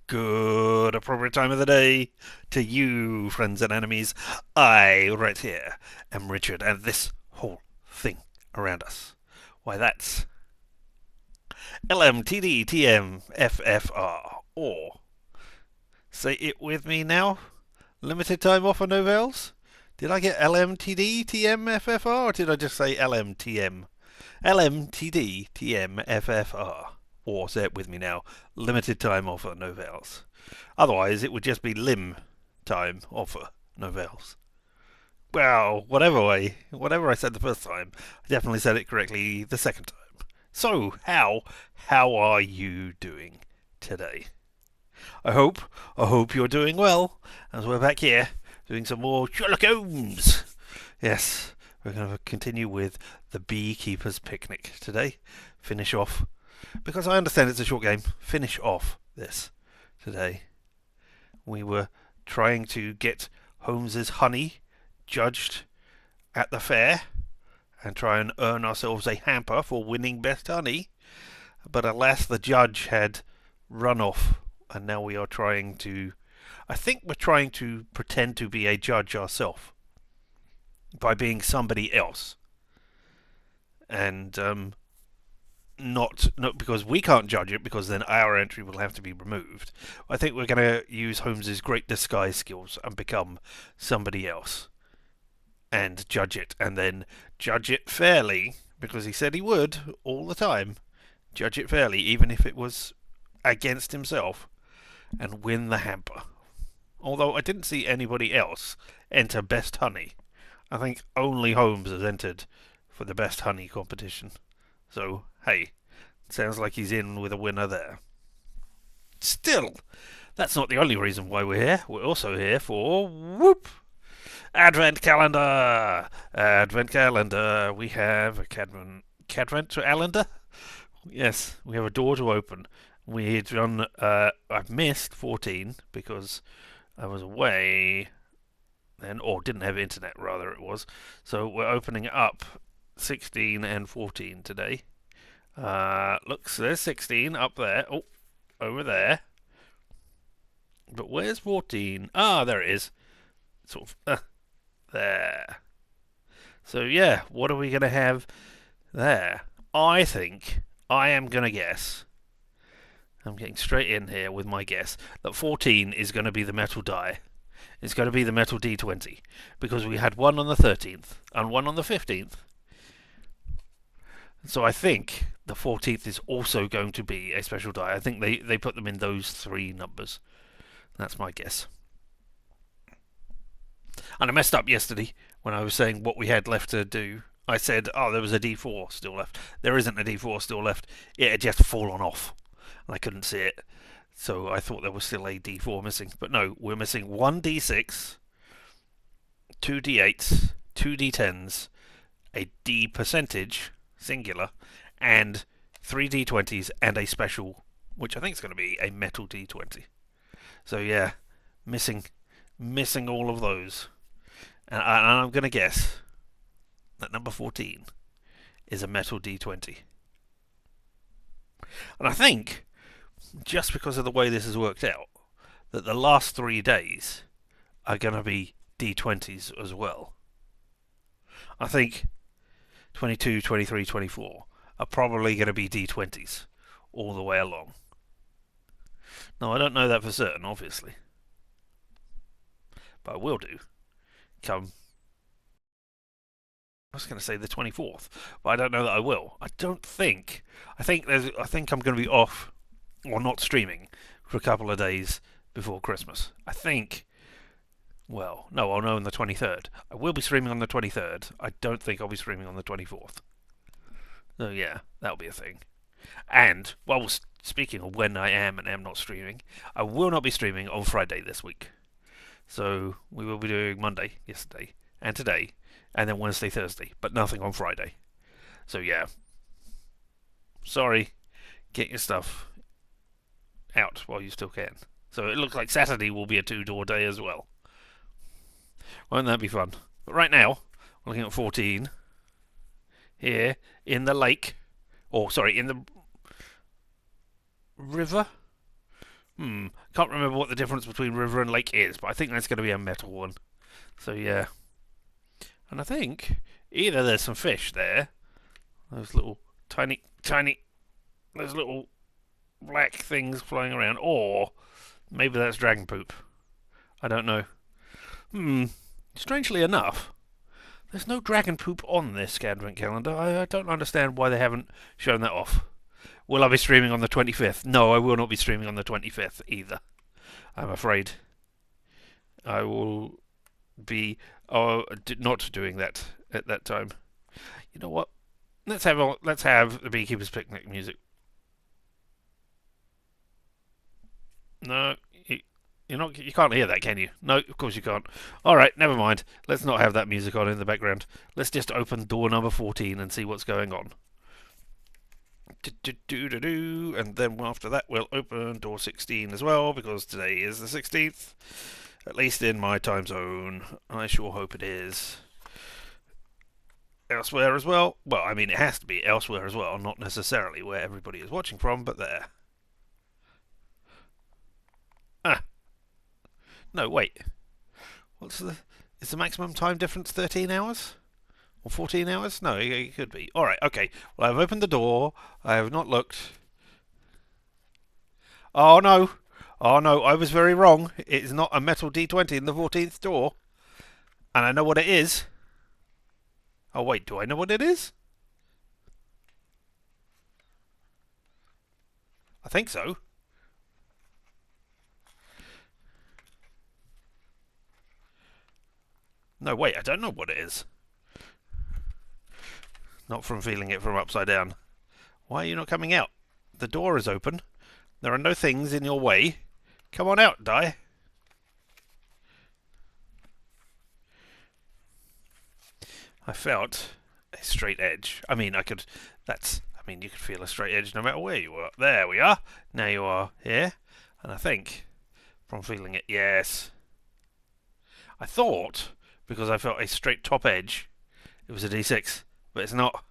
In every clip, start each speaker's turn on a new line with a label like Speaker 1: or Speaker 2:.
Speaker 1: Good appropriate time of the day to you, friends and enemies. I, right here, am Richard, and this whole thing around us. Why, that's LMTDTMFFR. Or, say it with me now, limited time offer novels? Did I get LMTDTMFFR, or did I just say LMTM? LMTDTMFFR. Or say it with me now, limited time offer novels. Otherwise, it would just be lim time offer novels. Well, whatever I said the first time, I definitely said it correctly the second time. So, how are you doing today? I hope, I hope you're doing well, as we're back here doing some more Sherlock Holmes. Yes, we're going to continue with the Beekeeper's Picnic today. Finish off, because I understand it's a short game, finish off this today. We were trying to get Holmes's honey judged at the fair and try and earn ourselves a hamper for winning best honey. But alas, the judge had run off, and now we are trying to. I think we're trying to pretend to be a judge ourselves by being somebody else. And not because we can't judge it, because then our entry will have to be removed. I think we're going to use Holmes's great disguise skills and become somebody else and judge it, and then judge it fairly, because he said he would all the time. Judge it fairly, even if it was against himself, and win the hamper. Although I didn't see anybody else enter best honey. I think only Holmes has entered for the best honey competition. So, hey, sounds like he's in with a winner there. Still, that's not the only reason why we're here. We're also here for whoop Advent calendar. Advent calendar. We have a Cadvent calendar. Yes, we have a door to open. We've done. I've missed 14 because I was away then, or didn't have internet. Rather, it was. So we're opening up 16 and 14 today. Looks, there's 16 up there. Oh, over there. But where's 14? Ah, there it is. Sort of there. So yeah, what are we gonna have there? I think I am gonna guess. I'm getting straight in here with my guess that 14 is going to be the metal die. It's going to be the metal D20 because we had one on the 13th and one on the 15th. So I think the 14th is also going to be a special die. I think they put them in those three numbers. That's my guess. And I messed up yesterday when I was saying what we had left to do. I said, oh, there was a D4 still left. There isn't a D4 still left. It had just fallen off. And I couldn't see it. So I thought there was still a D4 missing. But no, we're missing one D6, two D8s, two D10s, a D percentage, singular, and three D20s and a special, which I think is going to be a metal D20. So yeah, missing all of those. And I'm going to guess that number 14 is a metal D20. And I think, just because of the way this has worked out, that the last 3 days are going to be D20s as well. I think 22, 23, 24 are probably going to be D20s all the way along. Now, I don't know that for certain, obviously. But I will do come. I was going to say the 24th, but I don't know that I will. I think I'm going to be off or not streaming for a couple of days before Christmas. I think. Well, no, I'll know on the 23rd. I will be streaming on the 23rd. I don't think I'll be streaming on the 24th. So yeah, that'll be a thing. And while speaking of when I am and am not streaming, I will not be streaming on Friday this week. So we will be doing Monday, yesterday, and today, and then Wednesday, Thursday, but nothing on Friday. So yeah. Sorry. Get your stuff out while you still can. So it looks like Saturday will be a two-door day as well. Won't that be fun? But right now, we're looking at 14 here in the lake, or sorry, in the river. Can't remember what the difference between river and lake is, but I think that's going to be a metal one. So yeah. And I think either there's some fish there, those little tiny, those little black things flying around, or maybe that's dragon poop. I don't know. Strangely enough, there's no dragon poop on this advent calendar. I don't understand why they haven't shown that off. Will I be streaming on the 25th? No, I will not be streaming on the 25th either. I'm afraid. I will be not doing that at that time. You know what? Let's have the Beekeeper's Picnic music. No, you can't hear that, can you? No, of course you can't. All right, never mind. Let's not have that music on in the background. Let's just open door number 14 and see what's going on. And then after that, we'll open door 16 as well, because today is the 16th. At least in my time zone. I sure hope it is. Elsewhere as well. Well, I mean, it has to be elsewhere as well, not necessarily where everybody is watching from, but there. No, wait. Is the maximum time difference 13 hours? Or 14 hours? No, it could be. Alright, okay. Well, I've opened the door. I have not looked. Oh no! Oh no, I was very wrong. It is not a metal D20 in the 14th door. And I know what it is. Oh wait, do I know what it is? I think so. No, wait, I don't know what it is. Not from feeling it from upside down. Why are you not coming out? The door is open. There are no things in your way. Come on out, die. I felt a straight edge. I mean, you could feel a straight edge no matter where you were. There we are. Now you are here. And I think, from feeling it, yes. I thought, because I felt a straight top edge, it was a D6. But it's not.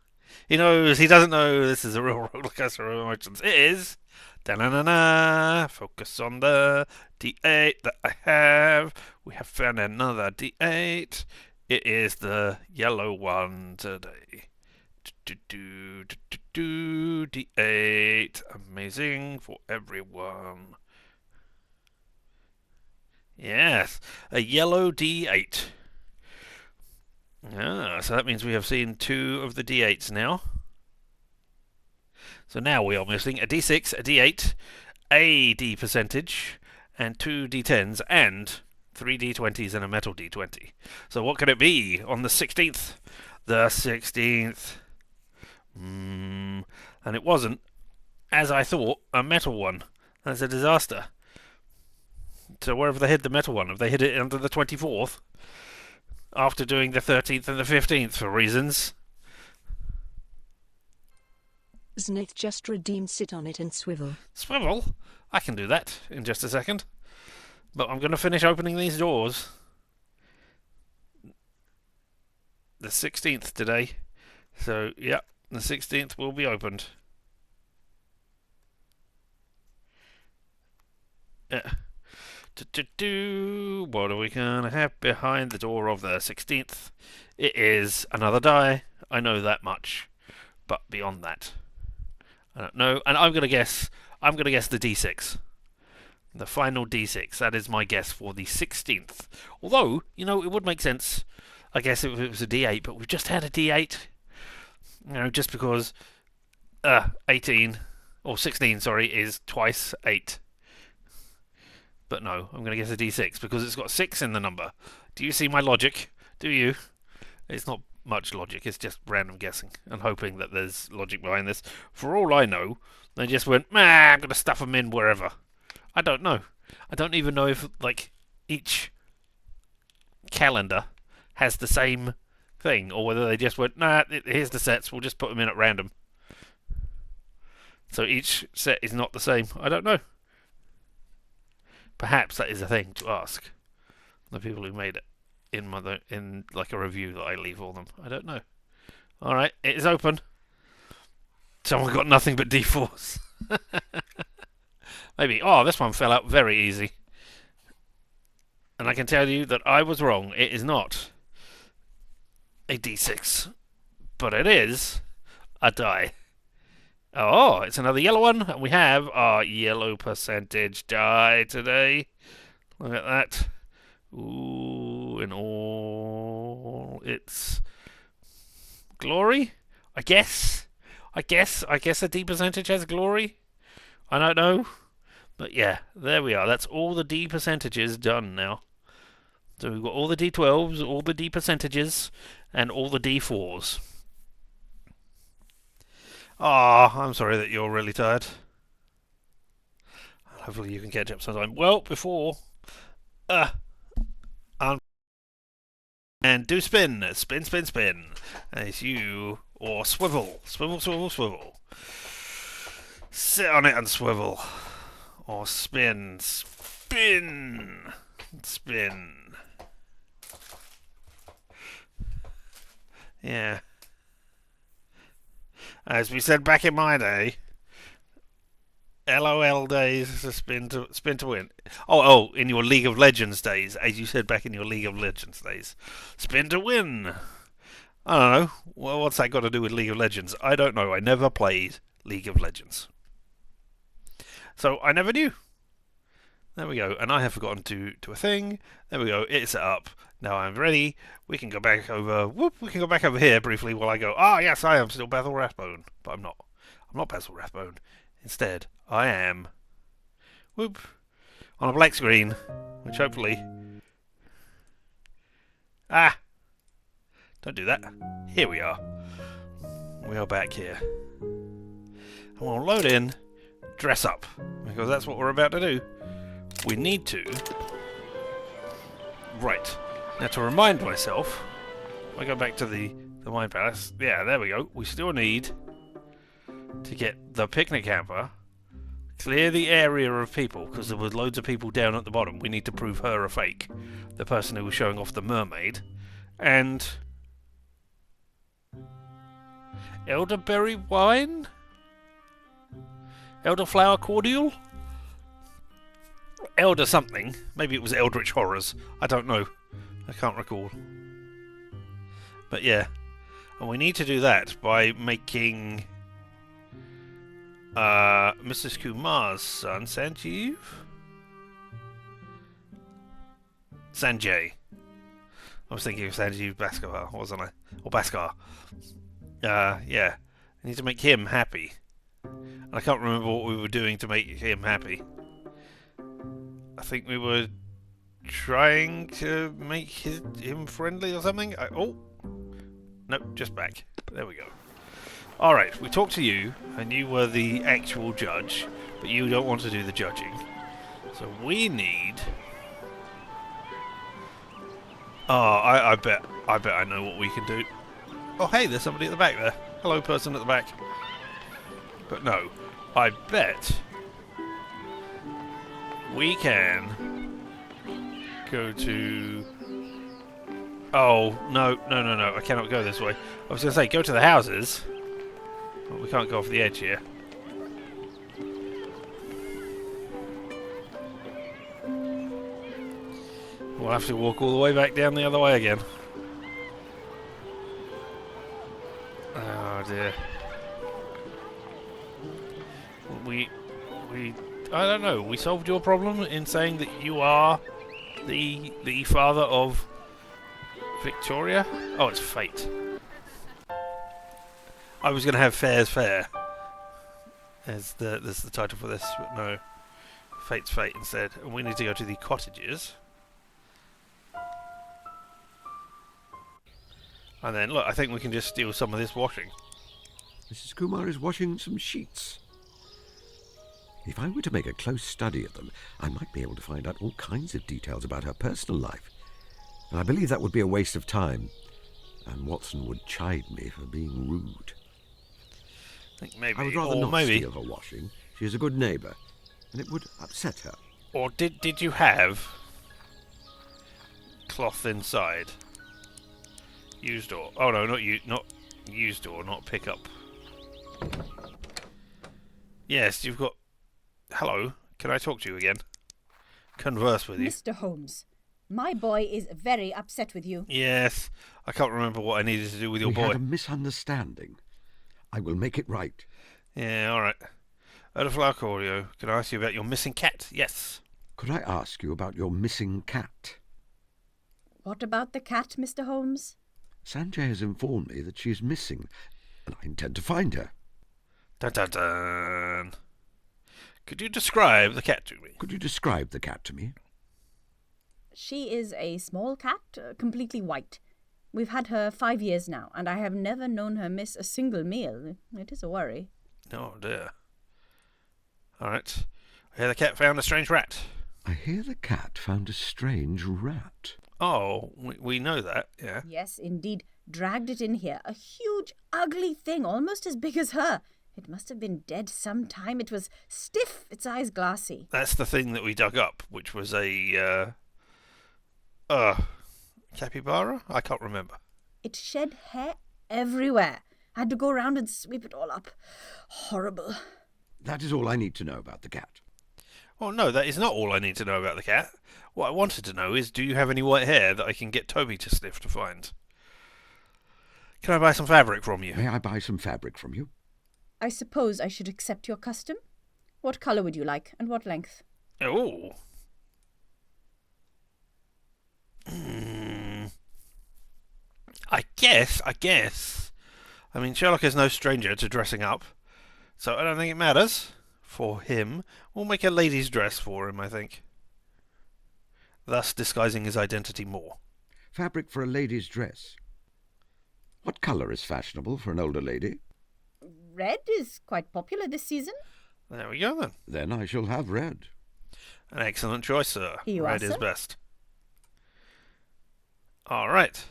Speaker 1: He knows. He doesn't know. This is a real roller coaster of emotions. It is. Da-na-na-na. Focus on the D8 that I have. We have found another D8. It is the yellow one today. D8. Amazing for everyone. Yes, a yellow D8. So that means we have seen 2 of the D8s now. So now we are missing a D6, a D8, a D percentage, and 2 D10s, and 3 D20s and a metal D20. So what could it be on the 16th? The 16th. And it wasn't, as I thought, a metal one. That's a disaster. So where have they hid the metal one? Have they hid it under the 24th? After doing the 13th and the 15th for reasons.
Speaker 2: Znith just redeemed sit on it and swivel.
Speaker 1: Swivel? I can do that in just a second. But I'm going to finish opening these doors. The 16th today. So, yeah, the 16th will be opened. Yeah. What are we going to have behind the door of the 16th? It is another die. I know that much. But beyond that, I don't know. And I'm going to guess the D6. The final D6. That is my guess for the 16th. Although, it would make sense, I guess, if it was a D8. But we've just had a D8. Just because 18, or 16, sorry, is twice 8. But no, I'm going to guess a D6 because it's got 6 in the number. Do you see my logic? Do you? It's not much logic. It's just random guessing and hoping that there's logic behind this. For all I know, they just went, I'm going to stuff them in wherever. I don't know. I don't even know if, each calendar has the same thing or whether they just went, here's the sets. We'll just put them in at random. So each set is not the same. I don't know. Perhaps that is a thing to ask the people who made it in a review that I leave for them. I don't know. All right, it is open. Someone got nothing but D4s. Maybe. Oh, this one fell out very easy. And I can tell you that I was wrong. It is not a d6, but it is a die. Oh, it's another yellow one, and we have our yellow percentage die today. Look at that. Ooh, in all its glory, I guess. I guess a D percentage has glory. I don't know. But yeah, there we are. That's all the D percentages done now. So we've got all the D12s, all the D percentages, and all the D4s. Ah, I'm sorry that you're really tired. Hopefully you can catch up sometime. Well, before... and do spin. Spin, spin, spin. As you... Or swivel. Swivel, swivel, swivel. Sit on it and swivel. Or spin. Spin. Spin. Yeah. As we said back in my day, LOL days, spin to win. Oh, in your League of Legends days, as you said back in your League of Legends days, spin to win. I don't know. Well, what's that got to do with League of Legends? I don't know. I never played League of Legends, so I never knew. There we go. And I have forgotten to a thing. There we go. It's set up. Now I'm ready. We can go back over. Whoop. We can go back over here briefly while I go. Ah, yes, I am still Basil Rathbone, but I'm not. I'm not Basil Rathbone. Instead, I am. Whoop. On a black screen, which hopefully. Ah! Don't do that. Here we are. We are back here. And we'll load in, dress up, because that's what we're about to do. We need to. Right. Now to remind myself, if I go back to the Wine Palace, yeah, there we go. We still need to get the picnic hamper, clear the area of people, because there was loads of people down at the bottom. We need to prove her a fake. The person who was showing off the mermaid. And... elderberry wine? Elderflower cordial? Elder something. Maybe it was Eldritch Horrors. I don't know. I can't recall. But yeah. And we need to do that by making Mrs. Kumar's son Sanjeev? Sanjay. I was thinking of Sanjeev Bhaskar, wasn't I? Or Bhaskar. Yeah. I need to make him happy. And I can't remember what we were doing to make him happy. I think we were trying to make him friendly or something. Nope, just back. There we go. Alright, we talked to you, and you were the actual judge, but you don't want to do the judging. So we need... Oh, I bet I know what we can do. Oh, hey, there's somebody at the back there. Hello, person at the back. But no, I bet we can go to... Oh, no, I cannot go this way. I was going to say, go to the houses. But we can't go off the edge here. We'll have to walk all the way back down the other way again. Oh dear. I don't know. We solved your problem in saying that you are the father of Victoria. Oh, it's Fate. I was going to have Fair's Fair as the title for this, but no. Fate's Fate instead. And we need to go to the cottages. And then, look, I think we can just steal some of this washing.
Speaker 3: Mrs. Kumar is washing some sheets. If I were to make a close study of them, I might be able to find out all kinds of details about her personal life. And I believe that would be a waste of time. And Watson would chide me for being rude.
Speaker 1: I think maybe.
Speaker 3: I would rather not steal her washing. She is a good neighbour, and it would upset her.
Speaker 1: Or did you have cloth inside? Used or... Oh no, not used or, not pick up. Yes, you've got... Hello. Can I talk to you again? Converse with you.
Speaker 4: Mr. Holmes, my boy is very upset with you.
Speaker 1: Yes. I can't remember what I needed to do with your
Speaker 3: We
Speaker 1: boy.
Speaker 3: had a misunderstanding. I will make it right.
Speaker 1: Yeah, alright. Flower Audio, can I ask you about your missing cat? Yes.
Speaker 3: Could I ask you about your missing cat?
Speaker 4: What about the cat, Mr. Holmes?
Speaker 3: Sanjay has informed me that she is missing, and I intend to find her.
Speaker 1: Dun dun dun. Could you describe the cat to me?
Speaker 3: Could you describe the cat to me?
Speaker 4: She is a small cat, completely white. We've had her 5 years now, and I have never known her miss a single meal. It is a worry.
Speaker 1: Oh dear. Alright. I hear the cat found a strange rat.
Speaker 3: I hear the cat found a strange rat.
Speaker 1: Oh, we know that, yeah.
Speaker 4: Yes, indeed. Dragged it in here. A huge, ugly thing, almost as big as her. It must have been dead some time. It was stiff, its eyes glassy.
Speaker 1: That's the thing that we dug up, which was a, capybara? I can't remember.
Speaker 4: It shed hair everywhere. I had to go around and sweep it all up. Horrible.
Speaker 3: That is all I need to know about the cat.
Speaker 1: Oh, no, that is not all I need to know about the cat. What I wanted to know is, do you have any white hair that I can get Toby to sniff to find? Can I buy some fabric from you?
Speaker 3: May I buy some fabric from you?
Speaker 4: I suppose I should accept your custom. What colour would you like, and what length?
Speaker 1: Oh. I guess. I mean, Sherlock is no stranger to dressing up, so I don't think it matters for him. We'll make a lady's dress for him, I think. Thus disguising his identity more.
Speaker 3: Fabric for a lady's dress. What colour is fashionable for an older lady?
Speaker 4: Red is quite popular this season.
Speaker 1: There we go, then.
Speaker 3: Then I shall have red.
Speaker 1: An excellent choice, sir.
Speaker 4: Here you are,
Speaker 1: Red is
Speaker 4: sir.
Speaker 1: best. All right.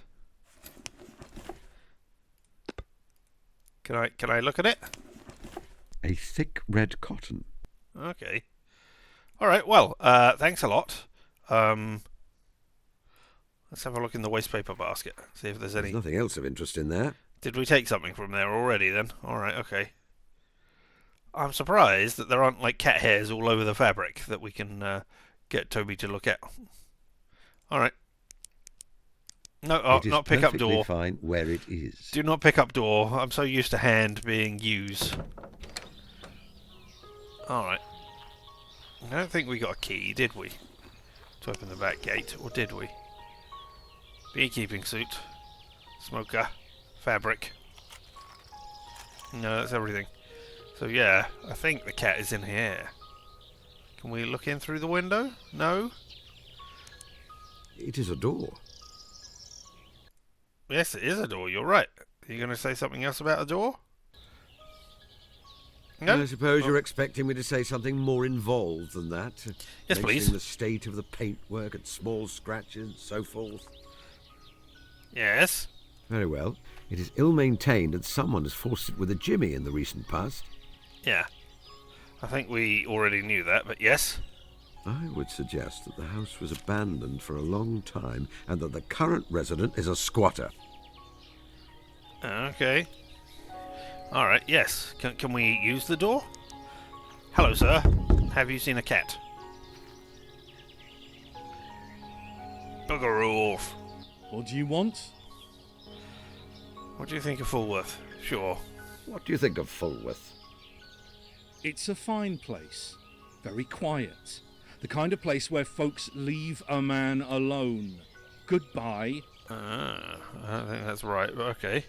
Speaker 1: Can I look at it?
Speaker 3: A thick red cotton.
Speaker 1: Okay. All right. Well, thanks a lot. Let's have a look in the waste paper basket. See if there's any.
Speaker 3: There's nothing else of interest in there.
Speaker 1: Did we take something from there already? Then. All right. Okay. I'm surprised that there aren't like cat hairs all over the fabric that we can get Toby to look at. All right. No,
Speaker 3: It is
Speaker 1: not pick up
Speaker 3: perfectly
Speaker 1: door.
Speaker 3: fine where it is.
Speaker 1: Do not pick up door. I'm so used to hand being used. Alright. I don't think we got a key, did we? To open the back gate, or did we? Beekeeping suit. Smoker. Fabric. No, that's everything. So yeah, I think the cat is in here. Can we look in through the window? No?
Speaker 3: It is a door.
Speaker 1: Yes, it is a door, you're right. Are you going to say something else about a door? No?
Speaker 3: I suppose you're expecting me to say something more involved than that.
Speaker 1: Yes, please.
Speaker 3: Mentioning the state of the paintwork and small scratches and so forth.
Speaker 1: Yes?
Speaker 3: Very well. It is ill-maintained and someone has forced it with a jimmy in the recent past.
Speaker 1: Yeah. I think we already knew that, but yes.
Speaker 3: I would suggest that the house was abandoned for a long time and that the current resident is a squatter.
Speaker 1: Okay. Alright, yes. Can we use the door? Hello, sir. Have you seen a cat? Bugger off.
Speaker 5: What do you want?
Speaker 1: What do you think of Fulworth? Sure.
Speaker 3: What do you think of Fulworth?
Speaker 5: It's a fine place. Very quiet. The kind of place where folks leave a man alone. Goodbye.
Speaker 1: I don't think that's right, but okay.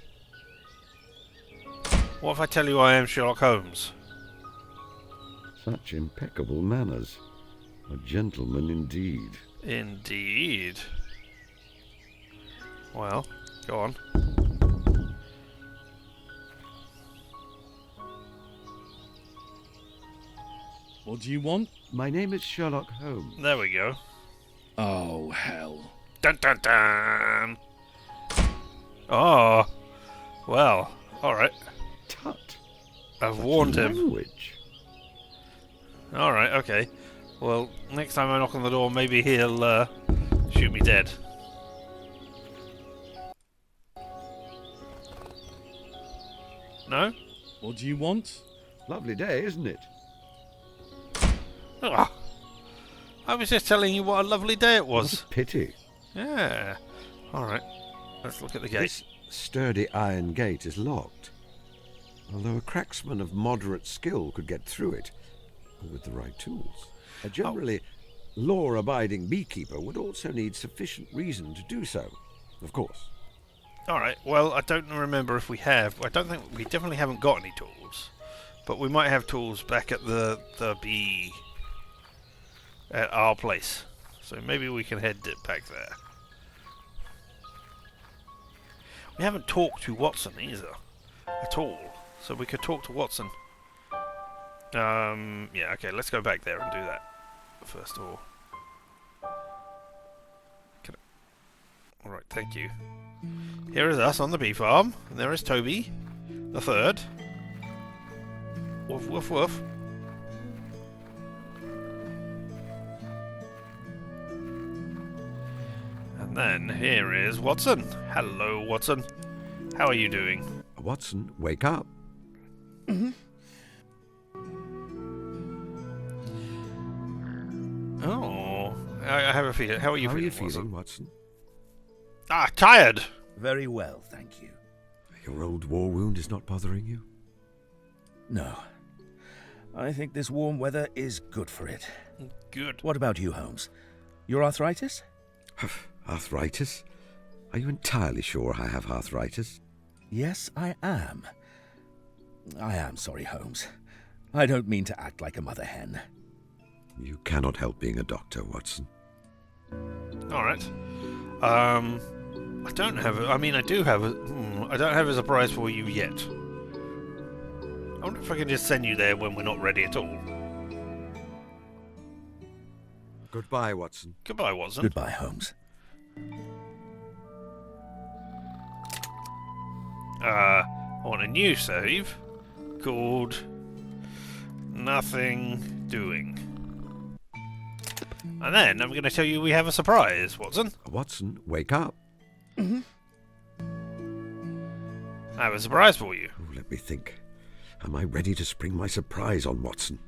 Speaker 1: What if I tell you I am Sherlock Holmes?
Speaker 3: Such impeccable manners. A gentleman indeed.
Speaker 1: Indeed. Well, go on.
Speaker 5: What do you want?
Speaker 3: My name is Sherlock Holmes.
Speaker 1: There we go.
Speaker 5: Oh, hell.
Speaker 1: Dun dun dun! Oh. Well, alright.
Speaker 3: Tut.
Speaker 1: I've warned him.
Speaker 3: Language.
Speaker 1: Alright, okay. Well, next time I knock on the door, maybe he'll shoot me dead. No?
Speaker 5: What do you want?
Speaker 3: Lovely day, isn't it?
Speaker 1: Ah, I was just telling you what a lovely day it
Speaker 3: What
Speaker 1: was.
Speaker 3: a pity.
Speaker 1: Yeah. All right. Let's look at the gate.
Speaker 3: This sturdy iron gate is locked. Although a cracksman of moderate skill could get through it with the right tools. A generally law-abiding beekeeper would also need sufficient reason to do so, of course.
Speaker 1: All right. Well, I don't remember if we have. I don't think we definitely haven't got any tools, but we might have tools back at the bee at our place. So maybe we can head back there. We haven't talked to Watson either, at all. So we could talk to Watson. Yeah. Okay. Let's go back there and do that first of all. All right. Thank you. Here is us on the bee farm, and there is Toby, the third. Woof, woof, woof. And then here is Watson. Hello, Watson. How are you doing?
Speaker 3: Watson, wake up.
Speaker 1: Oh, I have a feeling. How are you
Speaker 3: How are
Speaker 1: feeling,
Speaker 3: you feeling,
Speaker 1: Watson?
Speaker 3: Watson?
Speaker 1: Ah, tired.
Speaker 6: Very well, thank you.
Speaker 3: Your old war wound is not bothering you?
Speaker 6: No. I think this warm weather is good for it.
Speaker 1: Good.
Speaker 6: What about you, Holmes? Your arthritis?
Speaker 3: Arthritis? Are you entirely sure I have arthritis?
Speaker 6: Yes, I am. I am sorry, Holmes. I don't mean to act like a mother hen.
Speaker 3: You cannot help being a doctor, Watson.
Speaker 1: All right. I don't have. I mean, I do have. I don't have a surprise for you yet. I wonder if I can just send you there when we're not ready at all.
Speaker 3: Goodbye, Watson.
Speaker 1: Goodbye, Watson.
Speaker 6: Goodbye, Holmes.
Speaker 1: I want a new save called Nothing Doing. And then I'm going to tell you we have a surprise, Watson.
Speaker 3: Watson, wake up.
Speaker 1: I have a surprise for you.
Speaker 3: Oh, let me think. Am I ready to spring my surprise on Watson?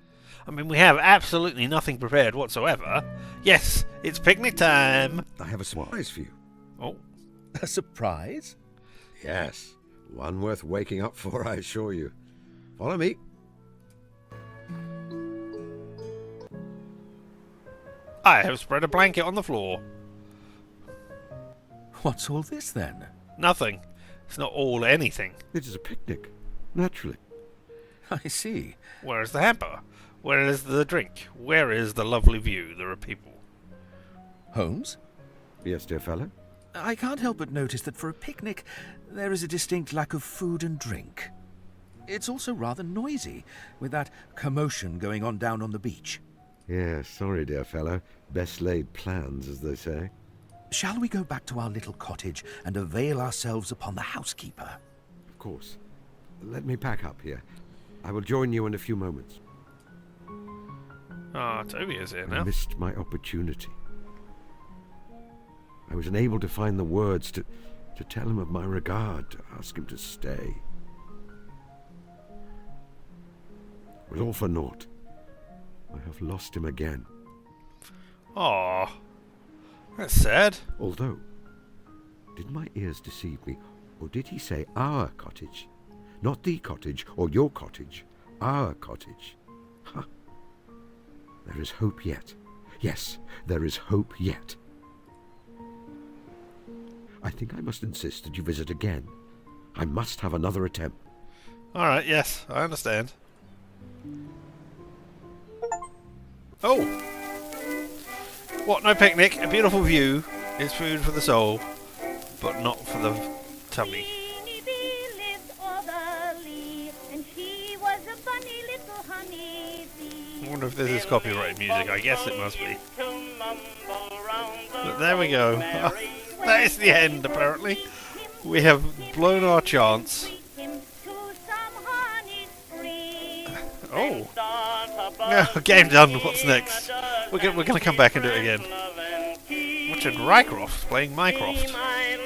Speaker 1: I mean, we have absolutely nothing prepared whatsoever. Yes, it's picnic time.
Speaker 3: I have a surprise for you.
Speaker 1: Oh,
Speaker 6: A surprise?
Speaker 3: Yes, one worth waking up for, I assure you. Follow me.
Speaker 1: I have spread a blanket on the floor.
Speaker 6: What's all this, then?
Speaker 1: Nothing. It's not all anything.
Speaker 3: It is a picnic, naturally.
Speaker 6: I see.
Speaker 1: Where is the hamper? Where is the drink? Where is the lovely view? There are people.
Speaker 6: Holmes?
Speaker 3: Yes, dear fellow.
Speaker 6: I can't help but notice that for a picnic, there is a distinct lack of food and drink. It's also rather noisy, with that commotion going on down on the beach.
Speaker 3: Yes, sorry, dear fellow. Best laid plans, as they say.
Speaker 6: Shall we go back to our little cottage and avail ourselves upon the housekeeper?
Speaker 3: Of course. Let me pack up here. I will join you in a few moments.
Speaker 1: Ah, Toby is here
Speaker 3: I
Speaker 1: now.
Speaker 3: missed my opportunity. I was unable to find the words to tell him of my regard, to ask him to stay. It was all for naught. I have lost him again.
Speaker 1: Aw, that's sad.
Speaker 3: Although, did my ears deceive me, or did he say our cottage? Not the cottage, or your cottage. Our cottage. Ha! There is hope yet. Yes, there is hope yet. I think I must insist that you visit again. I must have another attempt.
Speaker 1: All right, yes, I understand. Oh! What, no picnic? A beautiful view is food for the soul, but not for the tummy.
Speaker 7: Teeny bee lived over the lea, and she was a funny little honey bee.
Speaker 1: I wonder if this is copyrighted music. I guess it must be. But there we go. That is the end, apparently. We have blown our chance. Oh. Yeah, game done. What's next? We're going to come back and do it again. Richard Rycroft playing Mycroft.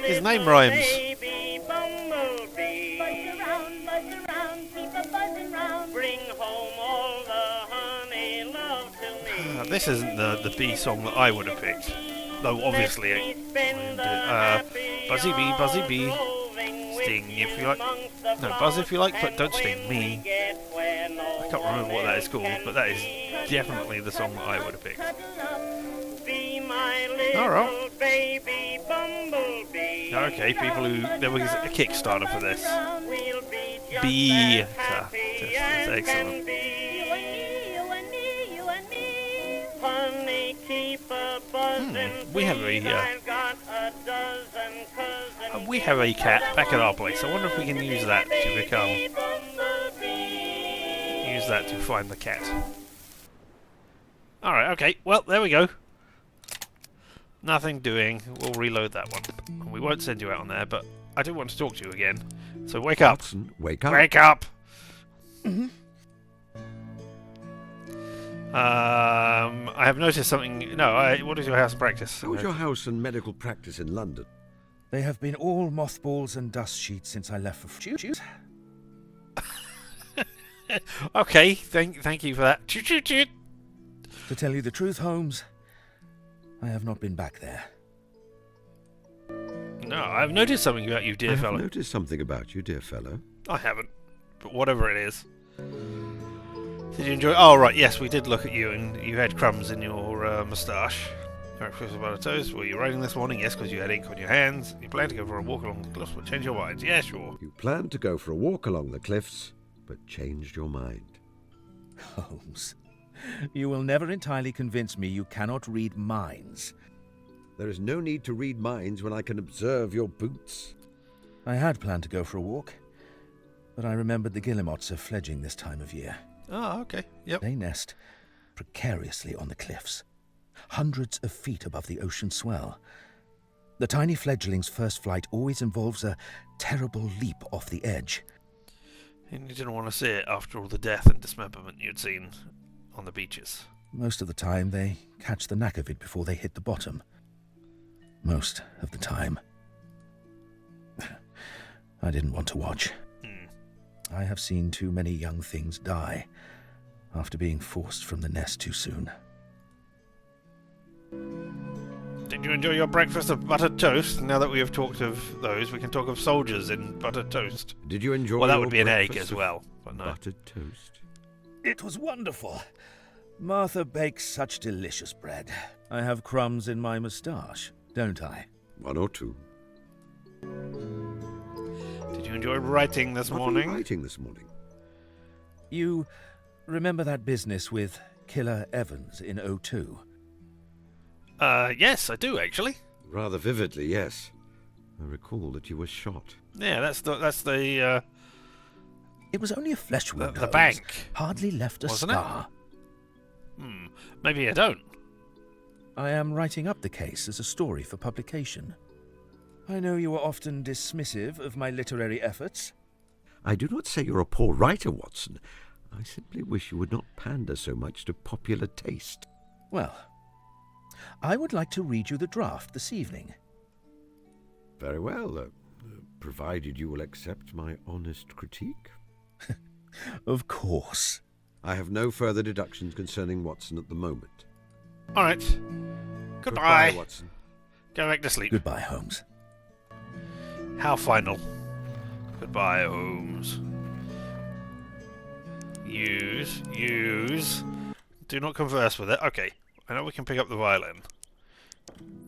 Speaker 1: His name rhymes. this isn't the bee song that I would have picked. Though obviously buzzy bee, sting if you like. No, buzz if you like, but don't sting me. I can't remember what that is called, but that is definitely the song that I would have picked. Alright. Okay, people who... There was a Kickstarter for this. Beekeeper. That's excellent. We have a cat back at our place. I wonder if we can use that to become... Use that to find the cat. Alright, okay. Well, there we go. Nothing doing. We'll reload that one. And we won't send you out on there, but I do want to talk to you again. So wake up.
Speaker 3: Watson, wake up.
Speaker 1: Wake up! I have noticed something... No, what is your house and practice?
Speaker 3: How's your house and medical practice in London?
Speaker 6: They have been all mothballs and dust sheets since I left for shoot.
Speaker 1: Okay, thank you for that. Choo-choo-choo.
Speaker 6: To tell you the truth, Holmes, I have not been back there.
Speaker 1: No, I've noticed something about you, dear fellow.
Speaker 3: I've noticed something about you, dear fellow.
Speaker 1: I haven't, but whatever it is. Did you enjoy... Oh, right, yes, we did look at you, and you had crumbs in your moustache. Breakfast about a toast. Were you writing this morning? Yes, because you had ink on your hands. You planned to go for a walk along the cliffs, but changed your mind. Yeah, sure.
Speaker 3: You planned to go for a walk along the cliffs, but changed your mind.
Speaker 6: Holmes, you will never entirely convince me you cannot read minds.
Speaker 3: There is no need to read minds when I can observe your boots.
Speaker 6: I had planned to go for a walk, but I remembered the guillemots are fledging this time of year.
Speaker 1: Oh, okay. Yep.
Speaker 6: They nest precariously on the cliffs, hundreds of feet above the ocean swell. The tiny fledgling's first flight always involves a terrible leap off the edge.
Speaker 1: And you didn't want to see it after all the death and dismemberment you'd seen on the beaches.
Speaker 6: Most of the time, they catch the knack of it before they hit the bottom. Most of the time. I didn't want to watch. I have seen too many young things die after being forced from the nest too soon.
Speaker 1: Did you enjoy your breakfast of buttered toast? Now that we have talked of those, we can talk of soldiers in buttered toast.
Speaker 3: Did you enjoy
Speaker 1: Well, that
Speaker 3: your
Speaker 1: would be an egg
Speaker 3: breakfast
Speaker 1: as well, but no.
Speaker 3: Buttered toast?
Speaker 6: It was wonderful. Martha bakes such delicious bread. I have crumbs in my moustache, don't I?
Speaker 3: One or two.
Speaker 1: Did you enjoy writing this
Speaker 3: What were
Speaker 1: morning?
Speaker 3: you writing this morning?
Speaker 6: You remember that business with Killer Evans in '02?
Speaker 1: Yes, I do actually.
Speaker 3: Rather vividly, yes. I recall that you were shot.
Speaker 1: Yeah, that's the
Speaker 6: It was only a flesh wound.
Speaker 1: the
Speaker 6: Holmes.
Speaker 1: bank,
Speaker 6: Hardly left a
Speaker 1: wasn't it?
Speaker 6: scar.
Speaker 1: Maybe I don't.
Speaker 6: I am writing up the case as a story for publication. I know you are often dismissive of my literary efforts.
Speaker 3: I do not say you're a poor writer, Watson. I simply wish you would not pander so much to popular taste.
Speaker 6: Well, I would like to read you the draft this evening.
Speaker 3: Very well, provided you will accept my honest critique.
Speaker 6: Of course.
Speaker 3: I have no further deductions concerning Watson at the moment.
Speaker 1: All right. Goodbye.
Speaker 3: Watson.
Speaker 1: Go back to sleep.
Speaker 6: Goodbye, Holmes.
Speaker 1: How final. Goodbye, Holmes. Use. Do not converse with it. Okay. I know we can pick up the violin,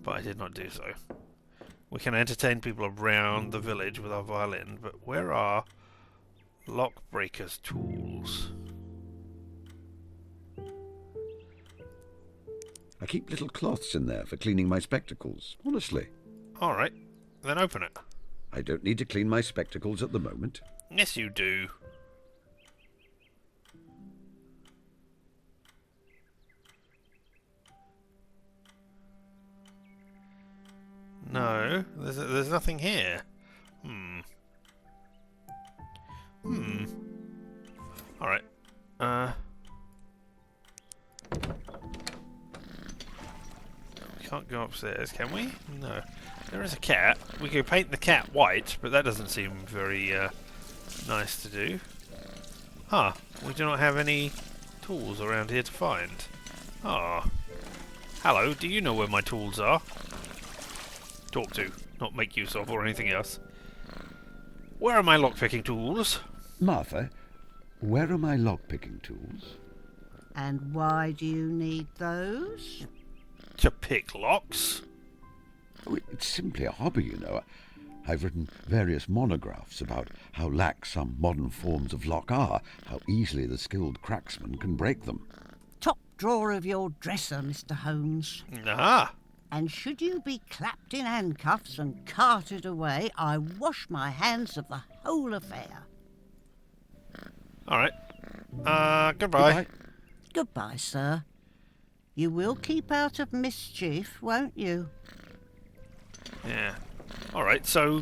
Speaker 1: but I did not do so. We can entertain people around the village with our violin, but where are Lockbreaker's tools?
Speaker 3: I keep little cloths in there for cleaning my spectacles, honestly.
Speaker 1: Alright, then open it.
Speaker 3: I don't need to clean my spectacles at the moment.
Speaker 1: Yes, you do. No, there's nothing here. Alright. We can't go upstairs, can we? No. There is a cat. We could paint the cat white, but that doesn't seem very nice to do. We do not have any tools around here to find. Hello, do you know where my tools are? Talk to, not make use of or anything else. Where are my lockpicking tools?
Speaker 3: Martha, where are my lock-picking tools?
Speaker 8: And why do you need those?
Speaker 1: To pick locks?
Speaker 3: Oh, it's simply a hobby, you know. I've written various monographs about how lax some modern forms of lock are, how easily the skilled cracksman can break them.
Speaker 8: Top drawer of your dresser, Mr. Holmes.
Speaker 1: Ah,
Speaker 8: And should you be clapped in handcuffs and carted away, I wash my hands of the whole affair.
Speaker 1: alright. Goodbye.
Speaker 8: Goodbye, sir. You will keep out of mischief, won't you?
Speaker 1: Yeah. Alright, so...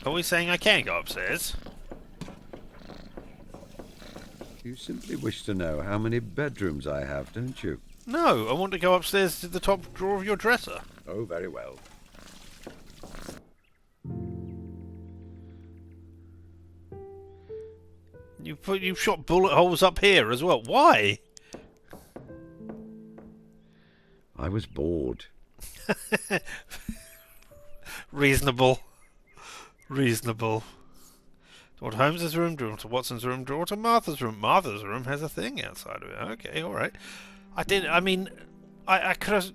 Speaker 1: Are we saying I can go upstairs?
Speaker 3: You simply wish to know how many bedrooms I have, don't you?
Speaker 1: No, I want to go upstairs to the top drawer of your dresser.
Speaker 3: Oh, very well.
Speaker 1: You've shot bullet holes up here as well. Why?
Speaker 3: I was bored.
Speaker 1: Reasonable. Reasonable. Drawer to Holmes's room, drawer to Watson's room, drawer to Martha's room. Martha's room has a thing outside of it. Okay, alright. I could have,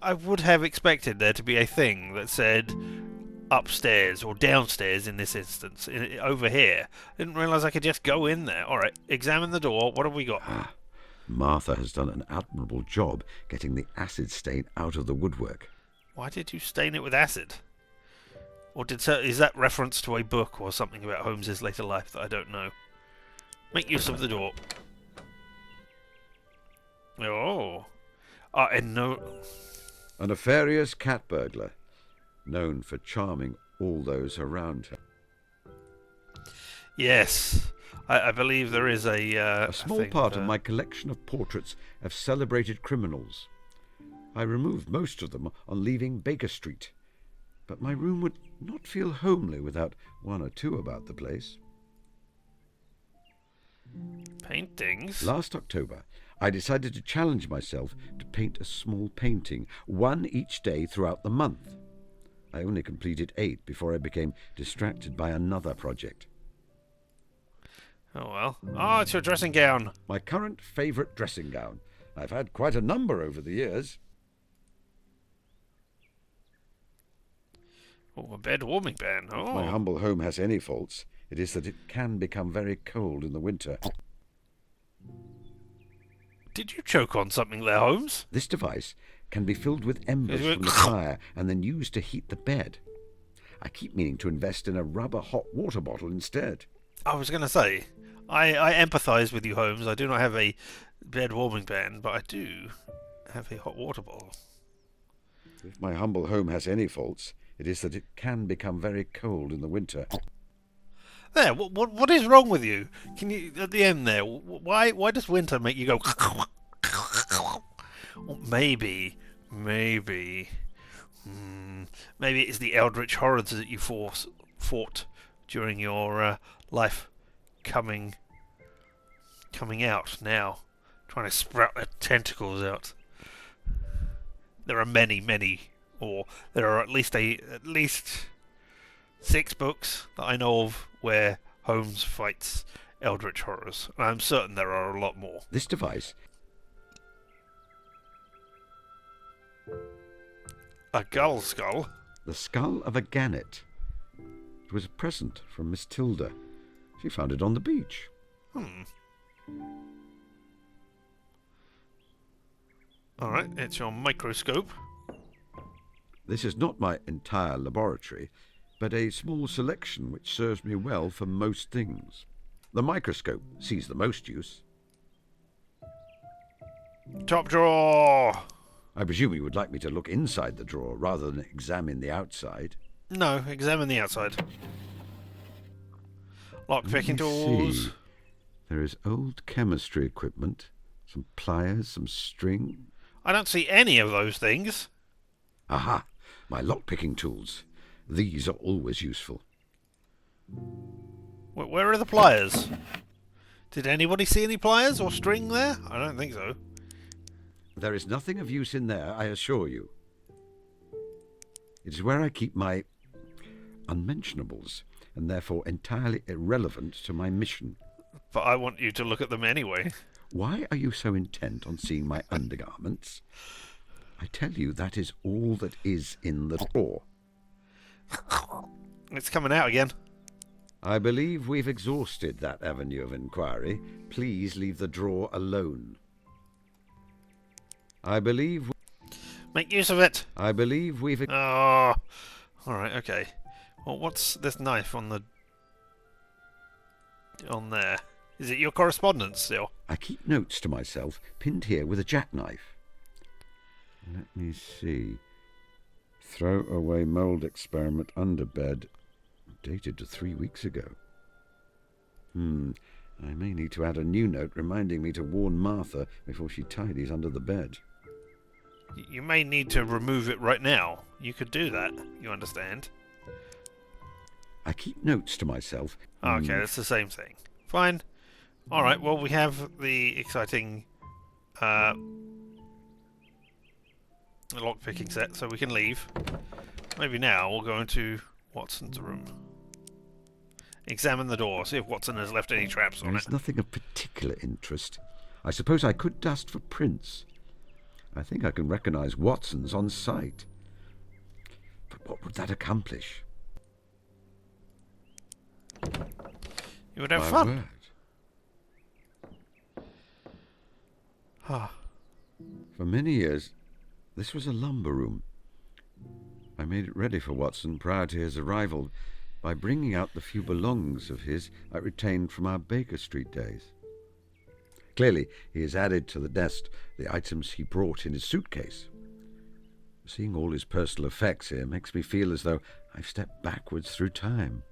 Speaker 1: I would have expected there to be a thing that said upstairs or downstairs in this instance, over here. Didn't realise I could just go in there. Alright, examine the door. What have we got?
Speaker 3: Martha has done an admirable job getting the acid stain out of the woodwork.
Speaker 1: Why did you stain it with acid? Or is that reference to a book or something about Holmes's later life that I don't know? Make use of the door. Oh. And no...
Speaker 3: A nefarious cat burglar, known for charming all those around her.
Speaker 1: Yes. I believe there is a
Speaker 3: small part of my collection of portraits of celebrated criminals. I removed most of them on leaving Baker Street, but my room would not feel homely without one or two about the place.
Speaker 1: Paintings?
Speaker 3: Last October, I decided to challenge myself to paint a small painting, one each day throughout the month. I only completed 8 before I became distracted by another project.
Speaker 1: Oh well. Oh, it's your dressing gown.
Speaker 3: My current favourite dressing gown. I've had quite a number over the years.
Speaker 1: Oh, a bed warming band. Oh.
Speaker 3: If my humble home has any faults, it is that it can become very cold in the winter.
Speaker 1: Did you choke on something there, Holmes?
Speaker 3: This device can be filled with embers from the fire and then used to heat the bed. I keep meaning to invest in a rubber hot water bottle instead.
Speaker 1: I was going to say, I empathise with you, Holmes. I do not have a bed warming band, but I do have a hot water bottle.
Speaker 3: If my humble home has any faults, it is that it can become very cold in the winter.
Speaker 1: There, what is wrong with you? Can you, at the end there, why does winter make you go... Well, maybe it's the eldritch horrors that you fought during your life coming out now, trying to sprout their tentacles out. There are many, or there are at least 6 books that I know of where Holmes fights eldritch horrors, and I'm certain there are a lot more.
Speaker 3: This device...
Speaker 1: A gull skull?
Speaker 3: The skull of a gannet. It was a present from Miss Tilda. She found it on the beach.
Speaker 1: Alright, it's your microscope.
Speaker 3: This is not my entire laboratory, but a small selection which serves me well for most things. The microscope sees the most use.
Speaker 1: Top drawer!
Speaker 3: I presume you would like me to look inside the drawer rather than examine the outside.
Speaker 1: No, examine the outside. Lock-picking
Speaker 3: Let me
Speaker 1: tools.
Speaker 3: see. There is old chemistry equipment, some pliers, some string.
Speaker 1: I don't see any of those things.
Speaker 3: Aha! My lock-picking tools. These are always useful.
Speaker 1: Where are the pliers? Did anybody see any pliers or string there? I don't think so.
Speaker 3: There is nothing of use in there, I assure you. It is where I keep my unmentionables, and therefore entirely irrelevant to my mission.
Speaker 1: But I want you to look at them anyway.
Speaker 3: Why are you so intent on seeing my undergarments? I tell you, that is all that is in the drawer.
Speaker 1: It's coming out again.
Speaker 3: I believe we've exhausted that avenue of inquiry. Please leave the drawer alone.
Speaker 1: Make use of it.
Speaker 3: I believe we've...
Speaker 1: Oh. Alright, okay. Well, what's this knife on there? Is it your correspondence still?
Speaker 3: I keep notes to myself, pinned here with a jackknife. Let me see. Throw away mould experiment under bed. Dated to 3 weeks ago. I may need to add a new note reminding me to warn Martha before she tidies under the bed.
Speaker 1: You may need to remove it right now. You could do that, you understand?
Speaker 3: I keep notes to myself.
Speaker 1: Okay, that's the same thing. Fine. Alright, well, we have the exciting lock-picking set, so we can leave. Maybe now we'll go into Watson's room. Examine the door, see if Watson has left any traps on it.
Speaker 3: There's nothing of particular interest. I suppose I could dust for prints. I think I can recognise Watson's on sight. But what would that accomplish?
Speaker 1: You would have
Speaker 3: My
Speaker 1: fun.
Speaker 3: word. For many years, this was a lumber room. I made it ready for Watson prior to his arrival by bringing out the few belongings of his I retained from our Baker Street days. Clearly, he has added to the nest the items he brought in his suitcase. Seeing all his personal effects here makes me feel as though I've stepped backwards through time.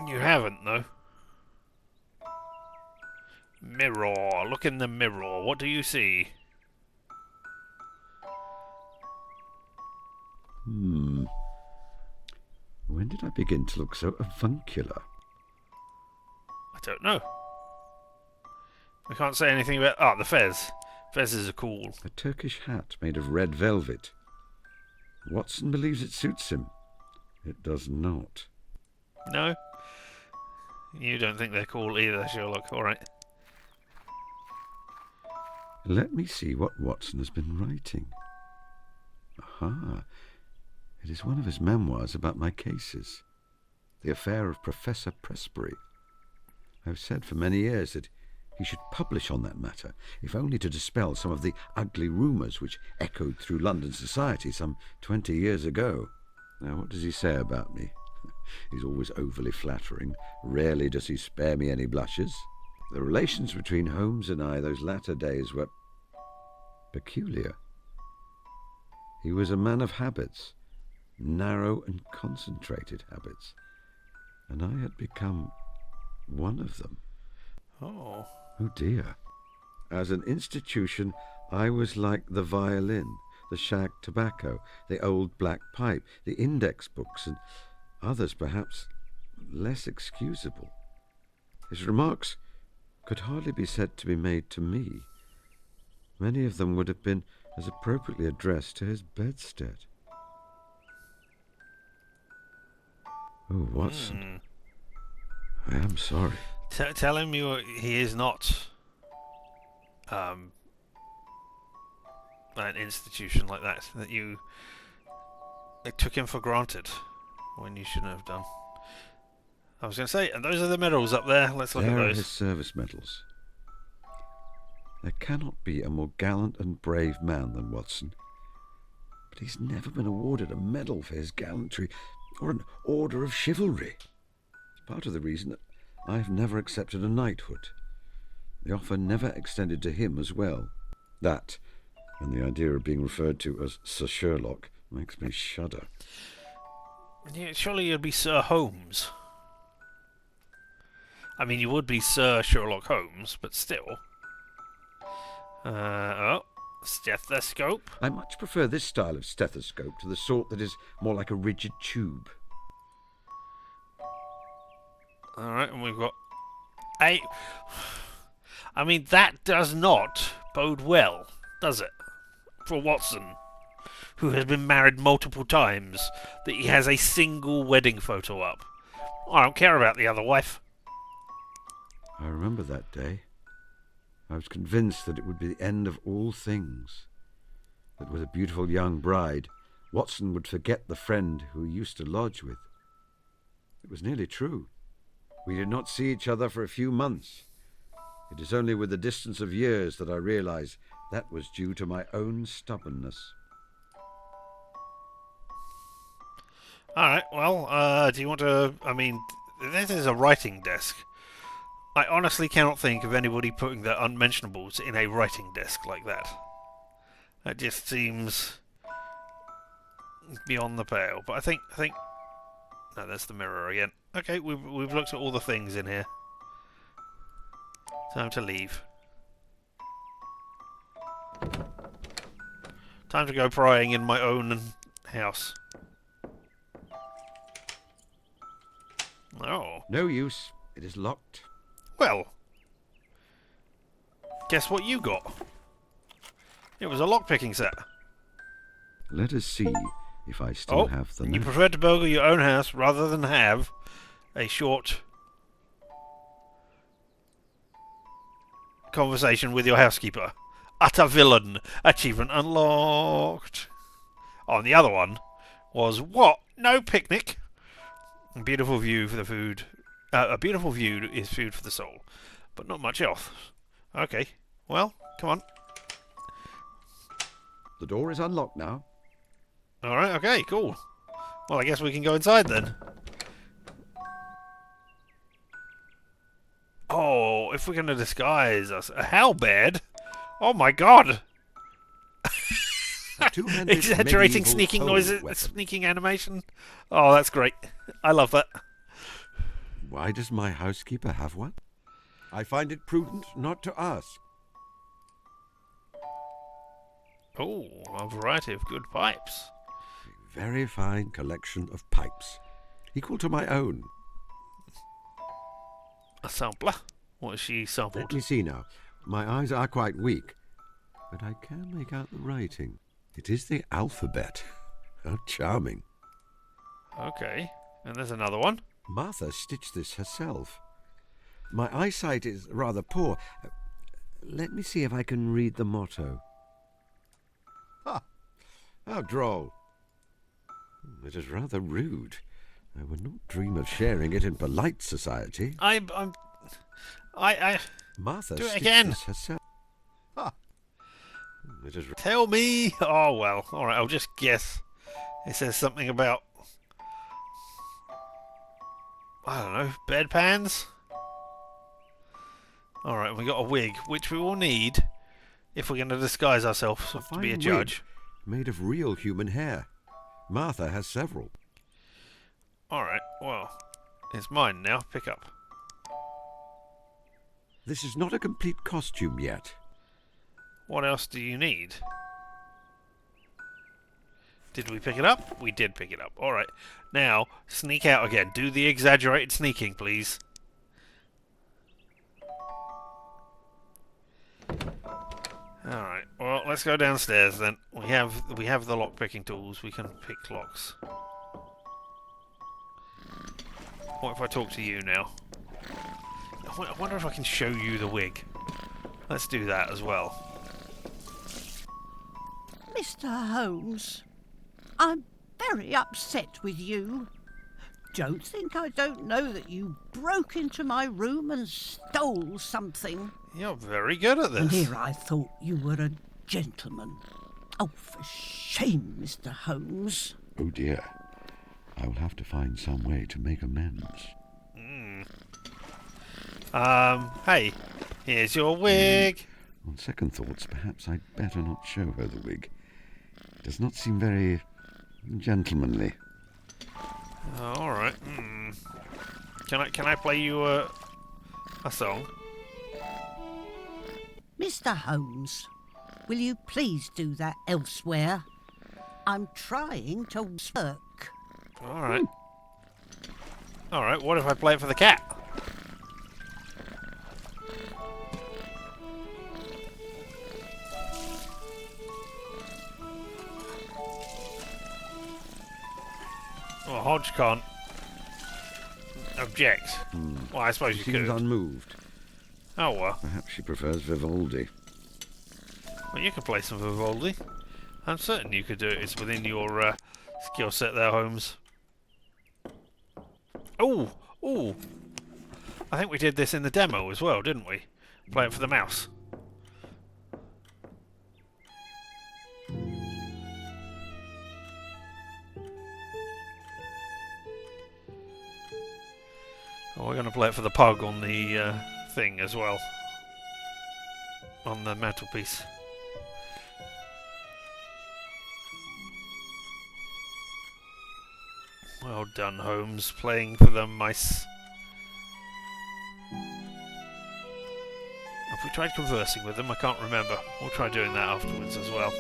Speaker 1: You haven't, though. Mirror. Look in the mirror. What do you see?
Speaker 3: When did I begin to look so avuncular?
Speaker 1: I don't know. We can't say anything about... Ah, the fez. Fezes are cool.
Speaker 3: A Turkish hat made of red velvet. Watson believes it suits him. It does not.
Speaker 1: No? You don't think they're cool either, Sherlock. Alright.
Speaker 3: Let me see what Watson has been writing. Aha. It is one of his memoirs about my cases. The affair of Professor Presbury. I have said for many years that he should publish on that matter, if only to dispel some of the ugly rumours which echoed through London society some 20 years ago. Now, what does he say about me? He's always overly flattering. Rarely does he spare me any blushes. The relations between Holmes and I those latter days were peculiar. He was a man of habits, narrow and concentrated habits, and I had become one of them.
Speaker 1: Oh.
Speaker 3: Oh dear. As an institution, I was like the violin, the shag tobacco, the old black pipe, the index books, and others perhaps less excusable. His remarks could hardly be said to be made to me. Many of them would have been as appropriately addressed to his bedstead. Oh, Watson. I am sorry.
Speaker 1: Tell him he is not an institution like that. That you took him for granted when you shouldn't have done. I was going to say, and those are the medals up there. Let's look at
Speaker 3: There are
Speaker 1: those.
Speaker 3: his service medals. There cannot be a more gallant and brave man than Watson. But he's never been awarded a medal for his gallantry or an order of chivalry. It's part of the reason that I've never accepted a knighthood. The offer never extended to him as well. That, and the idea of being referred to as Sir Sherlock, makes me shudder.
Speaker 1: Yeah, surely you'd be Sir Holmes. I mean, you would be Sir Sherlock Holmes, but still. Oh, stethoscope.
Speaker 3: I much prefer this style of stethoscope to the sort that is more like a rigid tube.
Speaker 1: Alright, and we've got I mean, that does not bode well. does it? For Watson, who has been married multiple times, that he has a single wedding photo up. I don't care about the other wife.
Speaker 3: I remember that day. I was convinced that it would be the end of all things. That with a beautiful young bride, Watson would forget the friend who he used to lodge with. It was nearly true. We did not see each other for a few months. It is only with the distance of years that I realize that was due to my own stubbornness.
Speaker 1: Alright, well, do you want to... I mean, this is a writing desk. I honestly cannot think of anybody putting their unmentionables in a writing desk like that. That just seems beyond the pale. But I think... No, that's the mirror again. Okay, we've looked at all the things in here. Time to leave. Time to go prying in my own house. Oh.
Speaker 3: No use. It is locked.
Speaker 1: Well. Guess what you got? It was a lockpicking set.
Speaker 3: Let us see if I still have the
Speaker 1: you
Speaker 3: knife.
Speaker 1: prefer to burgle your own house rather than have a short conversation with your housekeeper. Utter villain. Achievement unlocked. Oh, and the other one was what? No picnic. A beautiful view for the food. A beautiful view is food for the soul, but not much else. Okay. Well, come on.
Speaker 3: The door is unlocked now.
Speaker 1: All right. Okay. Cool. Well, I guess we can go inside then. Oh, if we're going to disguise us. How bad? Oh my god! Exaggerating sneaking noises, sneaking animation. Oh, that's great. I love that.
Speaker 3: Why does my housekeeper have one? I find it prudent not to ask.
Speaker 1: Oh, a variety of good pipes.
Speaker 3: A very fine collection of pipes, equal to my own.
Speaker 1: A sampler? What has she sampled?
Speaker 3: Let me see now. My eyes are quite weak, but I can make out the writing. It is the alphabet. How charming.
Speaker 1: Okay, and there's another one.
Speaker 3: Martha stitched this herself. My eyesight is rather poor. Let me see if I can read the motto. Ha! How droll. It is rather rude. I would not dream of sharing it in polite society. Martha
Speaker 1: do it
Speaker 3: stitched
Speaker 1: again.
Speaker 3: this herself. Ha! It is.
Speaker 1: Tell me. Oh well. All right. I'll just guess. It says something about, I don't know, bedpans. All right. We got a wig, which we will need if we're going to disguise ourselves to be a judge.
Speaker 3: Made of real human hair. Martha has several.
Speaker 1: All right. Well, it's mine now. Pick up.
Speaker 3: This is not a complete costume yet.
Speaker 1: What else do you need? Did we pick it up? We did pick it up. All right. Now, sneak out again. Do the exaggerated sneaking, please. All right. Well, let's go downstairs then. We have the lock picking tools. We can pick locks. What if I talk to you now? I wonder if I can show you the wig. Let's do that as well.
Speaker 8: Mr. Holmes, I'm very upset with you. Don't think I don't know that you broke into my room and stole something.
Speaker 1: You're very good at this.
Speaker 8: And here I thought you were a gentleman. Oh, for shame, Mr. Holmes.
Speaker 3: Oh dear. I will have to find some way to make amends.
Speaker 1: Hey, here's your wig.
Speaker 3: On second thoughts, perhaps I'd better not show her the wig. It does not seem very gentlemanly.
Speaker 1: All right. Can I play you a song?
Speaker 8: Mr. Holmes, will you please do that elsewhere? I'm trying to work.
Speaker 1: All right. All right. What if I play it for the cat? Well, Hodge can't object. Well, I suppose
Speaker 3: She
Speaker 1: you
Speaker 3: seems
Speaker 1: could.
Speaker 3: unmoved.
Speaker 1: Oh, well.
Speaker 3: Perhaps she prefers Vivaldi.
Speaker 1: Well, you can play some Vivaldi. I'm certain you could do it. It's within your skill set there, Holmes. Oh! Oh! I think we did this in the demo as well, didn't we? Play it for the mouse. Oh, we're going to play it for the pug on the thing as well. On the mantelpiece. Well done, Holmes, playing for the mice. Have we tried conversing with them? I can't remember. We'll try doing that afterwards as well.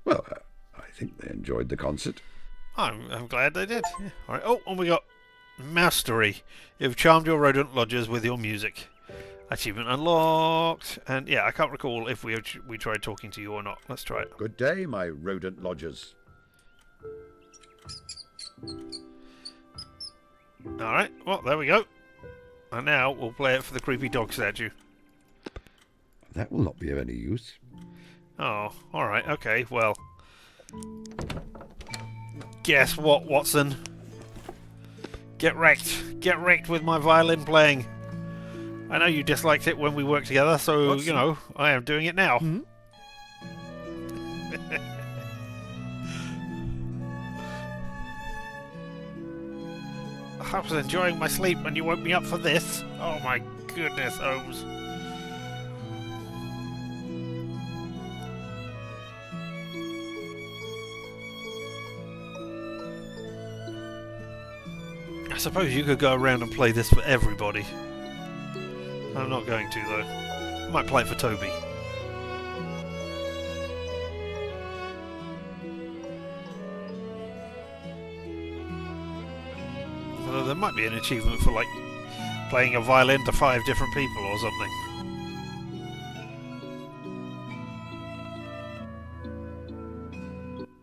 Speaker 3: Well, I think they enjoyed the concert.
Speaker 1: I'm glad they did. Yeah. All right. Oh, and we got mastery. You've charmed your rodent lodgers with your music. Achievement unlocked. And yeah, I can't recall if we tried talking to you or not. Let's try it.
Speaker 3: Good day, my rodent lodgers.
Speaker 1: All right. Well, there we go. And now we'll play it for the creepy dog statue.
Speaker 3: That will not be of any use.
Speaker 1: Oh, all right. Okay. Well, guess what, Watson? Get wrecked. Get wrecked with my violin playing. I know you disliked it when we worked together, so,
Speaker 6: Watson?
Speaker 1: you know, I am doing it now.
Speaker 6: Hmm?
Speaker 1: I was enjoying my sleep and you woke me up for this. Oh my goodness, Holmes. I suppose you could go around and play this for everybody. I'm not going to, though. I might play it for Toby. Although there might be an achievement for, like, playing a violin to 5 different people or something.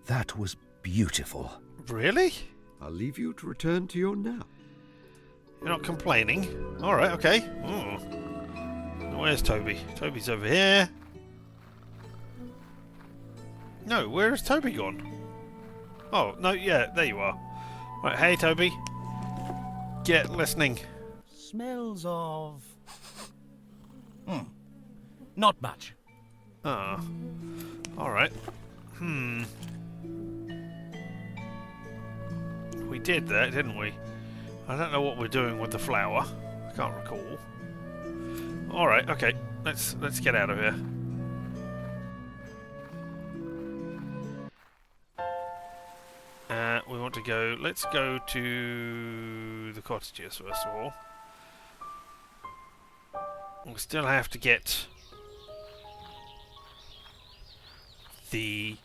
Speaker 6: That was beautiful.
Speaker 1: Really?
Speaker 3: I'll leave you to return to your nap.
Speaker 1: You're not complaining? Alright, okay. Where's Toby? Toby's over here. No, where has Toby gone? Oh, no, yeah, there you are. Right, hey Toby. Get listening.
Speaker 9: Smells of... Not much.
Speaker 1: Ah. Alright. We did that, didn't we? I don't know what we're doing with the flower. I can't recall. Alright, okay. Let's get out of here. We want to go... Let's go to the cottages first of all. We still have to get the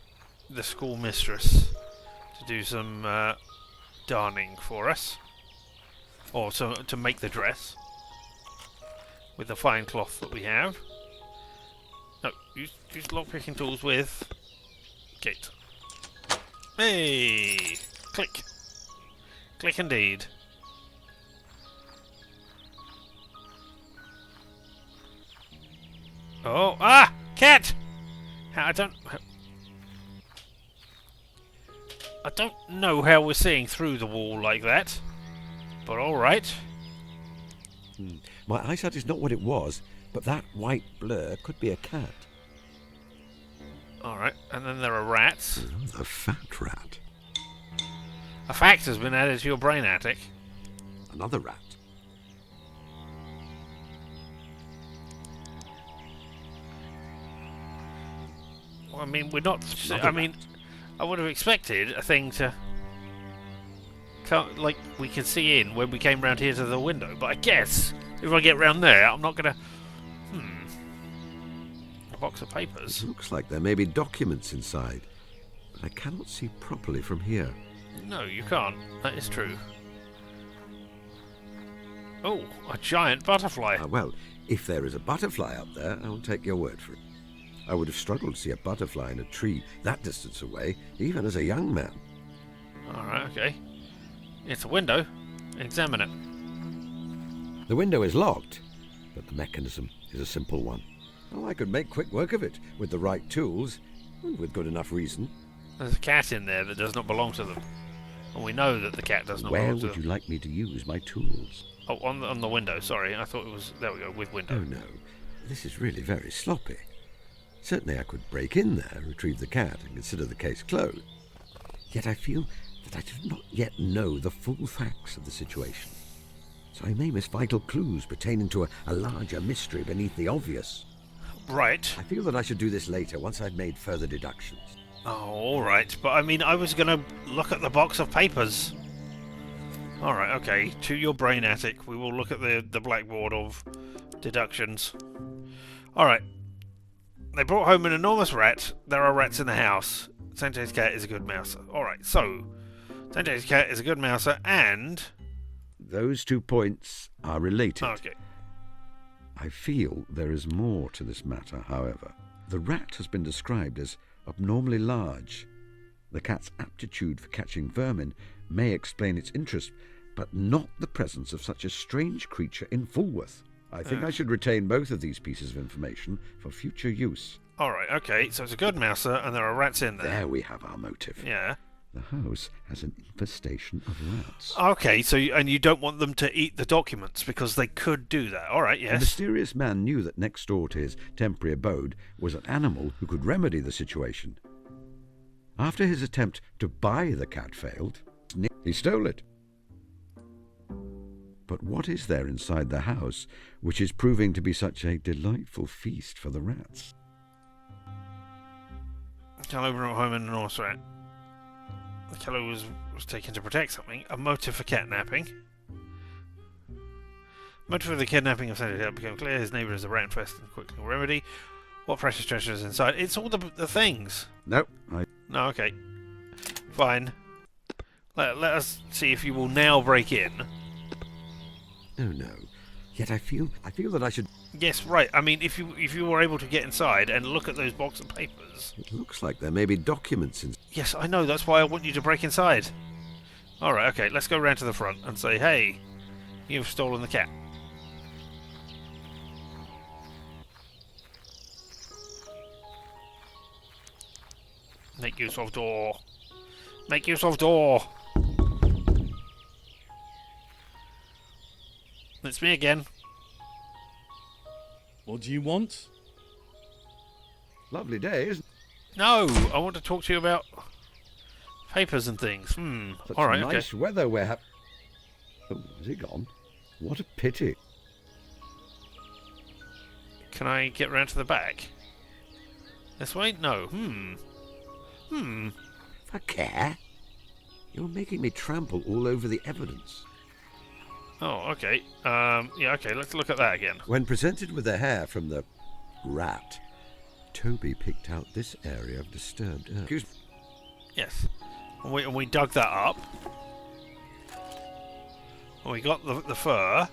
Speaker 1: school mistress to do some darning for us. Or to make the dress. With the fine cloth that we have. No, use lockpicking tools with gate. Hey! Click. Click indeed. Oh, cat! I don't know how we're seeing through the wall like that, but all right.
Speaker 3: My eyesight is not what it was, but that white blur could be a cat.
Speaker 1: All right, and then there are rats.
Speaker 3: A fat rat.
Speaker 1: A fact has been added to your brain attic.
Speaker 3: Another rat.
Speaker 1: Well, I mean, we're not.
Speaker 3: Another
Speaker 1: I mean, I would have expected a thing to. Like we can see in when we came round here to the window, but I guess if I get round there, I'm not gonna. A box of papers.
Speaker 3: It looks like there may be documents inside, but I cannot see properly from here.
Speaker 1: No, you can't. That is true. Oh, a giant butterfly.
Speaker 3: Well, if there is a butterfly up there, I will take your word for it. I would have struggled to see a butterfly in a tree that distance away, even as a young man.
Speaker 1: Alright, okay. It's a window. Examine it.
Speaker 3: The window is locked, but the mechanism is a simple one. Oh, I could make quick work of it with the right tools and with good enough reason.
Speaker 1: There's a cat in there that does not belong to them. And we know that the cat does not
Speaker 3: Where
Speaker 1: belong to
Speaker 3: would
Speaker 1: them.
Speaker 3: you like me to use my tools?
Speaker 1: Oh, on the window, sorry. I thought it was... There we go, with window.
Speaker 3: Oh, no. This is really very sloppy. Certainly I could break in there, retrieve the cat, and consider the case closed. Yet I feel that I do not yet know the full facts of the situation. So I may miss vital clues pertaining to a larger mystery beneath the obvious.
Speaker 1: Right.
Speaker 3: I feel that I should do this later, once I've made further deductions.
Speaker 1: Oh, alright. But I mean, I was going to look at the box of papers. Alright, okay. To your brain attic. We will look at the blackboard of deductions. Alright. They brought home an enormous rat. There are rats in the house. Sanjay's cat is a good mouser. Alright, so... Sanjay's cat is a good mouser and...
Speaker 3: Those 2 points are related.
Speaker 1: Okay.
Speaker 3: I feel there is more to this matter, however. The rat has been described as abnormally large. The cat's aptitude for catching vermin may explain its interest, but not the presence of such a strange creature in Fulworth. I think I should retain both of these pieces of information for future use.
Speaker 1: Alright, okay, so it's a good mouser and there are rats in there.
Speaker 3: There we have our motive.
Speaker 1: Yeah.
Speaker 3: The house has an infestation of rats.
Speaker 1: Okay, so and you don't want them to eat the documents because they could do that. All right, yes.
Speaker 3: The mysterious man knew that next door to his temporary abode was an animal who could remedy the situation. After his attempt to buy the cat failed, he stole it. But what is there inside the house which is proving to be such a delightful feast for the rats?
Speaker 1: Kello brought home an enormous rat. The Kello was taken to protect something. A motive for catnapping. Motive for the kidnapping of Senator became clear. His neighbour is a rat infested and quickly remedy. What precious treasure is inside? It's all the things.
Speaker 3: No,
Speaker 1: No, okay. Fine. Let us see if you will now break in.
Speaker 3: Oh no. Yet I feel that I should...
Speaker 1: Yes, right. I mean, if you were able to get inside and look at those box of papers...
Speaker 3: It looks like there may be documents in...
Speaker 1: Yes, I know. That's why I want you to break inside. All right, okay. Let's go round to the front and say, hey, you've stolen the cat. Make use of door. Make use of door. It's me again.
Speaker 5: What do you want?
Speaker 3: Lovely day, isn't it?
Speaker 1: No, I want to talk to you about papers and things.
Speaker 3: Such
Speaker 1: All right,
Speaker 3: nice
Speaker 1: okay.
Speaker 3: weather we're having. Oh, has he gone? What a pity.
Speaker 1: Can I get round to the back? This way? No.
Speaker 3: For care? You're making me trample all over the evidence.
Speaker 1: Oh, okay. Yeah, okay, let's look at that again.
Speaker 3: When presented with the hair from the rat, Toby picked out this area of disturbed earth. Excuse me.
Speaker 1: Yes. And we dug that up. And we got the fur.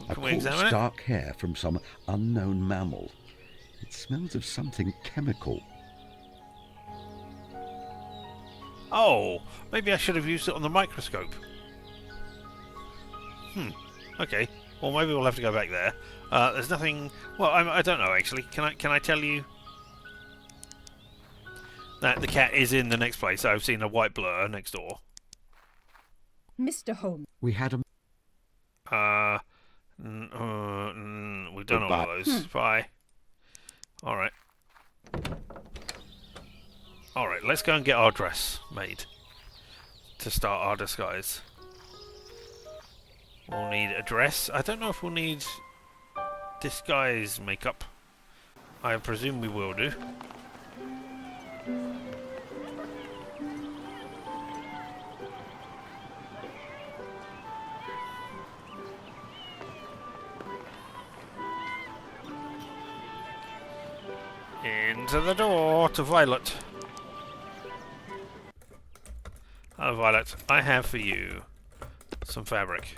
Speaker 3: A
Speaker 1: Can we examine it?
Speaker 3: dark hair from some unknown mammal. It smells of something chemical.
Speaker 1: Oh, maybe I should have used it on the microscope. Okay. Well, maybe we'll have to go back there. There's nothing... Well, I don't know, actually. Can I tell you that the cat is in the next place? I've seen a white blur next door.
Speaker 4: Mr. Holmes.
Speaker 3: We had a...
Speaker 1: We've done all of those. Bye. Alright. Alright, let's go and get our dress made to start our disguise. We'll need a dress. I don't know if we'll need disguise makeup. I presume we will do. Into the door to Violet. Oh, Violet, I have for you some fabric.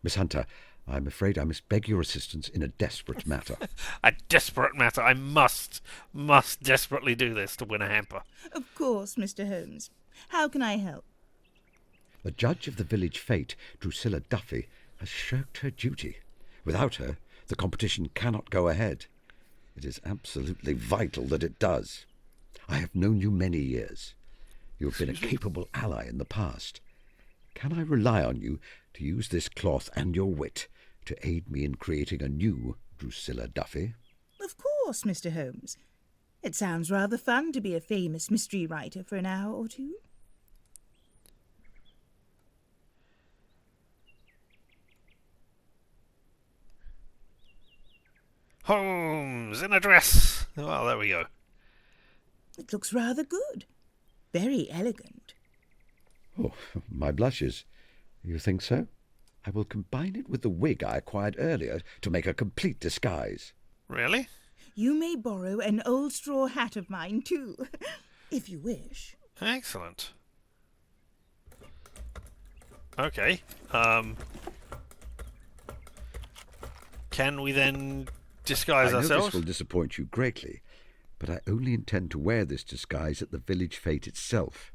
Speaker 3: Miss Hunter, I'm afraid I must beg your assistance in a desperate matter.
Speaker 1: A desperate matter. I must desperately do this to win a hamper.
Speaker 10: Of course, Mr. Holmes. How can I help?
Speaker 3: The judge of the village fete, Drusilla Duffy, has shirked her duty. Without her, the competition cannot go ahead. It is absolutely vital that it does. I have known you many years. You have been a capable ally in the past. Can I rely on you to use this cloth and your wit to aid me in creating a new Drusilla Duffy?
Speaker 10: Of course, Mr. Holmes. It sounds rather fun to be a famous mystery writer for an hour or two.
Speaker 1: Holmes in a dress. Well, there we go.
Speaker 10: It looks rather good. Very elegant.
Speaker 3: Oh, my blushes. You think so? I will combine it with the wig I acquired earlier to make a complete disguise.
Speaker 1: Really?
Speaker 10: You may borrow an old straw hat of mine, too, if you wish.
Speaker 1: Excellent. Okay. Can we then disguise
Speaker 3: I know
Speaker 1: ourselves?
Speaker 3: this will disappoint you greatly, but I only intend to wear this disguise at the village fete itself.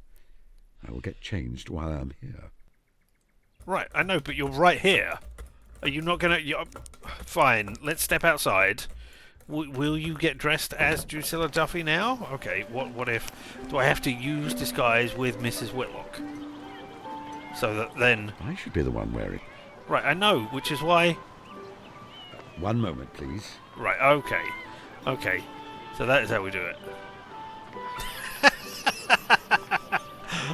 Speaker 3: I will get changed while I'm here.
Speaker 1: Right, I know, but you're right here. Are you not gonna... Fine, let's step outside. Will you get dressed as Drusilla Duffy now? Okay, what if... Do I have to use disguise with Mrs. Whitlock? So that then...
Speaker 3: I should be the one wearing.
Speaker 1: Right, I know, which is why...
Speaker 3: One moment, please.
Speaker 1: Right, okay. Okay, so that is how we do it.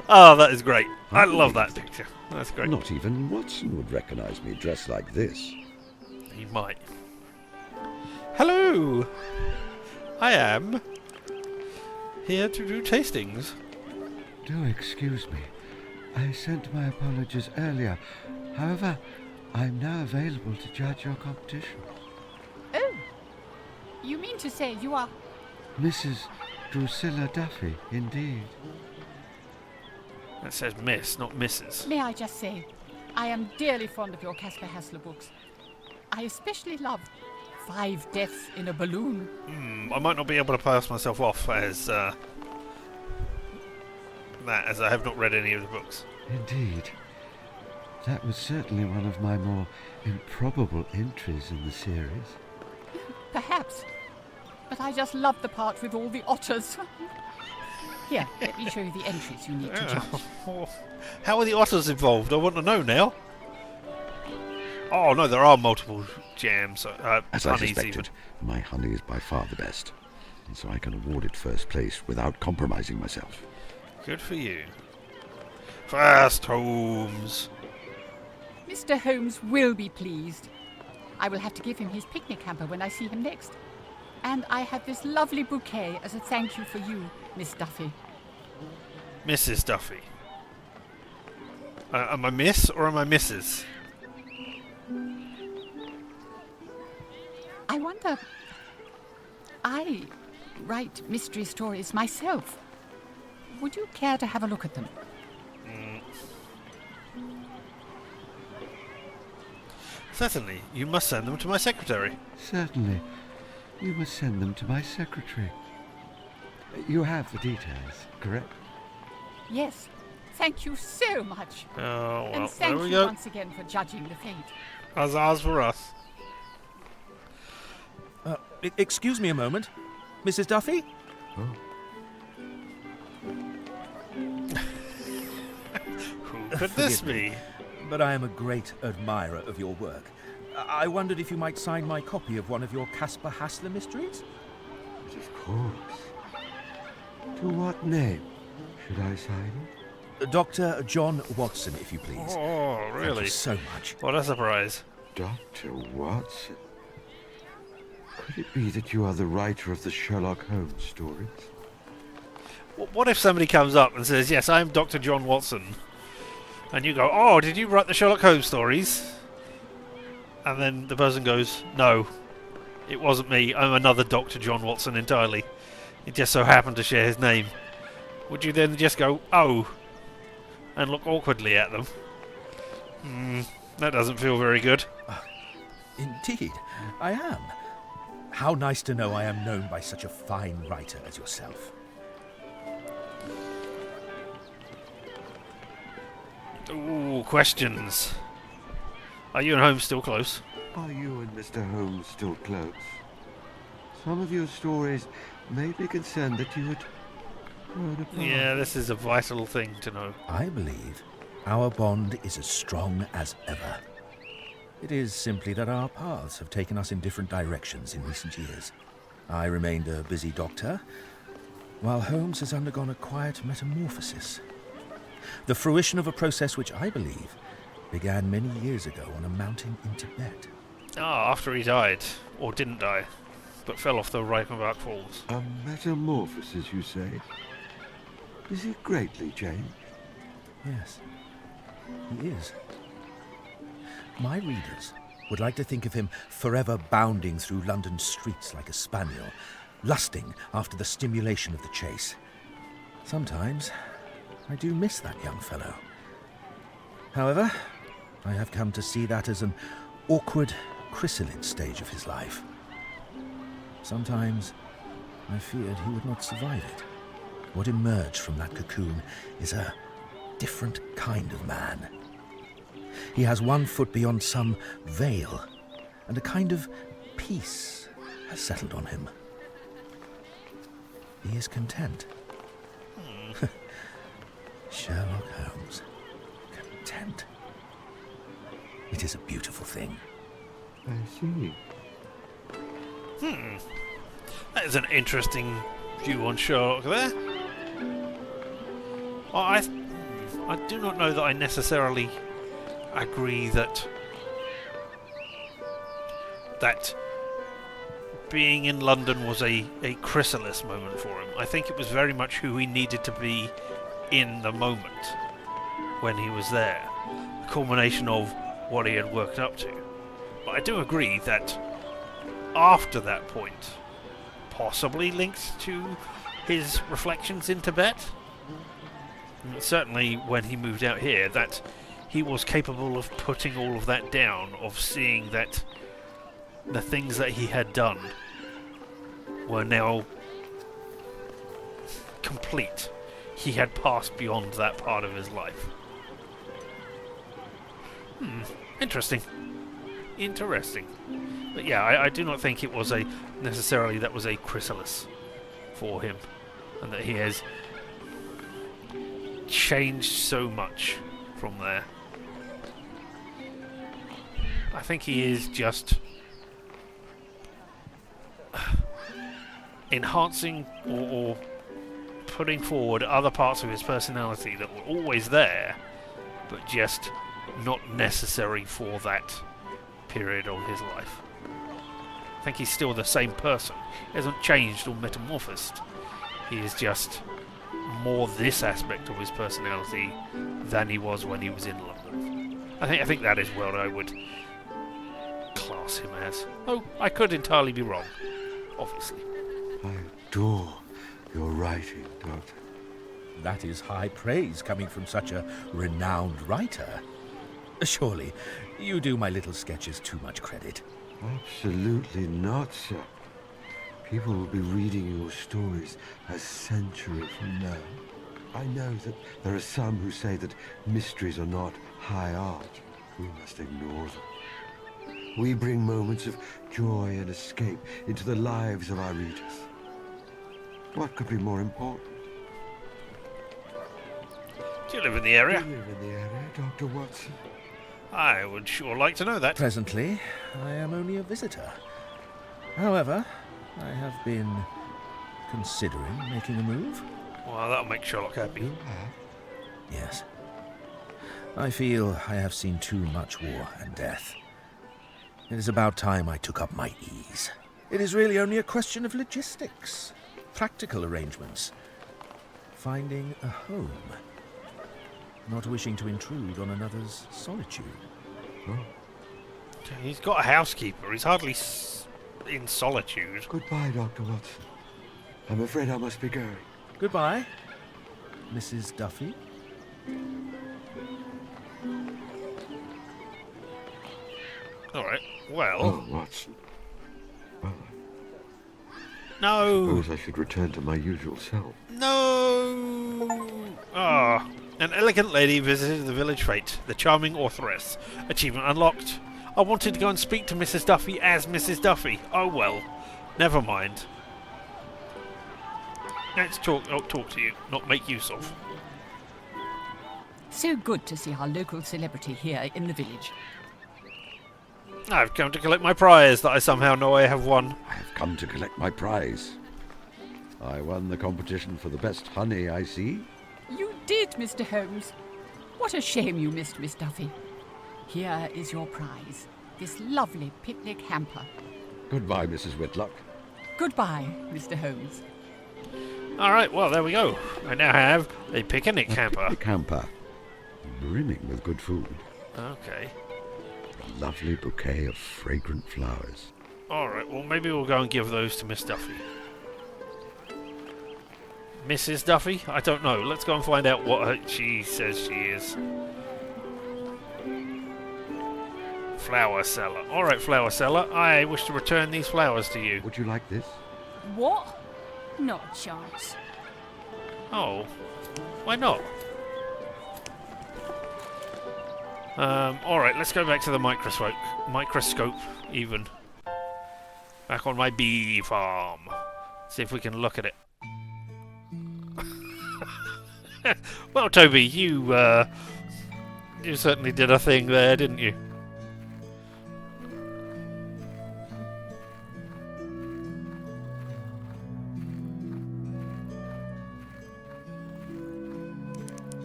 Speaker 1: Oh, that is great. I love that picture. That's great.
Speaker 3: Not even Watson would recognise me dressed like this.
Speaker 1: He might. Hello! I am here to do tastings.
Speaker 3: Do excuse me. I sent my apologies earlier. However, I'm now available to judge your competition.
Speaker 11: Oh, you mean to say you are...
Speaker 3: Mrs. Drusilla Duffy, indeed.
Speaker 1: That says Miss, not Mrs.
Speaker 11: May I just say, I am dearly fond of your Caspar Hassler books. I especially love 5 Deaths in a Balloon.
Speaker 1: I might not be able to pass myself off as that, as I have not read any of the books.
Speaker 3: Indeed. That was certainly one of my more improbable entries in the series.
Speaker 11: Perhaps. But I just love the part with all the otters. Here, let me show you the entries you need to judge.
Speaker 1: How are the otters involved? I want to know now. Oh no, there are multiple jams.
Speaker 3: As I
Speaker 1: honeys
Speaker 3: suspected,
Speaker 1: even.
Speaker 3: my honey is by far the best, and so I can award it first place without compromising myself.
Speaker 1: Good for you. First, Holmes.
Speaker 11: Mr. Holmes will be pleased. I will have to give him his picnic hamper when I see him next. And I have this lovely bouquet as a thank you for you, Miss Duffy.
Speaker 1: Mrs. Duffy. Am I Miss or am I Mrs.?
Speaker 11: I wonder... I write mystery stories myself. Would you care to have a look at them?
Speaker 1: Certainly. You must send them to my secretary.
Speaker 3: Certainly. You must send them to my secretary. You have the details, correct?
Speaker 11: Yes. Thank you so much.
Speaker 1: Oh, well,
Speaker 11: and thank
Speaker 1: there we
Speaker 11: you
Speaker 1: go.
Speaker 11: once again for judging the fate.
Speaker 1: Huzzahs for us.
Speaker 9: Excuse me a moment. Mrs. Duffy?
Speaker 3: Oh.
Speaker 1: Who could this
Speaker 9: Forgive me,
Speaker 1: be?
Speaker 9: but I am a great admirer of your work. I wondered if you might sign my copy of one of your Caspar Hassler mysteries?
Speaker 3: But of course. To what name should I sign it?
Speaker 9: Dr. John Watson, if you please.
Speaker 1: Oh,
Speaker 9: Thank
Speaker 1: really?
Speaker 9: you so much.
Speaker 1: What a surprise.
Speaker 3: Dr. Watson? Could it be that you are the writer of the Sherlock Holmes stories?
Speaker 1: What if somebody comes up and says, yes, I'm Dr. John Watson, and you go, oh, did you write the Sherlock Holmes stories? And then the person goes, no, it wasn't me, I'm another Dr. John Watson entirely. It just so happened to share his name would you then just go, oh, and look awkwardly at them? That doesn't feel very good.
Speaker 6: Indeed, I am. How nice to know I am known by such a fine writer as yourself.
Speaker 1: Ooh, questions. Are you and Holmes still close?
Speaker 3: Are you and Mr. Holmes still close? Some of your stories made me concerned that you had grown apart.
Speaker 1: Yeah, this is a vital thing to know.
Speaker 6: I believe our bond is as strong as ever. It is simply that our paths have taken us in different directions in recent years. I remained a busy doctor, while Holmes has undergone a quiet metamorphosis. The fruition of a process which I believe began many years ago on a mountain in Tibet.
Speaker 1: After he died, or didn't die, but fell off the Reichenbach Falls.
Speaker 3: A metamorphosis, you say? Is he greatly changed?
Speaker 6: Yes, he is. My readers would like to think of him forever bounding through London's streets like a spaniel, lusting after the stimulation of the chase. Sometimes I do miss that young fellow. However, I have come to see that as an awkward, chrysalid stage of his life. Sometimes I feared he would not survive it. What emerged from that cocoon is a different kind of man. He has one foot beyond some veil, and a kind of peace has settled on him. He is content. Sherlock Holmes. Content. It is a beautiful thing.
Speaker 3: I see.
Speaker 1: That is an interesting view on Sherlock there. I do not know that I necessarily agree that being in London was a chrysalis moment for him. I think it was very much who he needed to be in the moment when he was there. A culmination of what he had worked up to. But I do agree that after that point, possibly linked to his reflections in Tibet, certainly when he moved out here, that he was capable of putting all of that down, of seeing that the things that he had done were now complete. He had passed beyond that part of his life. Interesting. But yeah, I do not think it was necessarily that was a chrysalis for him, and that he has changed so much from there. I think he is just enhancing or putting forward other parts of his personality that were always there, but just not necessary for that period of his life. I think he's still the same person. He hasn't changed or metamorphosed. He is just more this aspect of his personality than he was when he was in London. I think that is what I would class him as. Oh, I could entirely be wrong, obviously.
Speaker 3: I adore your writing, Doctor.
Speaker 6: That is high praise coming from such a renowned writer. Surely, you do my little sketches too much credit.
Speaker 3: Absolutely not, sir. People will be reading your stories a century from now. I know that there are some who say that mysteries are not high art. We must ignore them. We bring moments of joy and escape into the lives of our readers. What could be more important?
Speaker 1: Do you live in the area?
Speaker 3: Do you live in the area, Dr. Watson?
Speaker 1: I would sure like to know that.
Speaker 6: Presently, I am only a visitor. However, I have been considering making a move.
Speaker 1: Well, that'll make Sherlock happy.
Speaker 3: You have?
Speaker 6: Yes. I feel I have seen too much war and death. It is about time I took up my ease. It is really only a question of logistics, practical arrangements, finding a home, not wishing to intrude on another's solitude.
Speaker 3: Oh.
Speaker 1: He's got a housekeeper. He's hardly in solitude.
Speaker 3: Goodbye, Dr. Watson. I'm afraid I must be going.
Speaker 6: Goodbye. Mrs. Duffy?
Speaker 1: All right. Well.
Speaker 3: Oh, Watson. Well,
Speaker 1: No.
Speaker 3: I suppose I should return to my usual self.
Speaker 1: No. Ah. An elegant lady visited the village fete. The charming authoress. Achievement unlocked. I wanted to go and speak to Mrs. Duffy as Mrs. Duffy. Oh well. Never mind. Let's talk. I'll talk to you, not make use of.
Speaker 11: So good to see our local celebrity here in the village.
Speaker 1: I've come to collect my prize that I somehow know I have won.
Speaker 3: I have come to collect my prize. I won the competition for the best honey, I see.
Speaker 11: You did, Mr. Holmes. What a shame you missed Miss Duffy. Here is your prize, this lovely picnic hamper.
Speaker 3: Goodbye, Mrs. Whitlock.
Speaker 11: Goodbye, Mr. Holmes.
Speaker 1: All right, well, there we go. I now have a picnic hamper.
Speaker 3: Picnic hamper, brimming with good food.
Speaker 1: Okay.
Speaker 3: A lovely bouquet of fragrant flowers.
Speaker 1: All right, well, maybe we'll go and give those to Miss Duffy. Mrs. Duffy? I don't know. Let's go and find out what she says she is. Flower seller. All right, flower seller. I wish to return these flowers to you.
Speaker 3: Would you like this?
Speaker 7: What? Not a chance.
Speaker 1: Oh, why not? All right, let's go back to the microscope. Microscope, even. Back on my bee farm. See if we can look at it. Well, Toby, you certainly did a thing there, didn't you?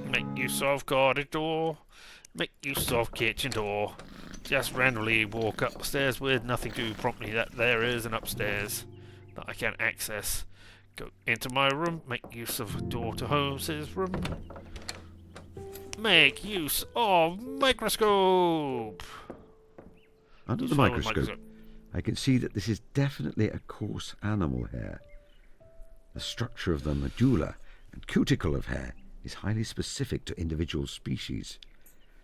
Speaker 1: Make use of cottage door. Make use of kitchen door. Just randomly walk up the stairs with nothing to prompt me that there is an upstairs that I can access. Go into my room. Make use of a door to Holmes's room. Make use of microscope.
Speaker 3: Under the microscope, I can see that this is definitely a coarse animal hair. The structure of the medulla and cuticle of hair is highly specific to individual species.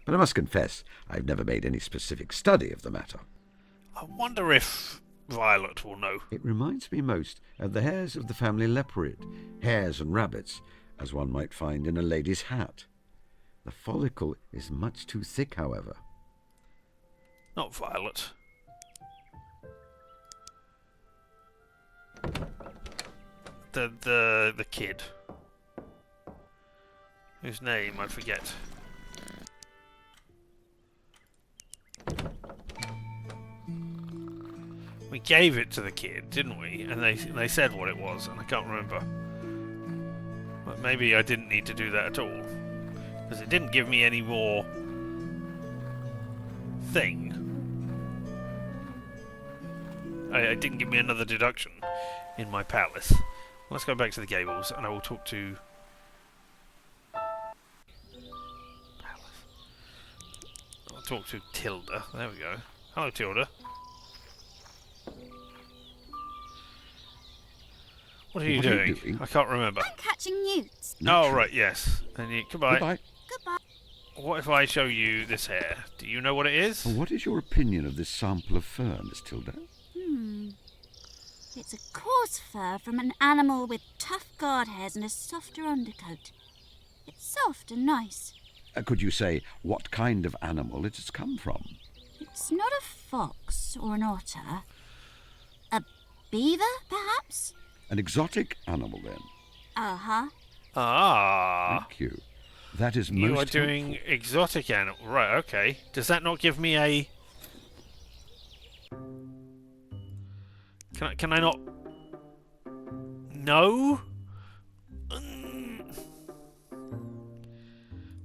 Speaker 3: But I must confess, I've never made any specific study of the matter.
Speaker 1: I wonder if Violet will know.
Speaker 3: It reminds me most of the hairs of the family leopard, hares and rabbits, as one might find in a lady's hat. The follicle is much too thick, however.
Speaker 1: Not Violet. The kid. Whose name I forget. We gave it to the kid, didn't we? And they said what it was, and I can't remember. But maybe I didn't need to do that at all. Because it didn't give me any more thing. It didn't give me another deduction in my palace. Let's go back to the gables, and I will talk to... I'll talk to Tilda. There we go. Hello, Tilda. What are you doing? I can't remember.
Speaker 7: I'm catching newts.
Speaker 1: Oh, right, yes. And you, goodbye.
Speaker 3: Goodbye.
Speaker 7: Goodbye.
Speaker 1: What if I show you this hair? Do you know what it is?
Speaker 3: What is your opinion of this sample of fur, Miss Tilda?
Speaker 7: It's a coarse fur from an animal with tough guard hairs and a softer undercoat. It's soft and nice.
Speaker 3: Could you say what kind of animal it has come from?
Speaker 7: It's not a fox or an otter. A beaver, perhaps?
Speaker 3: An exotic animal, then?
Speaker 7: Uh-huh.
Speaker 1: Ah.
Speaker 3: Thank you. That is most
Speaker 1: You are doing
Speaker 3: helpful.
Speaker 1: exotic animal. Right, okay. Does that not give me a... Can I not... No?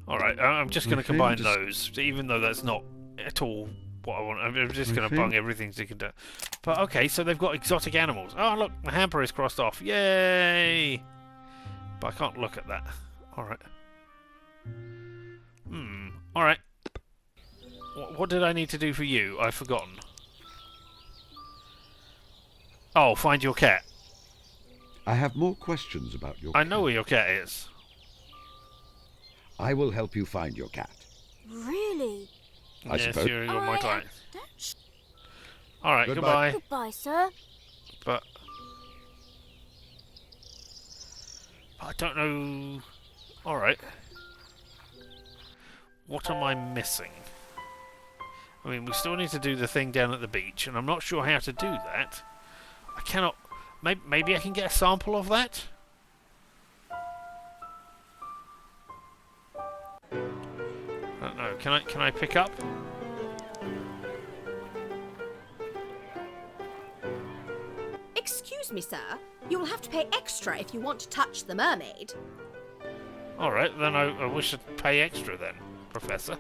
Speaker 1: Alright, I'm just going to combine those, even though that's not at all what I want. I'm just going to bung everything together. But okay, so they've got exotic animals. Oh, look, the hamper is crossed off. Yay! But I can't look at that. Alright. Alright. What did I need to do for you? I've forgotten. Oh, find your cat.
Speaker 3: I have more questions about your
Speaker 1: I know where your cat is.
Speaker 3: I will help you find your cat.
Speaker 7: Really?
Speaker 3: I
Speaker 1: yes,
Speaker 3: suppose.
Speaker 1: you're my client.
Speaker 7: Don't
Speaker 1: All right, goodbye.
Speaker 7: Goodbye, sir.
Speaker 1: But I don't know. All right. What am I missing? I mean, we still need to do the thing down at the beach, and I'm not sure how to do that. I cannot. Maybe I can get a sample of that. I don't know. Can I pick up?
Speaker 12: Excuse me, sir. You will have to pay extra if you want to touch the mermaid.
Speaker 1: All right, then I wish to pay extra then, Professor.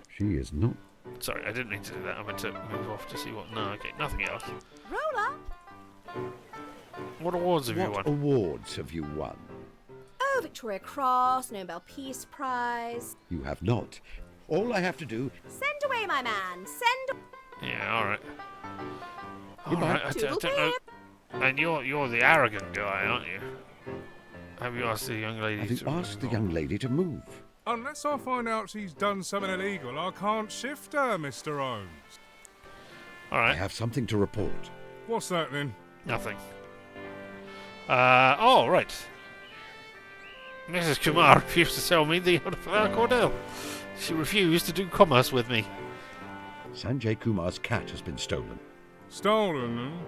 Speaker 3: She is not.
Speaker 1: Sorry, I didn't mean to do that. I meant to move off to see what. No, okay, nothing else.
Speaker 12: Roll up.
Speaker 1: What awards have you won?
Speaker 3: What awards have you won?
Speaker 12: Oh, Victoria Cross, Nobel Peace Prize.
Speaker 3: You have not. All I have to do.
Speaker 12: Send away, my man. Send.
Speaker 1: Yeah, all right. All
Speaker 3: Goodbye.
Speaker 1: right, I don't know. And you're the arrogant guy, aren't you? Have you asked the young lady
Speaker 3: Have you
Speaker 1: to
Speaker 3: asked the young lady to move?
Speaker 13: Unless I find out she's done something illegal, I can't shift her, Mr. Holmes.
Speaker 1: All
Speaker 3: I
Speaker 1: right.
Speaker 3: have something to report.
Speaker 13: What's that then?
Speaker 1: Nothing. Oh, right. Mrs. Kumar refused to sell me the Cordell. She refused to do commerce with me.
Speaker 3: Sanjay Kumar's cat has been stolen.
Speaker 13: Stolen, huh?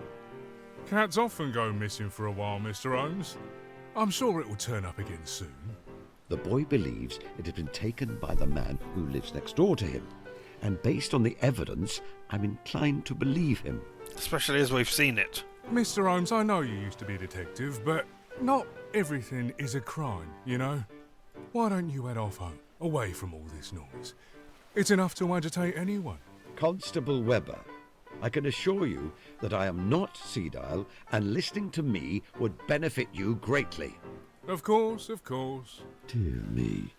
Speaker 13: Cats often go missing for a while, Mr. Holmes. I'm sure it will turn up again soon.
Speaker 3: The boy believes it has been taken by the man who lives next door to him. And based on the evidence, I'm inclined to believe him.
Speaker 1: Especially as we've seen it.
Speaker 13: Mr. Holmes, I know you used to be a detective, but not everything is a crime, you know? Why don't you head off home, away from all this noise? It's enough to agitate anyone.
Speaker 3: Constable Webber, I can assure you that I am not Seedile, and listening to me would benefit you greatly.
Speaker 13: Of course, of course.
Speaker 3: Dear me,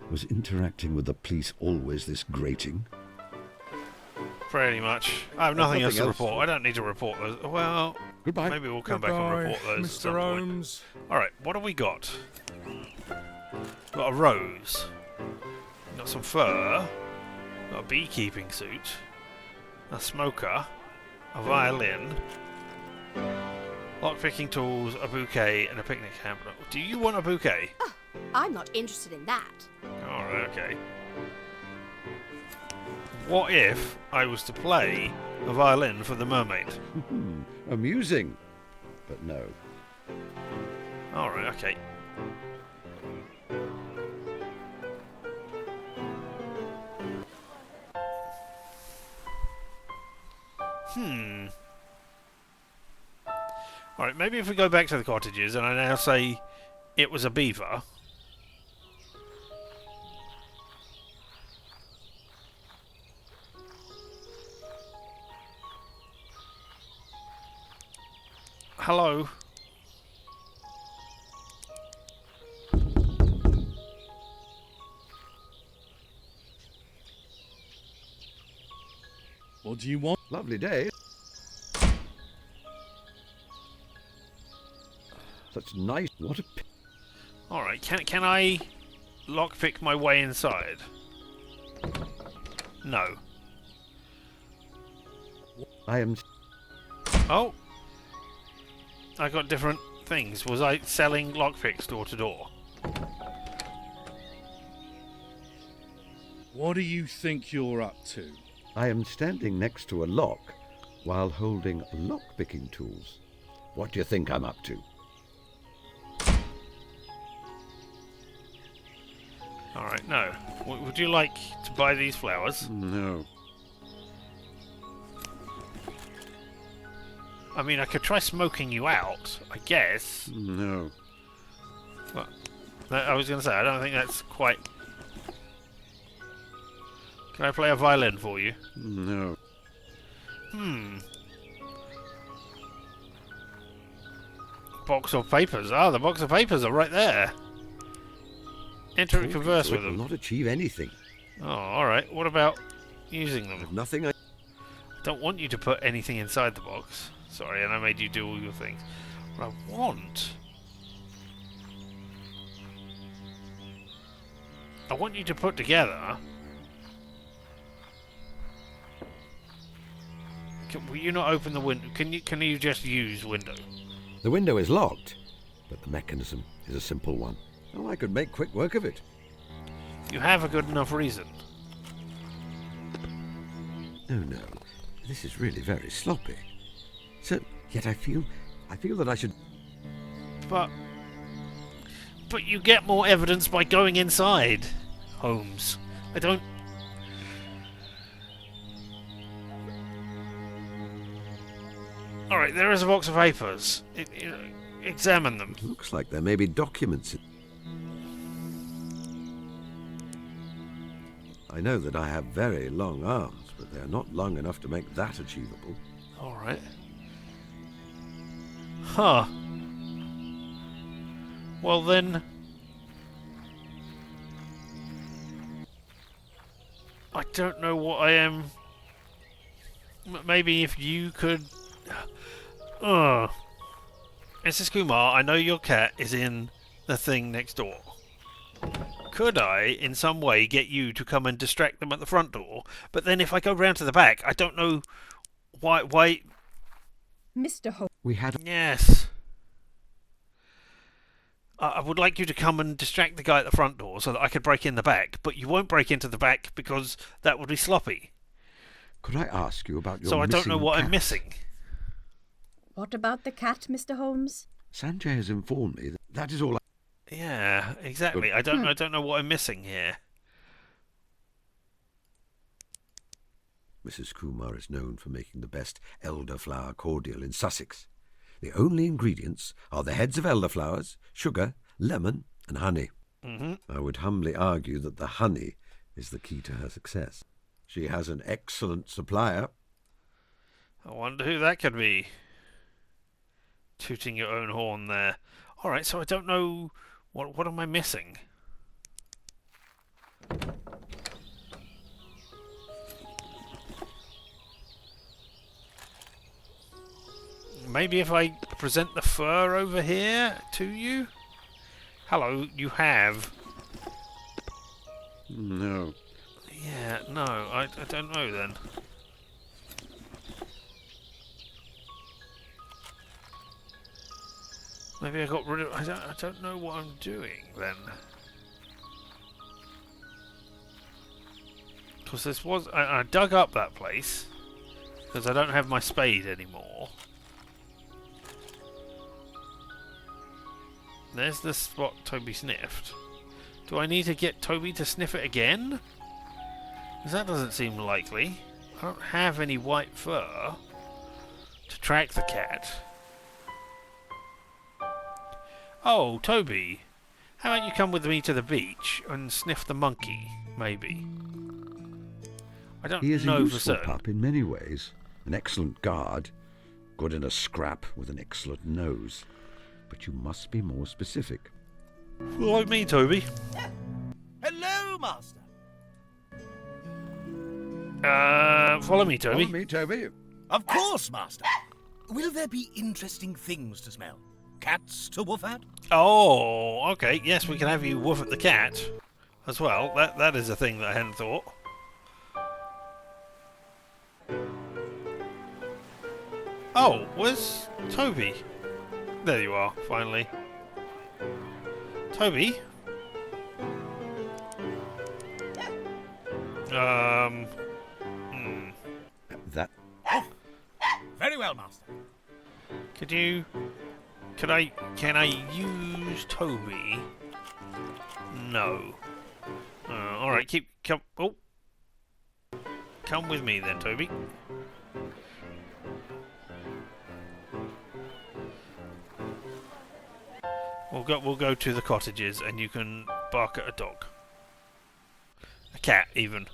Speaker 3: was interacting with the police always this grating?
Speaker 1: Pretty much. I have nothing else to
Speaker 3: else.
Speaker 1: report. I don't need to report those. Well,
Speaker 3: Goodbye.
Speaker 1: maybe we'll come back and report those at some
Speaker 13: Mr.
Speaker 1: point.
Speaker 13: Holmes.
Speaker 1: All right, what have we got? Got a rose. Got some fur. Got a beekeeping suit. A smoker. A violin. Lock-picking tools, a bouquet, and a picnic hamper. Do you want a bouquet?
Speaker 12: Oh, I'm not interested in that.
Speaker 1: All right, okay. What if I was to play a violin for the mermaid?
Speaker 3: Amusing, but no.
Speaker 1: All right, okay. Alright, maybe if we go back to the cottages and I now say it was a beaver. Hello?
Speaker 5: What do you want?
Speaker 3: Lovely day. Such nice. What a.
Speaker 1: Alright, can I lockpick my way inside? No.
Speaker 3: I am.
Speaker 1: Oh! I got different things. Was I selling lockpicks door to door?
Speaker 5: What do you think you're up to?
Speaker 3: I am standing next to a lock while holding lock-picking tools. What do you think I'm up to?
Speaker 1: Alright, no. Would you like to buy these flowers?
Speaker 3: No.
Speaker 1: I mean, I could try smoking you out, I guess.
Speaker 3: No.
Speaker 1: But I was going to say, I don't think that's quite... Can I play a violin for you?
Speaker 3: No.
Speaker 1: Box of papers. Ah, the box of papers are right there. Enter and converse with them.
Speaker 3: Will not achieve anything.
Speaker 1: Oh, alright. What about using them?
Speaker 3: Nothing. I
Speaker 1: don't want you to put anything inside the box. Sorry, and I made you do all your things. What I want I want you to put together. Will you not open the window? Can you just use window?
Speaker 3: The window is locked, but the mechanism is a simple one. Oh, I could make quick work of it.
Speaker 1: You have a good enough reason.
Speaker 3: No. This is really very sloppy. So, yet I feel that I should...
Speaker 1: But you get more evidence by going inside, Holmes. I don't... Alright, there is a box of papers. Examine them.
Speaker 3: It looks like there may be documents. I know that I have very long arms, but they are not long enough to make that achievable.
Speaker 1: Alright. Huh. Well then... I don't know what I am... Maybe if you could... Mrs. Kumar, I know your cat is in the thing next door. Could I, in some way, get you to come and distract them at the front door? But then if I go round to the back, I don't know why...
Speaker 4: Mr. Holmes.
Speaker 3: We had...
Speaker 1: Yes. I would like you to come and distract the guy at the front door so that I could break in the back, but you won't break into the back because that would be sloppy.
Speaker 3: Could I ask you about your
Speaker 1: So I don't know what
Speaker 3: cat?
Speaker 1: I'm missing.
Speaker 4: What about the cat, Mr. Holmes?
Speaker 3: Sanjay has informed me that is all I...
Speaker 1: Yeah, exactly.
Speaker 3: But-
Speaker 1: I don't know what I'm missing here.
Speaker 3: Mrs. Kumar is known for making the best elderflower cordial in Sussex. The only ingredients are the heads of elderflowers, sugar, lemon, and honey.
Speaker 1: Mm-hmm.
Speaker 3: I would humbly argue that the honey is the key to her success. She has an excellent supplier.
Speaker 1: I wonder who that could be. Tooting your own horn there. Alright, so I don't know... What am I missing? Maybe if I present the fur over here to you? Hello, you have...
Speaker 3: No.
Speaker 1: Yeah, no, I don't know then. Maybe I got rid of... I don't know what I'm doing then. Because this was... I dug up that place. Because I don't have my spade anymore. There's the spot Toby sniffed. Do I need to get Toby to sniff it again? Because that doesn't seem likely. I don't have any white fur to track the cat. Oh, Toby, how about you come with me to the beach and sniff the monkey, maybe? I don't
Speaker 3: He is
Speaker 1: know
Speaker 3: a
Speaker 1: for
Speaker 3: useful
Speaker 1: certain.
Speaker 3: pup in many ways. An excellent guard, good in a scrap with an excellent nose. But you must be more specific.
Speaker 1: Like me, Toby.
Speaker 14: Hello, Master.
Speaker 1: Follow me, Toby.
Speaker 3: Follow me, Toby.
Speaker 14: Of course, Master. Will there be interesting things to smell? Cats to woof at?
Speaker 1: Oh, okay. Yes, we can have you woof at the cat as well. That is a thing that I hadn't thought. Oh, where's Toby? There you are, finally. Toby?
Speaker 3: That...
Speaker 14: Very well, Master.
Speaker 1: Can I use Toby? No. Alright, come with me then, Toby. We'll go to the cottages and you can bark at a dog. A cat, even.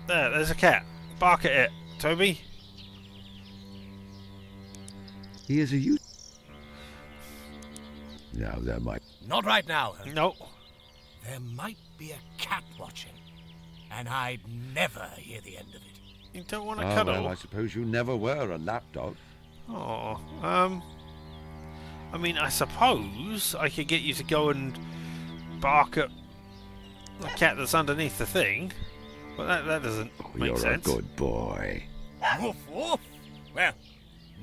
Speaker 1: There's a cat. Bark at it, Toby.
Speaker 3: He is a youth. Now, there might...
Speaker 14: Not right now.
Speaker 1: No.
Speaker 14: There might be a cat watching, and I'd never hear the end of it.
Speaker 1: You don't want to
Speaker 3: Ah,
Speaker 1: cuddle?
Speaker 3: well, I suppose you never were a lapdog.
Speaker 1: Oh, I mean, I suppose I could get you to go and bark at the cat that's underneath the thing, but that doesn't make
Speaker 3: You're
Speaker 1: sense.
Speaker 3: a good boy.
Speaker 14: Woof, woof. Well,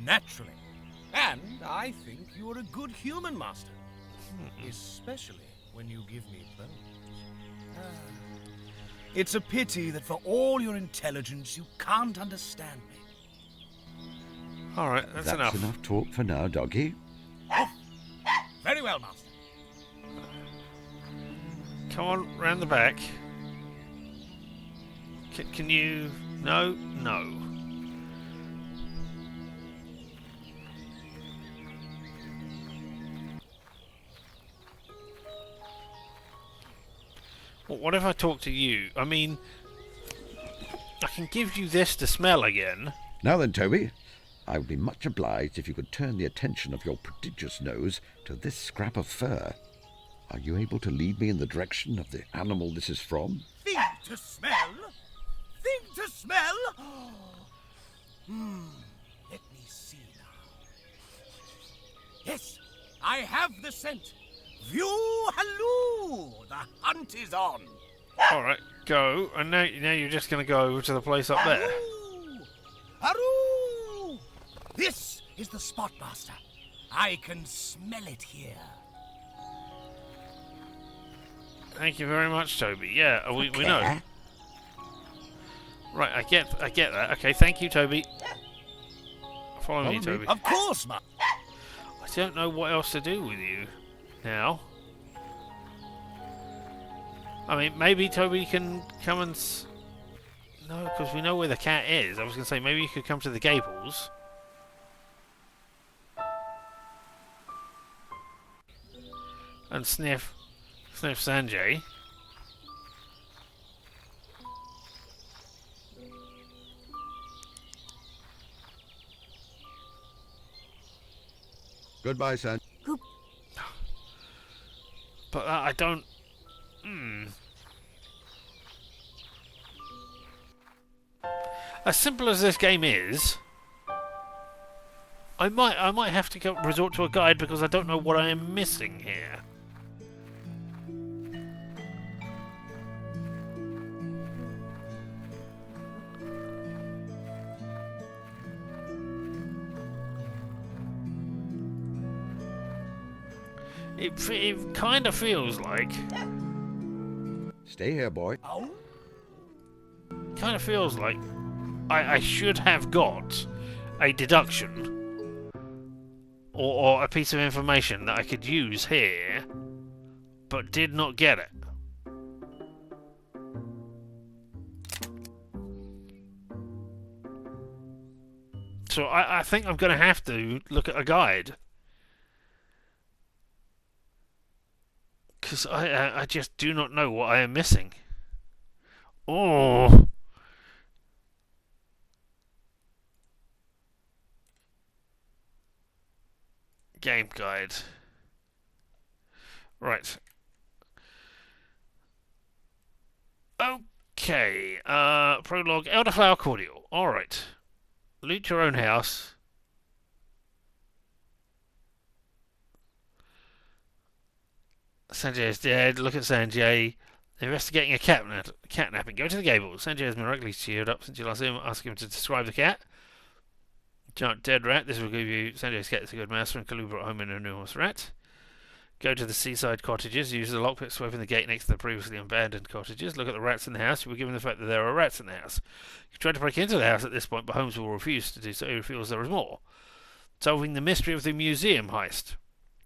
Speaker 14: naturally. And I think you're a good human, Master. Especially when you give me bones. It's a pity that for all your intelligence, you can't understand me.
Speaker 1: All right, that's enough.
Speaker 3: Enough talk for now, doggy.
Speaker 14: Very well, Master.
Speaker 1: Come on, round the back. Can you... No? No. Well, what if I talk to you? I mean, I can give you this to smell again.
Speaker 3: Now then, Toby, I would be much obliged if you could turn the attention of your prodigious nose to this scrap of fur. Are you able to lead me in the direction of the animal this is from?
Speaker 14: Thing to smell? Thing to smell? Let me see now. Yes, I have the scent. View halloo! The hunt is on.
Speaker 1: All right, go. And now you're just going to go over to the place up there.
Speaker 14: Haroo! This is the spot, Master. I can smell it here.
Speaker 1: Thank you very much, Toby. Yeah, we know. Right, I get that. Okay, thank you, Toby. Follow me, Toby.
Speaker 14: Of course, Ma.
Speaker 1: I don't know what else to do with you now. I mean, maybe Toby can come and... No, because we know where the cat is. I was going to say, maybe you could come to the gables. And sniff Sanjay.
Speaker 3: Goodbye, son.
Speaker 1: But I don't... As simple as this game is, I might have to resort to a guide because I don't know what I am missing here. It kind of feels like...
Speaker 3: Stay here, boy.
Speaker 1: Kind of feels like I should have got a deduction or a piece of information that I could use here, but did not get it. So I think I'm going to have to look at a guide. Because I just do not know what I am missing. Oh. Game guide. Right. Okay. Prologue. Elderflower cordial. Alright. Loot your own house. Sanjay is dead. Look at Sanjay. Investigating a catnapping. Go to the gables. Sanjay has miraculously cheered up since you last saw him. Ask him to describe the cat. Giant dead rat. This will give you Sanjay's cat is a good master and Kalu brought home an enormous rat. Go to the seaside cottages. Use the lockpick to open the gate next to the previously abandoned cottages. Look at the rats in the house. You were given the fact that there are rats in the house. You try to break into the house at this point, but Holmes will refuse to do so. He feels there is more. Solving the mystery of the museum heist.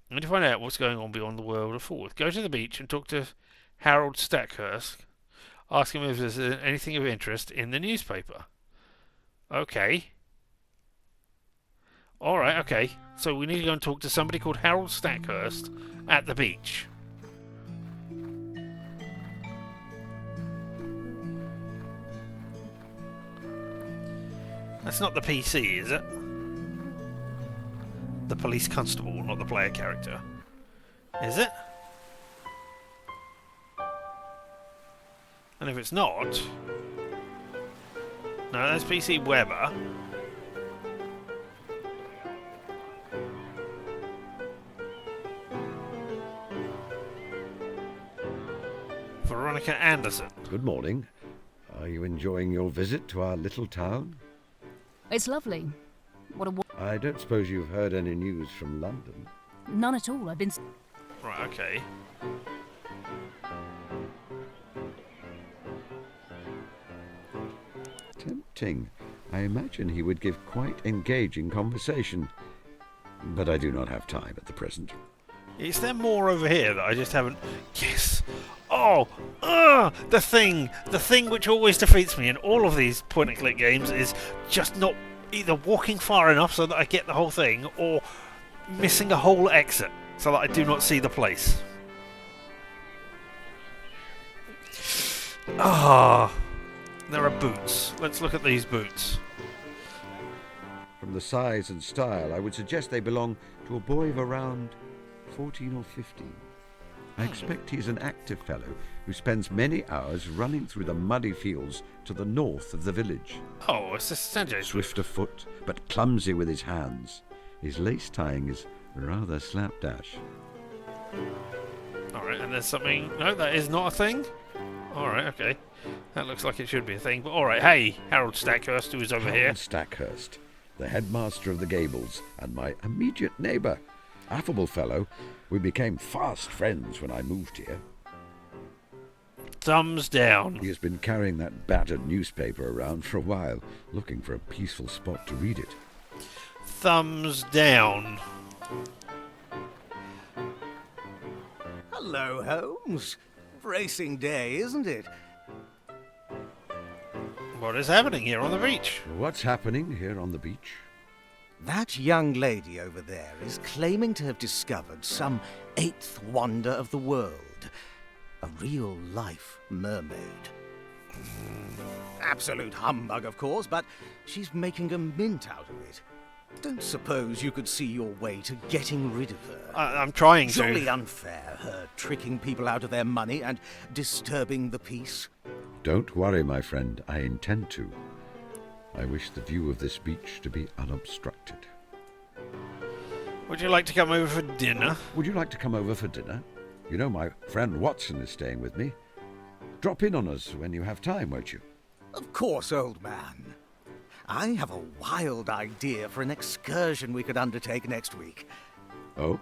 Speaker 1: And to find out what's going on beyond the world of Forth, go to the beach and talk to Harold Stackhurst. Ask him if there's anything of interest in the newspaper. Okay. Alright, okay. So we need to go and talk to somebody called Harold Stackhurst at the beach. That's not the PC, is it? The police constable, not the player character. Is it? And if it's not... No, that's PC Weber. Veronica Anderson.
Speaker 3: Good morning. Are you enjoying your visit to our little town?
Speaker 15: It's lovely. What a...
Speaker 3: I don't suppose you've heard any news from London?
Speaker 15: None at all. I've been...
Speaker 1: Right, okay.
Speaker 3: Tempting. I imagine he would give quite engaging conversation. But I do not have time at the present.
Speaker 1: Is there more over here that I just haven't... Yes! Oh! The thing! The thing which always defeats me in all of these point-and-click games is just not either walking far enough so that I get the whole thing, or missing a whole exit so that I do not see the place. There are boots. Let's look at these boots.
Speaker 3: From the size and style, I would suggest they belong to a boy of around 14 or 15. I expect he is an active fellow who spends many hours running through the muddy fields to the north of the village.
Speaker 1: Oh, it's a Sanjay.
Speaker 3: Swift of foot, but clumsy with his hands. His lace tying is rather slapdash.
Speaker 1: Alright, and there's something... No, that is not a thing? Alright, okay. That looks like it should be a thing, but alright, hey, Harold Stackhurst, who is over here.
Speaker 3: Harold Stackhurst, the headmaster of the Gables, and my immediate neighbour. Affable fellow, we became fast friends when I moved here.
Speaker 1: Thumbs down.
Speaker 3: He has been carrying that battered newspaper around for a while, looking for a peaceful spot to read it.
Speaker 1: Thumbs down.
Speaker 16: Hello, Holmes. Bracing day, isn't it?
Speaker 1: What is happening here on the beach?
Speaker 3: What's happening here on the beach?
Speaker 16: That young lady over there is claiming to have discovered some eighth wonder of the world. A real-life mermaid. Absolute humbug, of course, but she's making a mint out of it. Don't suppose you could see your way to getting rid of her.
Speaker 1: I'm trying to.
Speaker 16: Jolly unfair, her tricking people out of their money and disturbing the peace.
Speaker 3: Don't worry, my friend. I intend to. I wish the view of this beach to be unobstructed.
Speaker 1: Would you like to come over for dinner?
Speaker 3: Would you like to come over for dinner? You know my friend Watson is staying with me. Drop in on us when you have time, won't you?
Speaker 16: Of course, old man. I have a wild idea for an excursion we could undertake next week.
Speaker 3: Oh?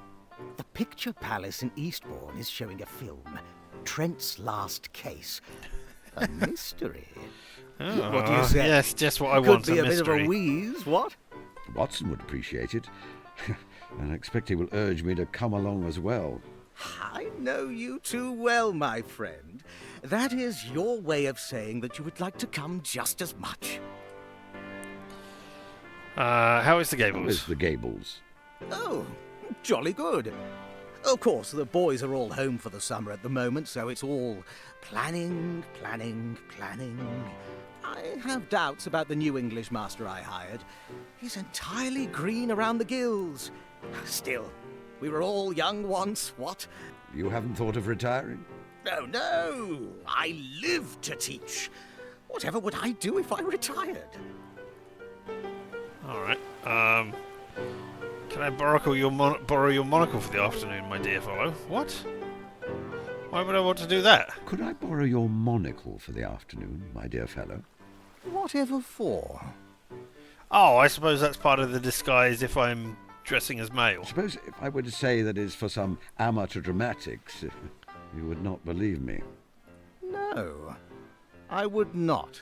Speaker 16: The Picture Palace in Eastbourne is showing a film, Trent's Last Case. A mystery.
Speaker 1: Oh,
Speaker 16: what do you say?
Speaker 1: Yes, just what I want,
Speaker 16: Could be
Speaker 1: a
Speaker 16: a bit of
Speaker 1: mystery.
Speaker 16: a wheeze, what?
Speaker 3: Watson would appreciate it. And I expect he will urge me to come along as well.
Speaker 16: I know you too well, my friend. That is your way of saying that you would like to come just as much.
Speaker 1: How is the Gables?
Speaker 3: How is the Gables?
Speaker 16: Oh, jolly good. Of course, the boys are all home for the summer at the moment, so it's all planning. I have doubts about the new English master I hired. He's entirely green around the gills. Still, we were all young once, what?
Speaker 3: You haven't thought of retiring?
Speaker 16: No. I live to teach. Whatever would I do if I retired?
Speaker 1: Alright, can I borrow your monocle for the afternoon, my dear fellow? What? Why would I want to do that?
Speaker 3: Could I borrow your monocle for the afternoon, my dear fellow?
Speaker 16: Whatever for?
Speaker 1: Oh, I suppose that's part of the disguise if I'm dressing as male.
Speaker 3: Suppose if I were to say that is for some amateur dramatics, you would not believe me.
Speaker 16: No, I would not.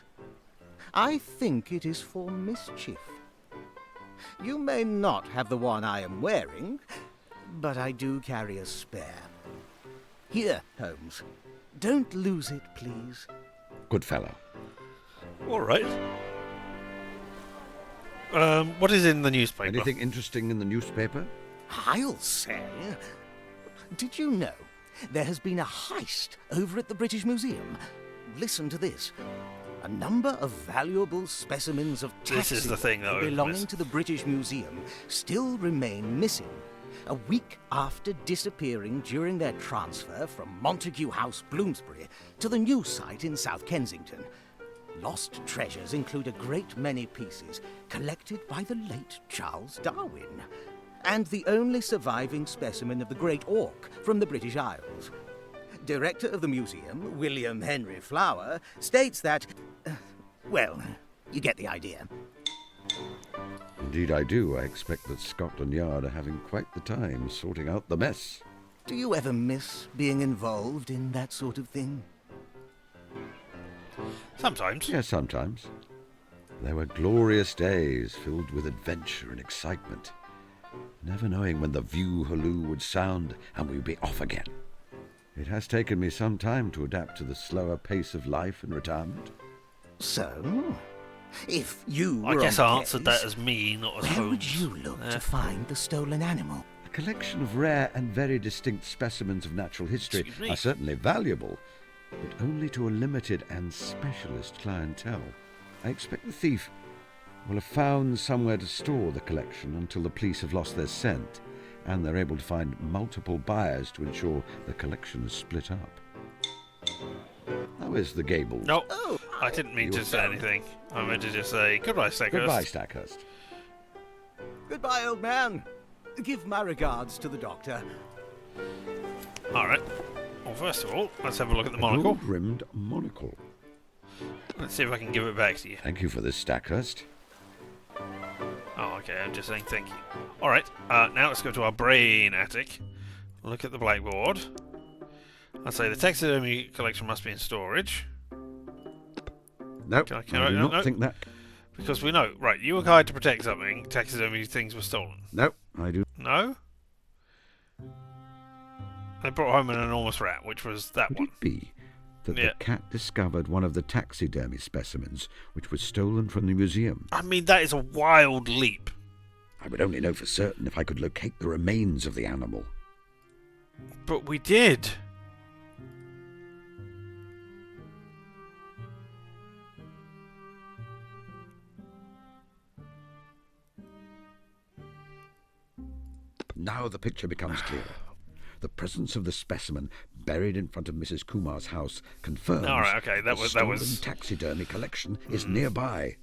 Speaker 16: I think it is for mischief. You may not have the one I am wearing, but I do carry a spare. Here, Holmes. Don't lose it, please.
Speaker 3: Good fellow.
Speaker 1: All right. What is in the newspaper?
Speaker 3: Anything interesting in the newspaper?
Speaker 16: I'll say. Did you know there has been a heist over at the British Museum? Listen to this. A number of valuable specimens of
Speaker 1: This is the thing, though,
Speaker 16: belonging to the British Museum still remain missing, a week after disappearing during their transfer from Montague House, Bloomsbury, to the new site in South Kensington. Lost treasures include a great many pieces collected by the late Charles Darwin, and the only surviving specimen of the great auk from the British Isles. Director of the museum, William Henry Flower, states that... well, you get the idea.
Speaker 3: Indeed I do. I expect that Scotland Yard are having quite the time sorting out the mess.
Speaker 16: Do you ever miss being involved in that sort of thing?
Speaker 1: Sometimes.
Speaker 3: Yes, sometimes. There were glorious days filled with adventure and excitement, never knowing when the view halloo would sound and we'd be off again. It has taken me some time to adapt to the slower pace of life and retirement.
Speaker 16: So, if you were
Speaker 1: I guess
Speaker 16: on
Speaker 1: I
Speaker 16: the
Speaker 1: answered
Speaker 16: case,
Speaker 1: that as me, not as
Speaker 16: where
Speaker 1: Holmes.
Speaker 16: would you look to find the stolen animal?
Speaker 3: A collection of rare and very distinct specimens of natural history are certainly valuable, but only to a limited and specialist clientele. I expect the thief will have found somewhere to store the collection until the police have lost their scent, and they're able to find multiple buyers to ensure the collection is split up. How is the Gables?
Speaker 1: No, I didn't mean to say anything. I meant to just say goodbye, Stackhurst.
Speaker 3: Goodbye, Stackhurst.
Speaker 16: Goodbye, old man. Give my regards to the doctor.
Speaker 1: All right. Well, first of all, let's have a look at the
Speaker 3: A
Speaker 1: monocle.
Speaker 3: gold-rimmed monocle.
Speaker 1: Let's see if I can give it back to you.
Speaker 3: Thank you for this, Stackhurst.
Speaker 1: Oh, okay, I'm just saying thank you. Alright, now let's go to our brain attic. Look at the blackboard. I'll say the taxidermy collection must be in storage.
Speaker 3: No,
Speaker 1: Can
Speaker 3: I do not think that.
Speaker 1: Because we know, right, you were hired to protect something, taxidermy things were stolen.
Speaker 3: No, I do.
Speaker 1: No? They brought home an enormous rat, which was that
Speaker 3: Could
Speaker 1: one.
Speaker 3: it be that the cat discovered one of the taxidermy specimens which was stolen from the museum?
Speaker 1: I mean, that is a wild leap.
Speaker 3: I would only know for certain if I could locate the remains of the animal.
Speaker 1: But we did.
Speaker 3: Now the picture becomes clearer. The presence of the specimen buried in front of Mrs. Kumar's house confirms
Speaker 1: All right, okay, that
Speaker 3: the
Speaker 1: was
Speaker 3: stolen taxidermy collection is nearby.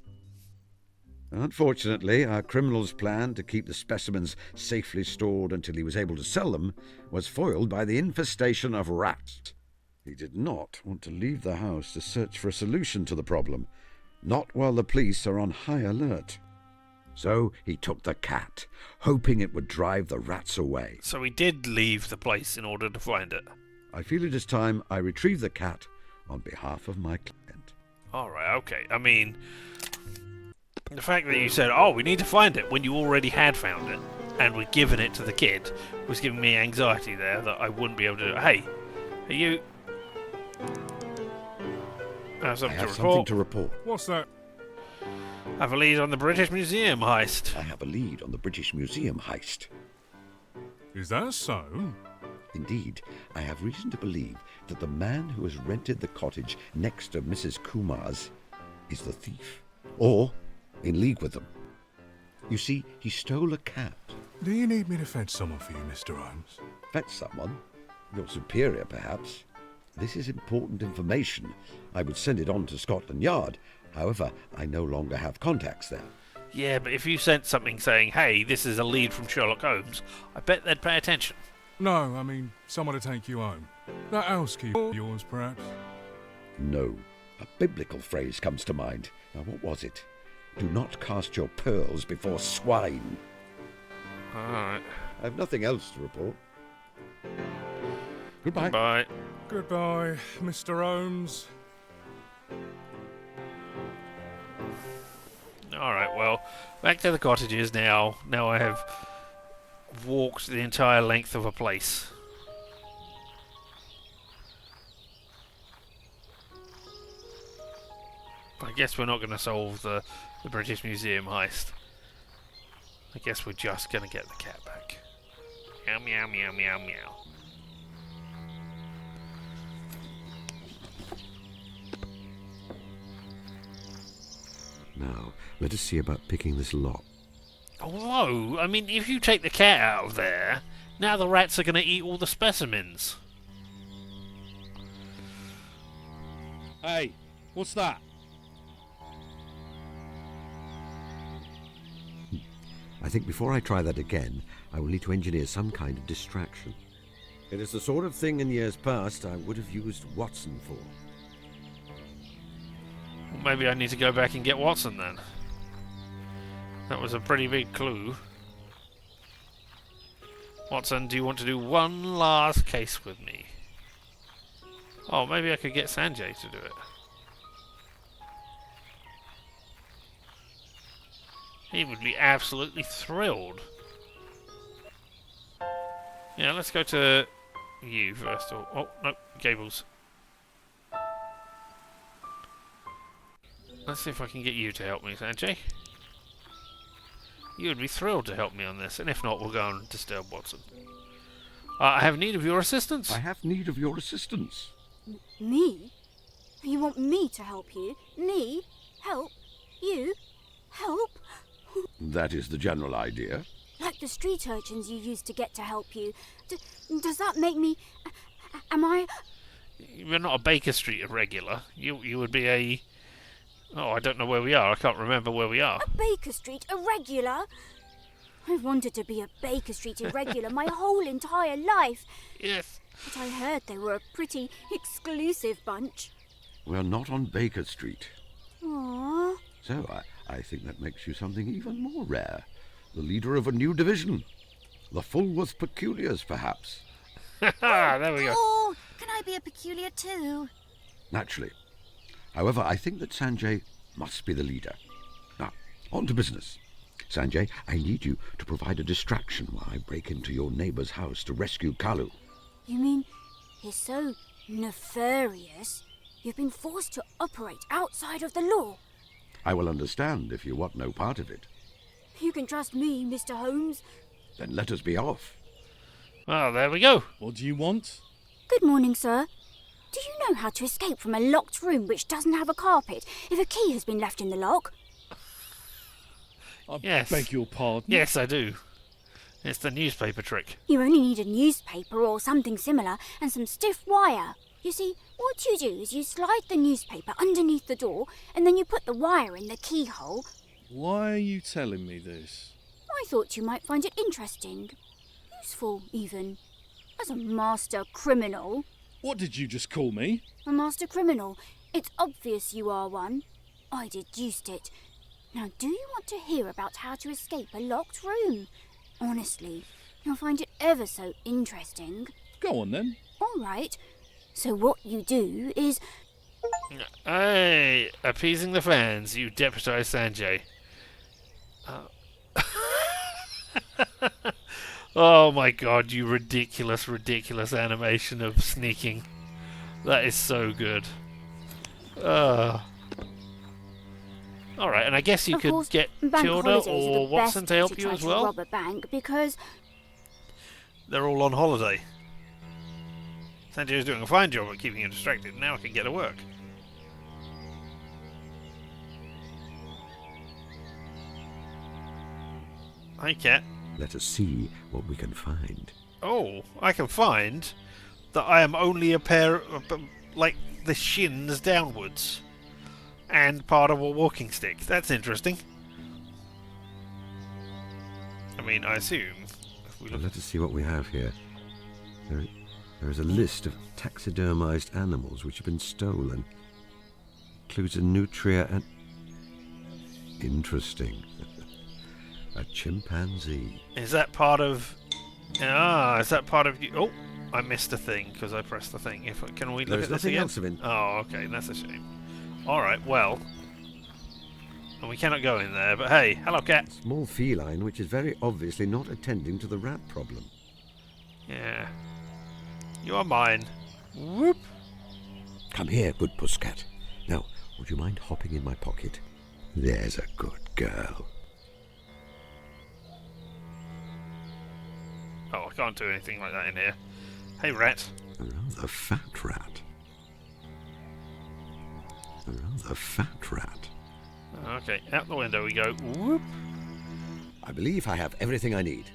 Speaker 3: Unfortunately, our criminal's plan to keep the specimens safely stored until he was able to sell them was foiled by the infestation of rats. He did not want to leave the house to search for a solution to the problem, not while the police are on high alert. So he took the cat, hoping it would drive the rats away.
Speaker 1: So he did leave the place in order to find it.
Speaker 3: I feel it is time I retrieve the cat on behalf of my client.
Speaker 1: Alright, okay. I mean, the fact that you said, oh, we need to find it when you already had found it and were given it to the kid was giving me anxiety there that I wouldn't be able to... Hey, are you... I have
Speaker 3: something to report.
Speaker 13: What's that?
Speaker 1: I have a lead on the British Museum heist.
Speaker 3: I have a lead on the British Museum heist.
Speaker 13: Is that so?
Speaker 3: Indeed, I have reason to believe that the man who has rented the cottage next to Mrs. Kumar's is the thief, or in league with them. You see, he stole a cat.
Speaker 13: Do you need me to fetch someone for you, Mr. Holmes?
Speaker 3: Fetch someone? Your superior, perhaps. This is important information. I would send it on to Scotland Yard. However, I no longer have contacts there.
Speaker 1: Yeah, but if you sent something saying, hey, this is a lead from Sherlock Holmes, I bet they'd pay attention.
Speaker 13: No, I mean, someone to take you home. That housekeeper of yours, perhaps?
Speaker 3: No. A biblical phrase comes to mind. Now, what was it? Do not cast your pearls before swine.
Speaker 1: Alright.
Speaker 3: I have nothing else to report. Goodbye.
Speaker 1: Goodbye.
Speaker 13: Goodbye, Mr. Holmes.
Speaker 1: Alright, well, back to the cottages now. Now I have walked the entire length of a place. I guess we're not going to solve the British Museum heist. I guess we're just going to get the cat back. Meow, meow, meow, meow, meow.
Speaker 3: Now, let us see about picking this lock.
Speaker 1: Although, I mean, if you take the cat out of there, now the rats are going to eat all the specimens.
Speaker 5: Hey, what's that?
Speaker 3: I think before I try that again, I will need to engineer some kind of distraction. It is the sort of thing in years past I would have used Watson for.
Speaker 1: Well, maybe I need to go back and get Watson then. That was a pretty big clue. Watson, do you want to do one last case with me? Oh, maybe I could get Sanjay to do it. He would be absolutely thrilled. Yeah, let's go to you first. Oh, no, Gables. Let's see if I can get you to help me, Sanjay. You would be thrilled to help me on this, and if not, we'll go and disturb Watson. I have need of your assistance.
Speaker 3: I have need of your assistance.
Speaker 12: Me? You want me to help you? Me? Help? You? Help?
Speaker 3: That is the general idea.
Speaker 12: Like the street urchins you used to get to help you. Does that make me... Am I...
Speaker 1: You're not a Baker Street irregular. You would be a... Oh, I don't know where we are. I can't remember where we are.
Speaker 12: A Baker Street irregular? I've wanted to be a Baker Street irregular my whole entire life.
Speaker 1: Yes.
Speaker 12: But I heard they were a pretty exclusive bunch.
Speaker 3: We're not on Baker Street.
Speaker 12: Aww.
Speaker 3: So I think that makes you something even more rare. The leader of a new division. The Fulworth Peculiars, perhaps.
Speaker 1: There we go.
Speaker 17: Oh, can I be a peculiar too?
Speaker 3: Naturally. However, I think that Sanjay must be the leader. Now, on to business. Sanjay, I need you to provide a distraction while I break into your neighbour's house to rescue Kalu.
Speaker 12: You mean he's so nefarious you've been forced to operate outside of the law?
Speaker 3: I will understand if you want no part of it.
Speaker 12: You can trust me, Mr. Holmes.
Speaker 3: Then let us be off.
Speaker 1: Well, there we go.
Speaker 5: What do you want?
Speaker 12: Good morning, sir. Do you know how to escape from a locked room which doesn't have a carpet if a key has been left in the lock?
Speaker 1: Yes.
Speaker 5: Beg your pardon?
Speaker 1: Yes, I do. It's the newspaper trick.
Speaker 12: You only need a newspaper or something similar and some stiff wire. You see, what you do is you slide the newspaper underneath the door and then you put the wire in the keyhole.
Speaker 5: Why are you telling me this?
Speaker 12: I thought you might find it interesting. Useful, even. As a master criminal.
Speaker 5: What did you just call me?
Speaker 12: A master criminal. It's obvious you are one. I deduced it. Now, do you want to hear about how to escape a locked room? Honestly, you'll find it ever so interesting.
Speaker 5: Go on, then.
Speaker 12: All right. So what you do is...
Speaker 1: Hey, appeasing the fans, you deputised Sanjay. Oh my god, you ridiculous, ridiculous animation of sneaking. That is so good. Alright, and I guess you could get Tilda or Watson to help you as well?
Speaker 12: Rob a bank because...
Speaker 1: They're all on holiday. Sanjay is doing a fine job at keeping you distracted. Now I can get to work. Hi, Cat.
Speaker 3: Let us see what we can find.
Speaker 1: Oh, I can find that I am only a pair of, like, the shins downwards. And part of a walking stick. That's interesting. I mean, I assume... If we look
Speaker 3: Let us see what we have here. There is a list of taxidermized animals which have been stolen. Includes a nutria and... Interesting. A chimpanzee.
Speaker 1: Is that part of... Ah, is that part of you? Oh, I missed a thing because I pressed the thing. Can we look at this again?
Speaker 3: Else of it.
Speaker 1: Oh, okay, that's a shame. Alright, well... And we cannot go in there, but hey, hello, cat.
Speaker 3: Small feline which is very obviously not attending to the rat problem.
Speaker 1: Yeah. You are mine. Whoop.
Speaker 3: Come here, good pusscat. Now, would you mind hopping in my pocket? There's a good girl.
Speaker 1: Oh, I can't do anything like that in here. Hey, rat.
Speaker 3: A rather fat rat. A rather fat rat.
Speaker 1: Okay, out the window we go. Whoop.
Speaker 3: I believe I have everything I need.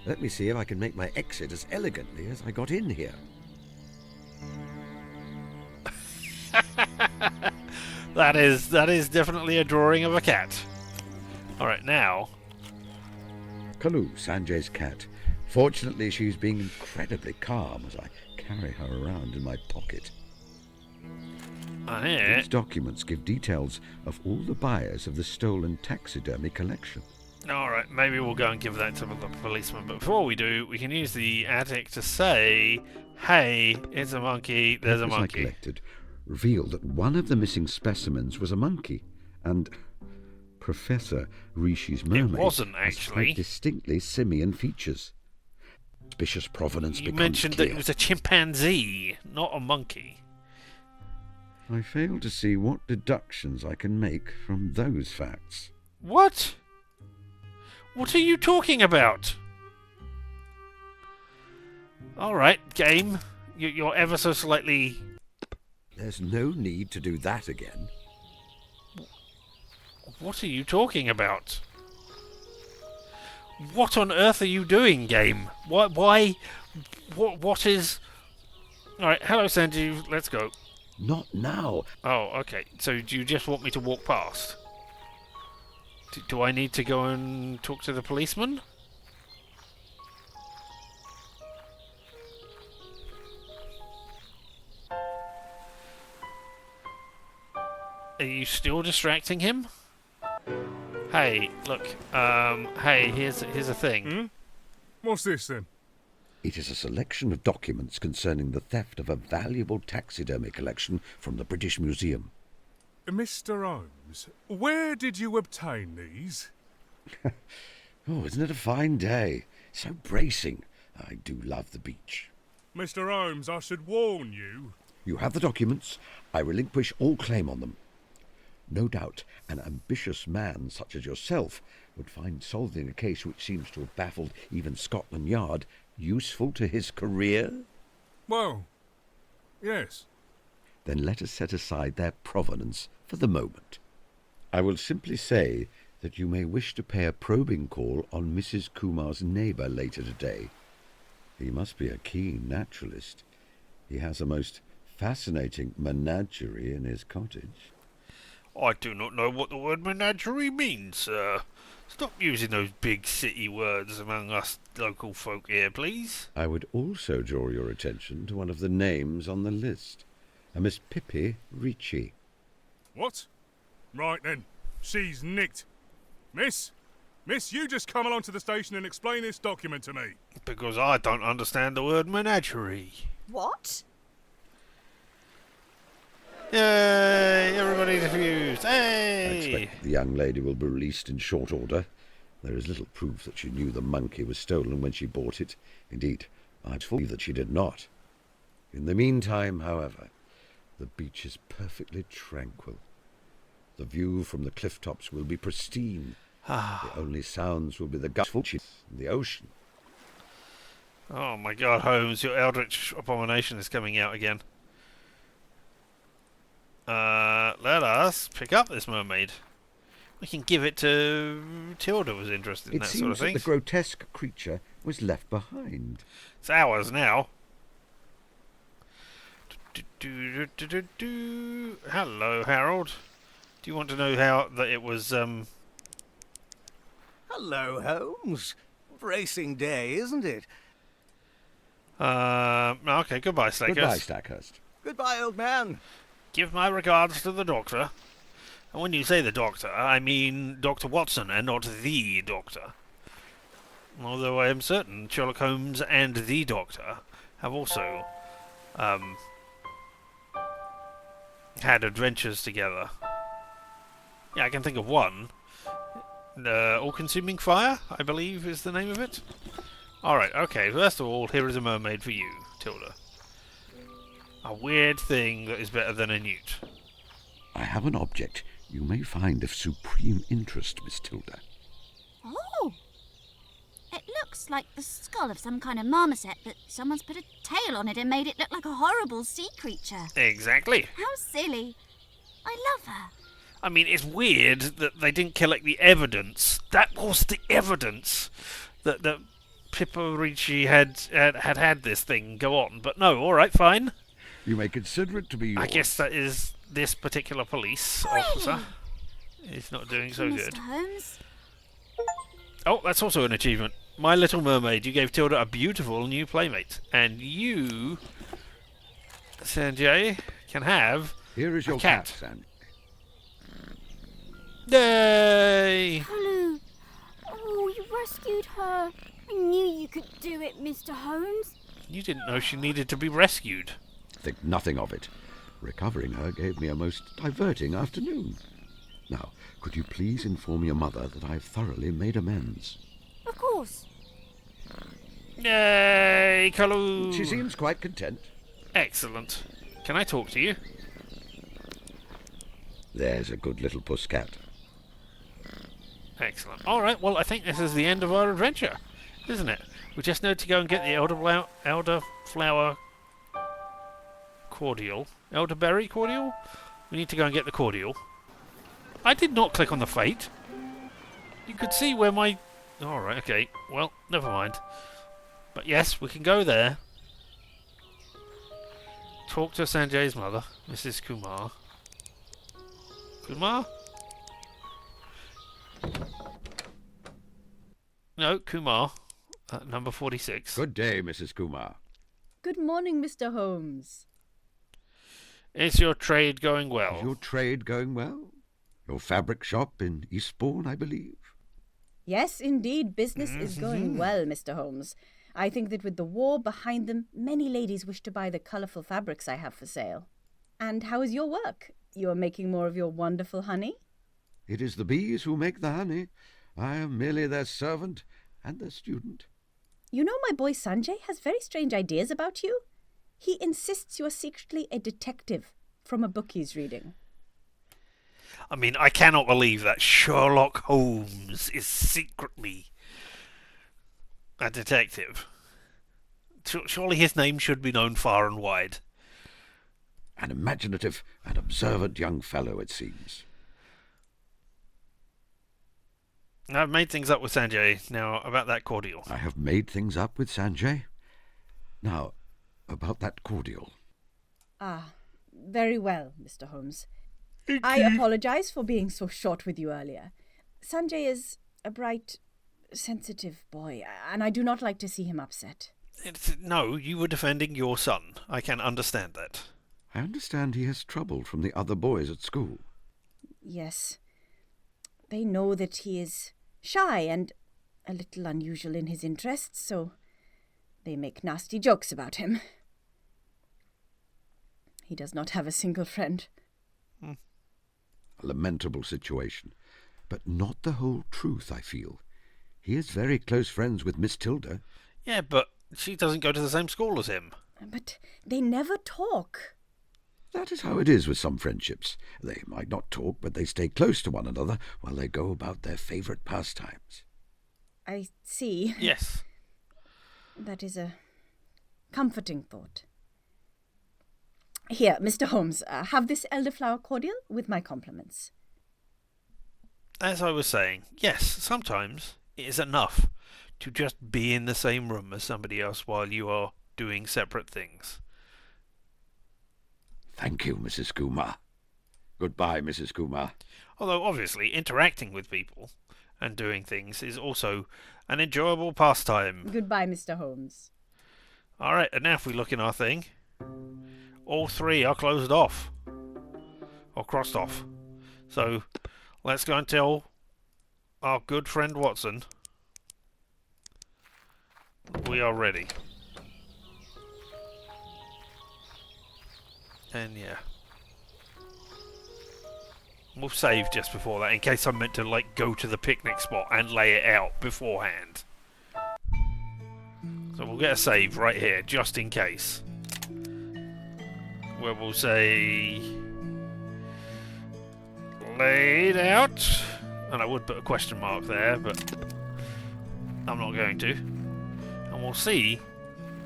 Speaker 3: Let me see if I can make my exit as elegantly as I got in here.
Speaker 1: That is definitely a drawing of a cat. Alright, now.
Speaker 3: Kalu, Sanjay's cat. Fortunately, she's being incredibly calm as I carry her around in my pocket. These documents give details of all the buyers of the stolen taxidermy collection.
Speaker 1: Alright, maybe we'll go and give that to the policeman. But before we do, we can use the attic to say, hey, it's a monkey, there's a
Speaker 3: Papers
Speaker 1: monkey.
Speaker 3: I collected revealed that one of the missing specimens was a monkey, and Professor Rishi's mermaid
Speaker 1: wasn't,
Speaker 3: has
Speaker 1: actually.
Speaker 3: quite distinctly simian features. Suspicious provenance
Speaker 1: You
Speaker 3: becomes
Speaker 1: mentioned
Speaker 3: clear.
Speaker 1: that it was a chimpanzee, not a monkey.
Speaker 3: I fail to see what deductions I can make from those facts.
Speaker 1: What? What are you talking about? Alright, game. You're ever so slightly...
Speaker 3: There's no need to do that again.
Speaker 1: What are you talking about? What on earth are you doing, game? Why? What is... Alright, hello Sanju, let's go.
Speaker 3: Not now.
Speaker 1: Oh, okay. So do you just want me to walk past? Do I need to go and talk to the policeman? Are you still distracting him? Hey, look. Hey, here's a thing.
Speaker 13: What's this then?
Speaker 3: It is a selection of documents concerning the theft of a valuable taxidermy collection from the British Museum.
Speaker 13: Mr. Holmes, where did you obtain these?
Speaker 3: Oh, isn't it a fine day? So bracing. I do love the beach.
Speaker 13: Mr. Holmes, I should warn you.
Speaker 3: You have the documents. I relinquish all claim on them. No doubt an ambitious man such as yourself would find solving a case which seems to have baffled even Scotland Yard useful to his career?
Speaker 13: Well, yes.
Speaker 3: Then let us set aside their provenance for the moment. I will simply say that you may wish to pay a probing call on Mrs. Kumar's neighbour later today. He must be a keen naturalist. He has a most fascinating menagerie in his cottage.
Speaker 1: I do not know what the word menagerie means, sir. Stop using those big city words among us local folk here, please.
Speaker 3: I would also draw your attention to one of the names on the list, a Miss Pippi Ricci.
Speaker 13: What? Right then, she's nicked. Miss, you just come along to the station and explain this document to me.
Speaker 1: Because I don't understand the word menagerie.
Speaker 4: What?
Speaker 1: Yay! Everybody's confused.
Speaker 3: I
Speaker 1: Hey!
Speaker 3: expect the young lady will be released in short order. There is little proof that she knew the monkey was stolen when she bought it. Indeed, I'd believe that she did not. In the meantime, however, the beach is perfectly tranquil. The view from the cliff tops will be pristine. The only sounds will be the gustful and the ocean.
Speaker 1: Oh my God, Holmes, your eldritch abomination is coming out again. Let us pick up this mermaid. We can give it to Tilda, was interested in
Speaker 3: It
Speaker 1: that sort of
Speaker 3: seems that
Speaker 1: thing.
Speaker 3: the grotesque creature was left behind.
Speaker 1: It's ours now. Hello, Harold. Do you want to know how that it was,
Speaker 16: Hello, Holmes. Bracing day, isn't it?
Speaker 1: okay, goodbye, Stackhurst.
Speaker 3: Goodbye, Stackhurst.
Speaker 16: Goodbye, old man.
Speaker 1: Give my regards to the doctor. And when you say the doctor, I mean Dr. Watson and not the doctor. Although I am certain Sherlock Holmes and the doctor have also had adventures together. Yeah, I can think of one. All-Consuming Fire, I believe is the name of it. Alright, okay, first of all, here is a mermaid for you, Tilda. A weird thing that is better than a newt.
Speaker 3: I have an object you may find of supreme interest, Miss Tilda.
Speaker 17: Oh! It looks like the skull of some kind of marmoset, but someone's put a tail on it and made it look like a horrible sea creature.
Speaker 1: Exactly.
Speaker 17: How silly. I love her.
Speaker 1: I mean, it's weird that they didn't collect the evidence. That was the evidence that Pippa Ricci had this thing go on. But no, all right, fine.
Speaker 3: You may consider it to be yours.
Speaker 1: I guess that is this particular police officer. He's not doing so good.
Speaker 12: Mr. Holmes.
Speaker 1: Oh, that's also an achievement. My Little Mermaid. You gave Tilda a beautiful new playmate. And you, Sanjay, can have
Speaker 3: Here is
Speaker 1: a
Speaker 3: your
Speaker 1: cat.
Speaker 3: Sanjay.
Speaker 1: Yay!
Speaker 12: Hello. Oh, you rescued her. I knew you could do it, Mr. Holmes.
Speaker 1: You didn't know she needed to be rescued.
Speaker 3: Think nothing of it. Recovering her gave me a most diverting afternoon. Now, could you please inform your mother that I've thoroughly made amends?
Speaker 12: Of course.
Speaker 1: Yay, Kalu!
Speaker 3: She seems quite content.
Speaker 1: Excellent. Can I talk to you?
Speaker 3: There's a good little puss cat.
Speaker 1: Excellent. All right, well, I think this is the end of our adventure, isn't it? We just need to go and get the elderflower cordial. Elderberry cordial? We need to go and get the cordial. I did not click on the fete. You could see where my... All right, okay. Well, never mind. But yes, we can go there. Talk to Sanjay's mother, Mrs. Kumar. Kumar? No, Kumar. Number 46.
Speaker 3: Good day, Mrs. Kumar.
Speaker 4: Good morning, Mr. Holmes.
Speaker 1: Is your trade going well?
Speaker 3: Is your trade going well? Your fabric shop in Eastbourne, I believe?
Speaker 4: Yes, indeed, business is going well, Mr. Holmes. I think that with the war behind them, many ladies wish to buy the colourful fabrics I have for sale. And how is your work? You are making more of your wonderful honey?
Speaker 3: It is the bees who make the honey. I am merely their servant and their student.
Speaker 4: You know, my boy Sanjay has very strange ideas about you. He insists you are secretly a detective from a book he's reading.
Speaker 1: I mean, I cannot believe that Sherlock Holmes is secretly a detective. Surely his name should be known far and wide.
Speaker 3: An imaginative and observant young fellow, it seems.
Speaker 1: I've made things up with Sanjay. Now, about that cordial.
Speaker 3: I have made things up with Sanjay. Now, about that cordial.
Speaker 4: Ah, very well, Mr. Holmes. I apologize for being so short with you earlier. Sanjay is a bright, sensitive boy, and I do not like to see him upset.
Speaker 1: No, you were defending your son. I can understand that.
Speaker 3: I understand he has trouble from the other boys at school.
Speaker 4: Yes. They know that he is shy and a little unusual in his interests, so they make nasty jokes about him. He does not have a single friend.
Speaker 3: A lamentable situation, but not the whole truth, I feel. He is very close friends with Miss Tilda.
Speaker 1: Yeah, but she doesn't go to the same school as him.
Speaker 4: But they never talk.
Speaker 3: That is how it is with some friendships. They might not talk, but they stay close to one another while they go about their favourite pastimes.
Speaker 4: I see.
Speaker 1: Yes.
Speaker 4: That is a comforting thought. Here, Mr. Holmes, have this elderflower cordial with my compliments.
Speaker 1: As I was saying, yes, sometimes it is enough to just be in the same room as somebody else while you are doing separate things.
Speaker 3: Thank you, Mrs. Kumar. Goodbye, Mrs. Kumar.
Speaker 1: Although, obviously, interacting with people and doing things is also an enjoyable pastime.
Speaker 4: Goodbye, Mr. Holmes.
Speaker 1: All right, and now if we look in our thing, all three are closed off. Or crossed off. So, let's go and tell our good friend Watson we are ready. And yeah. We'll save just before that in case I'm meant to like go to the picnic spot and lay it out beforehand. So we'll get a save right here just in case. Where we'll say laid out. And I would put a question mark there, but I'm not going to. And we'll see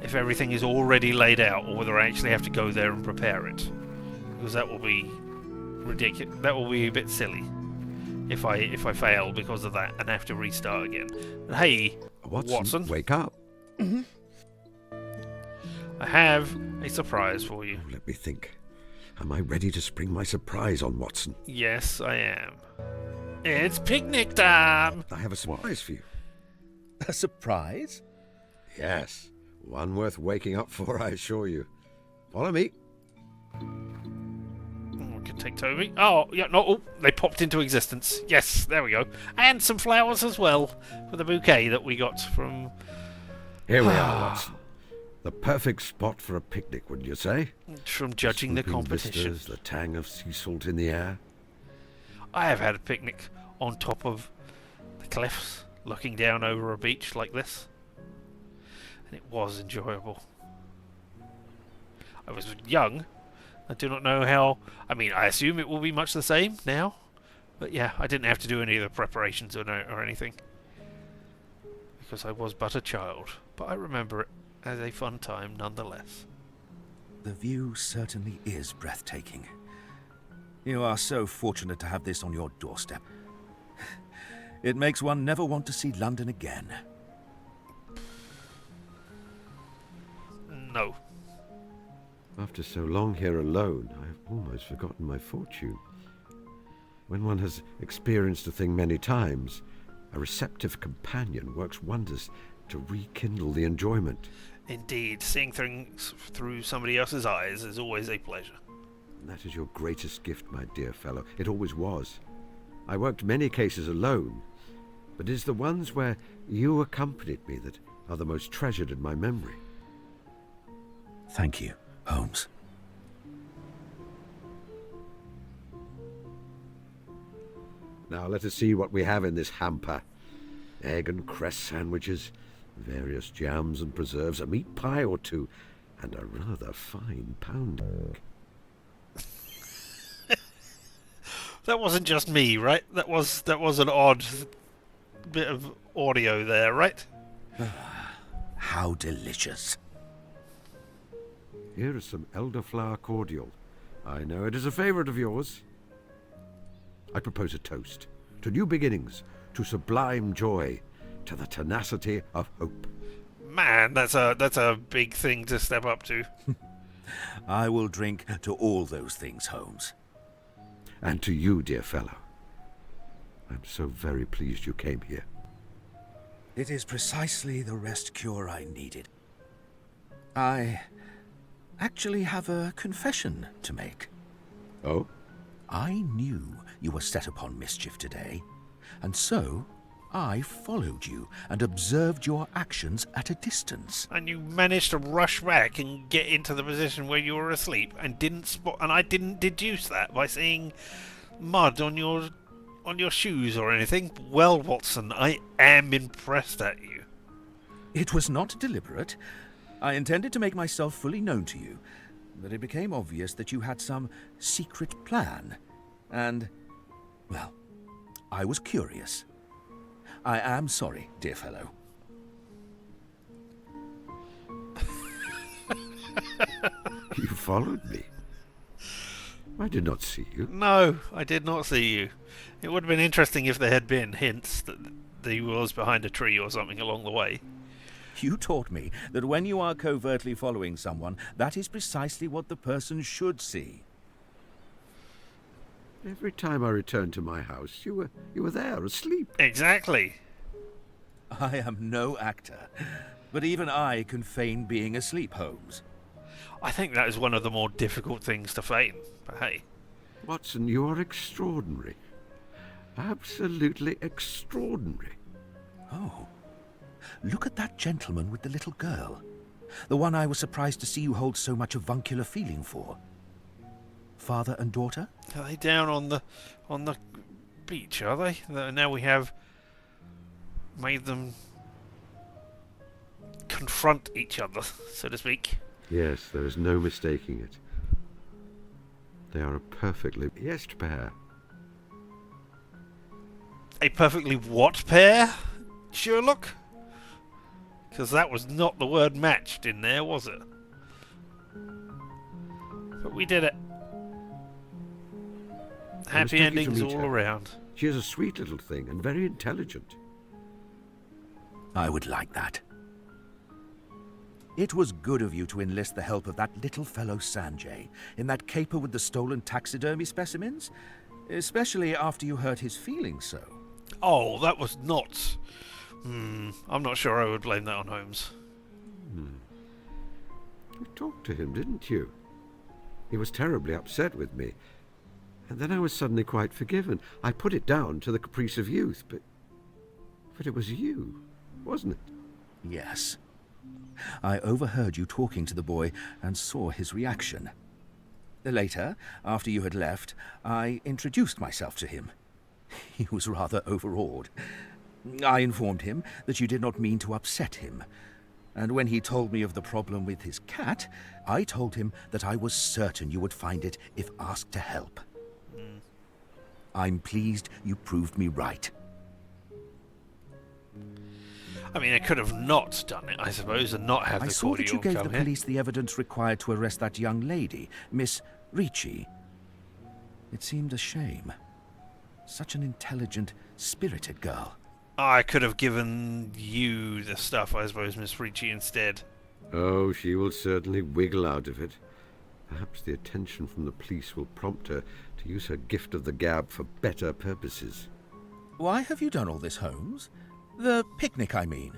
Speaker 1: if everything is already laid out or whether I actually have to go there and prepare it. Because that will be ridiculous. That will be a bit silly if I fail because of that and have to restart again. But hey, Watson,
Speaker 3: wake up.
Speaker 1: I have a surprise for you.
Speaker 3: Oh, let me think. Am I ready to spring my surprise on Watson?
Speaker 1: Yes, I am. It's picnic time!
Speaker 3: I have a surprise for you.
Speaker 6: A surprise?
Speaker 3: Yes. One worth waking up for, I assure you. Follow me.
Speaker 1: We can take Toby. Oh, yeah, no, oh, they popped into existence. Yes, there we go. And some flowers as well for the bouquet that we got from...
Speaker 3: Here we are, Watson. The perfect spot for a picnic, wouldn't you say?
Speaker 1: From judging the
Speaker 3: Swooping
Speaker 1: competition.
Speaker 3: vistas, the tang of sea salt in the air.
Speaker 1: I have had a picnic on top of the cliffs, looking down over a beach like this. And it was enjoyable. I was young. I do not know how... I mean, I assume it will be much the same now. But yeah, I didn't have to do any of the preparations or anything. Because I was but a child. But I remember it as a fun time nonetheless.
Speaker 6: The view certainly is breathtaking. You are so fortunate to have this on your doorstep. It makes one never want to see London again.
Speaker 1: No.
Speaker 3: After so long here alone, I have almost forgotten my fortune. When one has experienced a thing many times, a receptive companion works wonders to rekindle the enjoyment.
Speaker 1: Indeed, seeing things through somebody else's eyes is always a pleasure.
Speaker 3: And that is your greatest gift, my dear fellow. It always was. I worked many cases alone, but it is the ones where you accompanied me that are the most treasured in my memory.
Speaker 6: Thank you, Holmes.
Speaker 3: Now let us see what we have in this hamper. Egg and cress sandwiches, various jams and preserves, a meat pie or two, and a rather fine pounding.
Speaker 1: That wasn't just me, right? That was an odd bit of audio there, right?
Speaker 6: How delicious.
Speaker 3: Here is some elderflower cordial. I know it is a favourite of yours. I propose a toast to new beginnings, to sublime joy, to the tenacity of hope.
Speaker 1: Man, that's a big thing to step up to.
Speaker 6: I will drink to all those things, Holmes.
Speaker 3: And to you, dear fellow. I'm so very pleased you came here.
Speaker 6: It is precisely the rest cure I needed. I actually have a confession to make.
Speaker 3: Oh?
Speaker 6: I knew you were set upon mischief today, and so I followed you and observed your actions at a distance.
Speaker 1: And you managed to rush back and get into the position where you were asleep and didn't spot, and I didn't deduce that by seeing mud on your shoes or anything. Well, Watson, I am impressed at you.
Speaker 6: It was not deliberate. I intended to make myself fully known to you, but it became obvious that you had some secret plan, and, well, I was curious. I am sorry, dear fellow.
Speaker 3: You followed me. I did not see you.
Speaker 1: No, I did not see you. It would have been interesting if there had been hints that he was behind a tree or something along the way.
Speaker 6: You taught me that when you are covertly following someone, that is precisely what the person should see.
Speaker 3: Every time I returned to my house, you were there, asleep.
Speaker 1: Exactly.
Speaker 6: I am no actor, but even I can feign being asleep, Holmes.
Speaker 1: I think that is one of the more difficult things to feign, but hey.
Speaker 3: Watson, you are extraordinary. Absolutely extraordinary.
Speaker 6: Oh, look at that gentleman with the little girl. The one I was surprised to see you hold so much avuncular feeling for. Father and daughter?
Speaker 1: Are they down on the beach, are they? Now we have made them confront each other, so to speak.
Speaker 3: Yes, there is no mistaking it. They are a perfectly yes pair.
Speaker 1: A perfectly what pair, Sherlock? Because that was not the word matched in there, was it? But we did it. Happy endings all around.
Speaker 3: She is a sweet little thing and very intelligent.
Speaker 6: I would like that. It was good of you to enlist the help of that little fellow Sanjay in that caper with the stolen taxidermy specimens, especially after you hurt his feelings so.
Speaker 1: Oh, that was not... I'm not sure I would blame that on Holmes.
Speaker 3: You talked to him, didn't you? He was terribly upset with me. And then I was suddenly quite forgiven. I put it down to the caprice of youth, but it was you, wasn't it?
Speaker 6: Yes. I overheard you talking to the boy and saw his reaction. Later, after you had left, I introduced myself to him. He was rather overawed. I informed him that you did not mean to upset him, and when he told me of the problem with his cat, I told him that I was certain you would find it if asked to help. I'm pleased you proved me right.
Speaker 1: I mean, I could have not done it, I suppose, and not have the
Speaker 6: I saw that you
Speaker 1: cordial
Speaker 6: gave
Speaker 1: come
Speaker 6: the
Speaker 1: here.
Speaker 6: police the evidence required to arrest that young lady, Miss Ricci. It seemed a shame. Such an intelligent, spirited girl.
Speaker 1: I could have given you the stuff, I suppose, Miss Ricci, instead.
Speaker 3: Oh, she will certainly wiggle out of it. Perhaps the attention from the police will prompt her to use her gift of the gab for better purposes.
Speaker 6: Why have you done all this, Holmes? The picnic, I mean.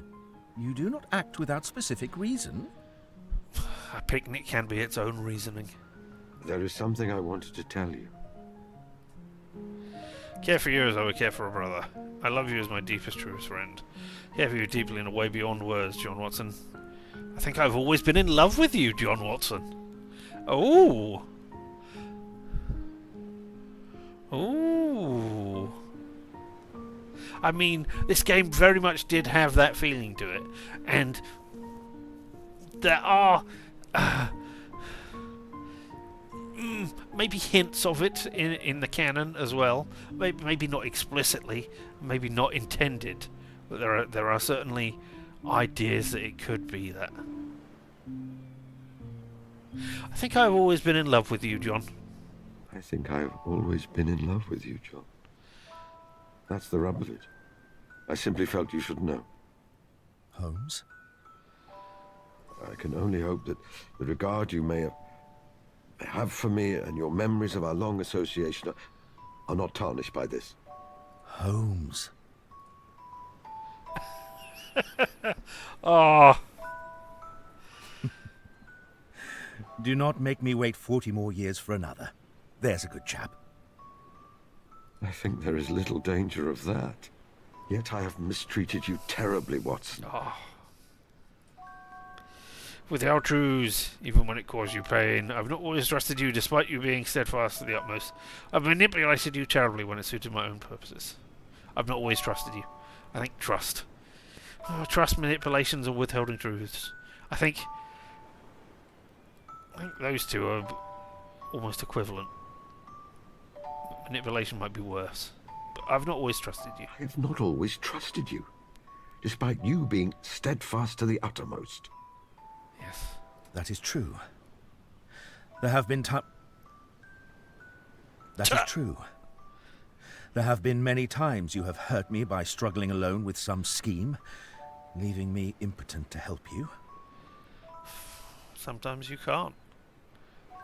Speaker 6: You do not act without specific reason.
Speaker 1: A picnic can be its own reasoning.
Speaker 3: There is something I wanted to tell you.
Speaker 1: Care for you as I would care for a brother. I love you as my deepest, truest friend. Care for you deeply in a way beyond words, John Watson. I think I've always been in love with you, John Watson. Oh! Oh! I mean, this game very much did have that feeling to it, and there are maybe hints of it in the canon as well. Maybe not explicitly, maybe not intended, but there are certainly ideas that it could be that. I think I've always been in love with you, John.
Speaker 3: I think I've always been in love with you, John. That's the rub of it. I simply felt you should know.
Speaker 6: Holmes?
Speaker 3: I can only hope that the regard you may have for me and your memories of our long association are not tarnished by this.
Speaker 6: Holmes.
Speaker 1: Oh.
Speaker 6: Do not make me wait 40 more years for another. There's a good chap.
Speaker 3: I think there is little danger of that. Yet I have mistreated you terribly, Watson.
Speaker 1: Oh. Without truths, even when it caused you pain, I've not always trusted you despite you being steadfast to the utmost. I've manipulated you terribly when it suited my own purposes. I've not always trusted you. I think trust. Trust, manipulations, and withholding truths. I think those two are almost equivalent. Manipulation might be worse. But I've not always trusted you.
Speaker 3: I have not always trusted you, despite you being steadfast to the uttermost.
Speaker 1: Yes.
Speaker 6: That is true. There have been That is true. There have been many times you have hurt me by struggling alone with some scheme, leaving me impotent to help you.
Speaker 1: Sometimes you can't.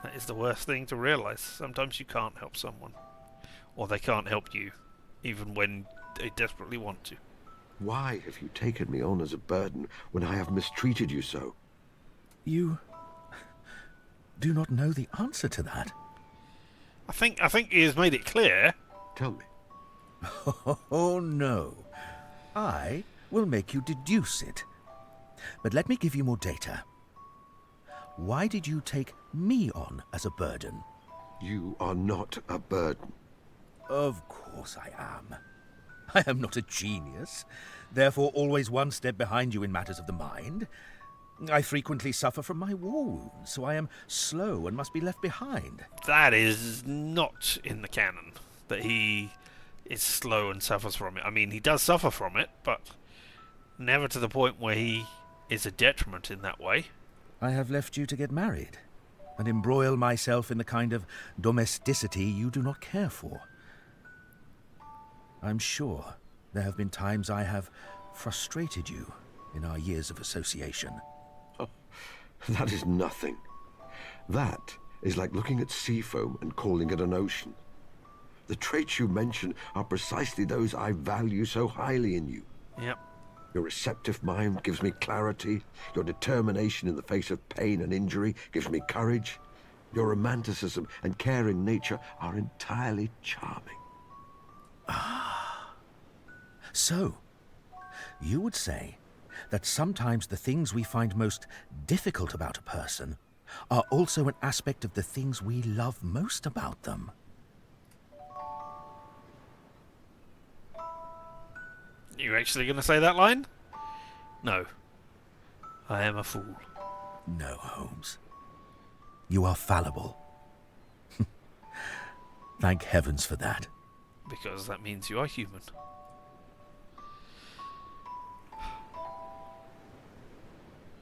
Speaker 1: That is the worst thing to realise. Sometimes you can't help someone. Or they can't help you, even when they desperately want to.
Speaker 3: Why have you taken me on as a burden when I have mistreated you so?
Speaker 6: You do not know the answer to that.
Speaker 1: I think he has made it clear.
Speaker 3: Tell me.
Speaker 6: Oh, no. I will make you deduce it. But let me give you more data. Why did you take me on as a burden?
Speaker 3: You are not a burden.
Speaker 6: Of course I am. I am not a genius, therefore always one step behind you in matters of the mind. I frequently suffer from my war wounds, so I am slow and must be left behind.
Speaker 1: That is not in the canon, that he is slow and suffers from it. I mean, he does suffer from it, but never to the point where he is a detriment in that way.
Speaker 6: I have left you to get married, and embroil myself in the kind of domesticity you do not care for. I'm sure there have been times I have frustrated you in our years of association.
Speaker 3: Oh, that is nothing. That is like looking at sea foam and calling it an ocean. The traits you mention are precisely those I value so highly in you.
Speaker 1: Yep.
Speaker 3: Your receptive mind gives me clarity. Your determination in the face of pain and injury gives me courage. Your romanticism and caring nature are entirely charming.
Speaker 6: Ah. So, you would say that sometimes the things we find most difficult about a person are also an aspect of the things we love most about them.
Speaker 1: You actually going to say that line? No. I am a fool.
Speaker 6: No, Holmes. You are fallible. Thank heavens for that.
Speaker 1: Because that means you are human.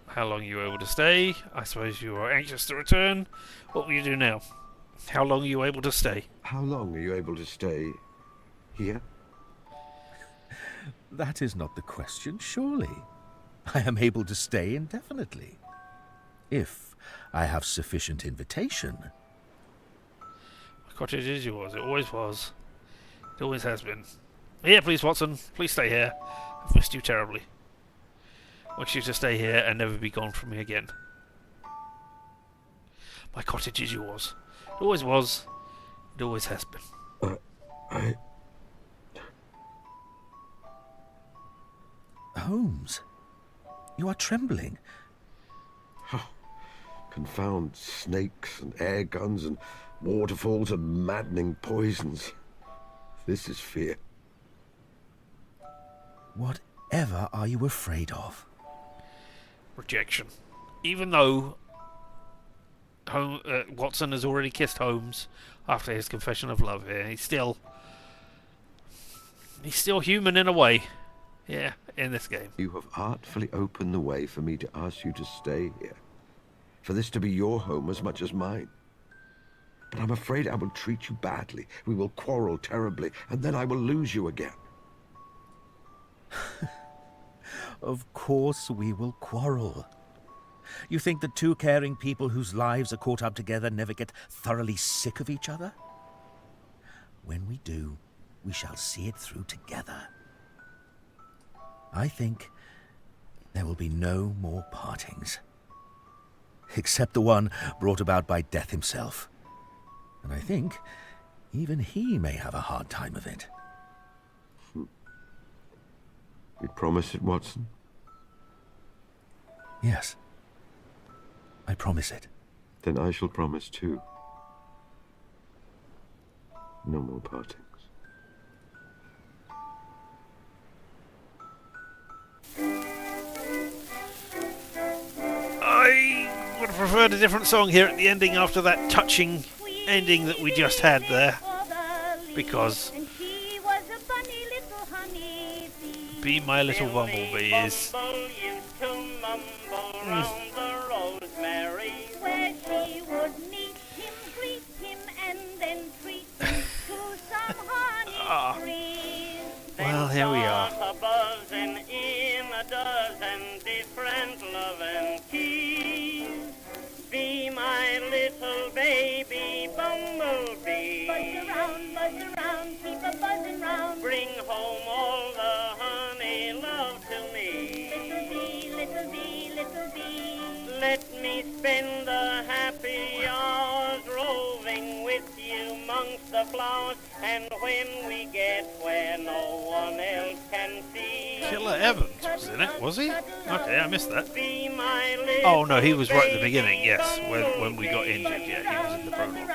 Speaker 1: How long are you able to stay? I suppose you are anxious to return. What will you do now? How long are you able to stay?
Speaker 3: How long are you able to stay here?
Speaker 6: That is not the question, surely. I am able to stay indefinitely. If I have sufficient invitation.
Speaker 1: My cottage is yours. It always was. It always has been. Here, please, Watson. Please stay here. I've missed you terribly. I want you to stay here and never be gone from me again. My cottage is yours. It always was. It always has been.
Speaker 6: Holmes, you are trembling.
Speaker 3: Confound snakes and air guns and waterfalls and maddening poisons. This is fear.
Speaker 6: Whatever are you afraid of?
Speaker 1: Rejection. Even though Watson has already kissed Holmes after his confession of love here, he's still human in a way. Yeah, in this game.
Speaker 3: You have artfully opened the way for me to ask you to stay here. For this to be your home as much as mine. But I'm afraid I will treat you badly. We will quarrel terribly, and then I will lose you again.
Speaker 6: Of course we will quarrel. You think that two caring people whose lives are caught up together never get thoroughly sick of each other? When we do, we shall see it through together. I think there will be no more partings. Except the one brought about by Death himself. And I think even he may have a hard time of it.
Speaker 3: You promise it, Watson?
Speaker 6: Yes. I promise it.
Speaker 3: Then I shall promise too. No more partings.
Speaker 1: I would have preferred a different song here at the ending after that touching ending that we just had there. Because Be My Little Bumblebee is...
Speaker 7: Where she would meet him, greet him, and then treat him to some honey breeze.
Speaker 1: Well, here we are.
Speaker 7: Buzzing in a dozen different loving keys. Be my little baby bumblebee. Buzz around, keep a buzzing round. Bring home all the honey love to me. Little bee, little bee. Let me spend the happy hours roving with you amongst the flowers. And when we get where no one else can see.
Speaker 1: Killer Evans was in it, was he? Okay, I missed that. Oh no, he was right at the beginning, yes. When we got injured, yeah, he was in the prologue.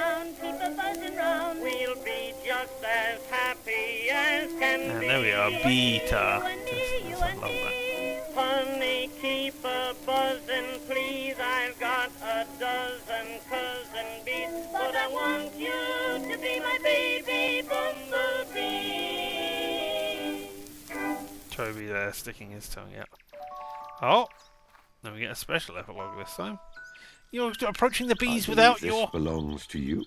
Speaker 7: We'll be just as happy as can be.
Speaker 1: And there we are, Beta. I love that.
Speaker 7: Honey, keep a buzzing, please. I've got a dozen cousin bees, but I want you to be my baby bumblebee.
Speaker 1: Toby there, sticking his tongue out. Oh, then we get a special epilogue this time. You're approaching the bees without
Speaker 3: this
Speaker 1: your...
Speaker 3: belongs to you.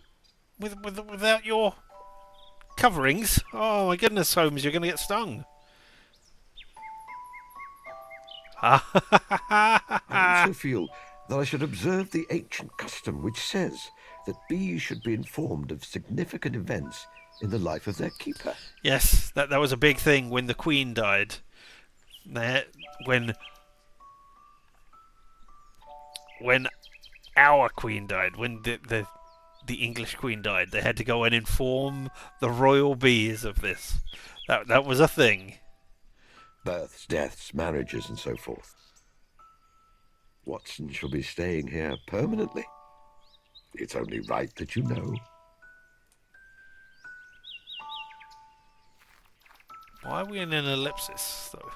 Speaker 1: Without your coverings. Oh my goodness, Holmes, you're going to get stung.
Speaker 3: I also feel that I should observe the ancient custom which says that bees should be informed of significant events in the life of their keeper.
Speaker 1: Yes, that was a big thing when the Queen died. When our Queen died, when the English Queen died, they had to go and inform the royal bees of this. That was a thing.
Speaker 3: Births, deaths, marriages, and so forth. Watson shall be staying here permanently. It's only right that you know.
Speaker 1: Why are we in an ellipsis, though?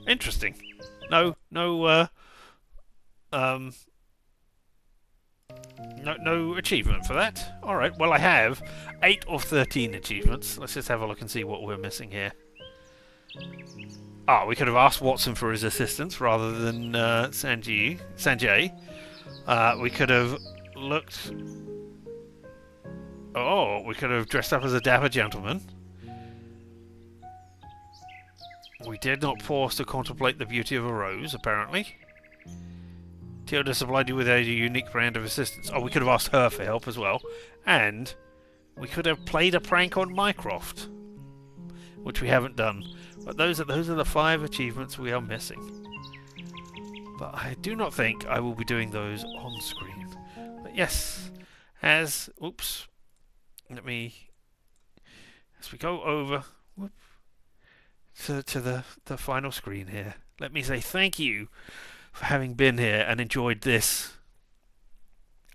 Speaker 1: Interesting. No achievement for that. Alright, well I have 8 of 13 achievements. Let's just have a look and see what we're missing here. We could have asked Watson for his assistance rather than Sanjay. We could have looked... we could have dressed up as a dapper gentleman. We did not pause to contemplate the beauty of a rose, apparently. Tilda supplied you with a unique brand of assistance. We could have asked her for help as well. And we could have played a prank on Mycroft, which we haven't done. But those are the 5 achievements we are missing. But I do not think I will be doing those on screen. But yes, as we go over to the final screen here, let me say thank you for having been here and enjoyed this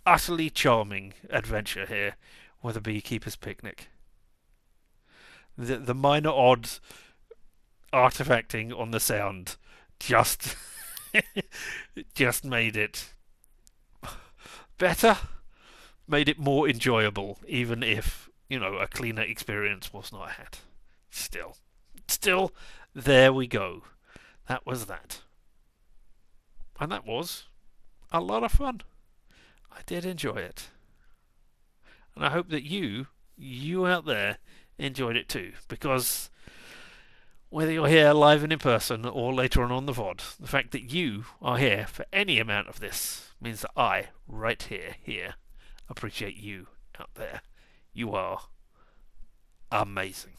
Speaker 1: utterly charming adventure here with a beekeeper's picnic. The minor odds artifacting on the sound just made it better, made it more enjoyable, even if, a cleaner experience was not had. Still, there we go. That was that. And that was a lot of fun. I did enjoy it. And I hope that you out there enjoyed it too, because whether you're here live and in person or later on the VOD, the fact that you are here for any amount of this means that I, right here, appreciate you out there. You are amazing.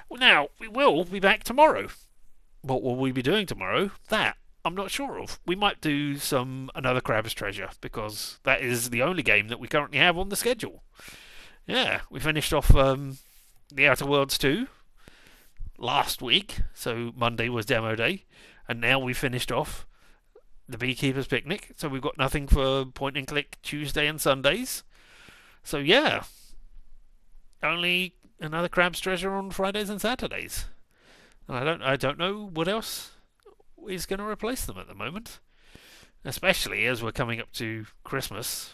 Speaker 1: Well, now, we will be back tomorrow. What will we be doing tomorrow? That I'm not sure of. We might do another Crab's Treasure, because that is the only game that we currently have on the schedule. Yeah, we finished off The Outer Worlds 2 last week, so Monday was demo day, and now we finished off the Beekeeper's Picnic, so we've got nothing for point and click Tuesday and Sundays. So yeah, only another Crab's Treasure on Fridays and Saturdays. And I don't know what else is going to replace them at the moment, especially as we're coming up to Christmas,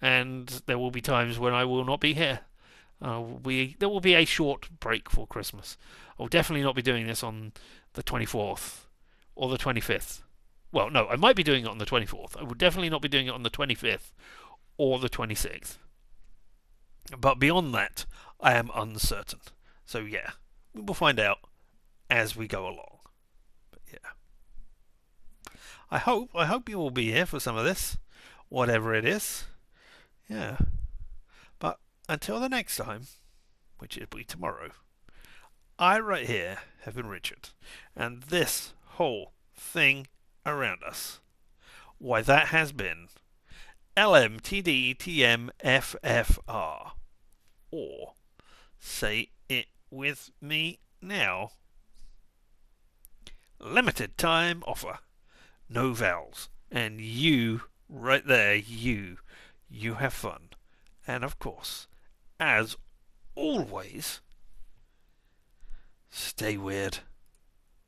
Speaker 1: and there will be times when I will not be here. There will be a short break for Christmas. I will definitely not be doing this on the 24th or the 25th. Well, no, I might be doing it on the 24th. I will definitely not be doing it on the 25th or the 26th. But beyond that, I am uncertain. So yeah, we will find out as we go along. But yeah, I hope you will be here for some of this, whatever it is. Yeah. But until the next time, which will be tomorrow, I right here have been Richard, and this whole thing around us, why, that has been LMTDTMFFR, or say it with me now, limited time offer, no vowels, and you right there, you have fun, and of course, as always, stay weird.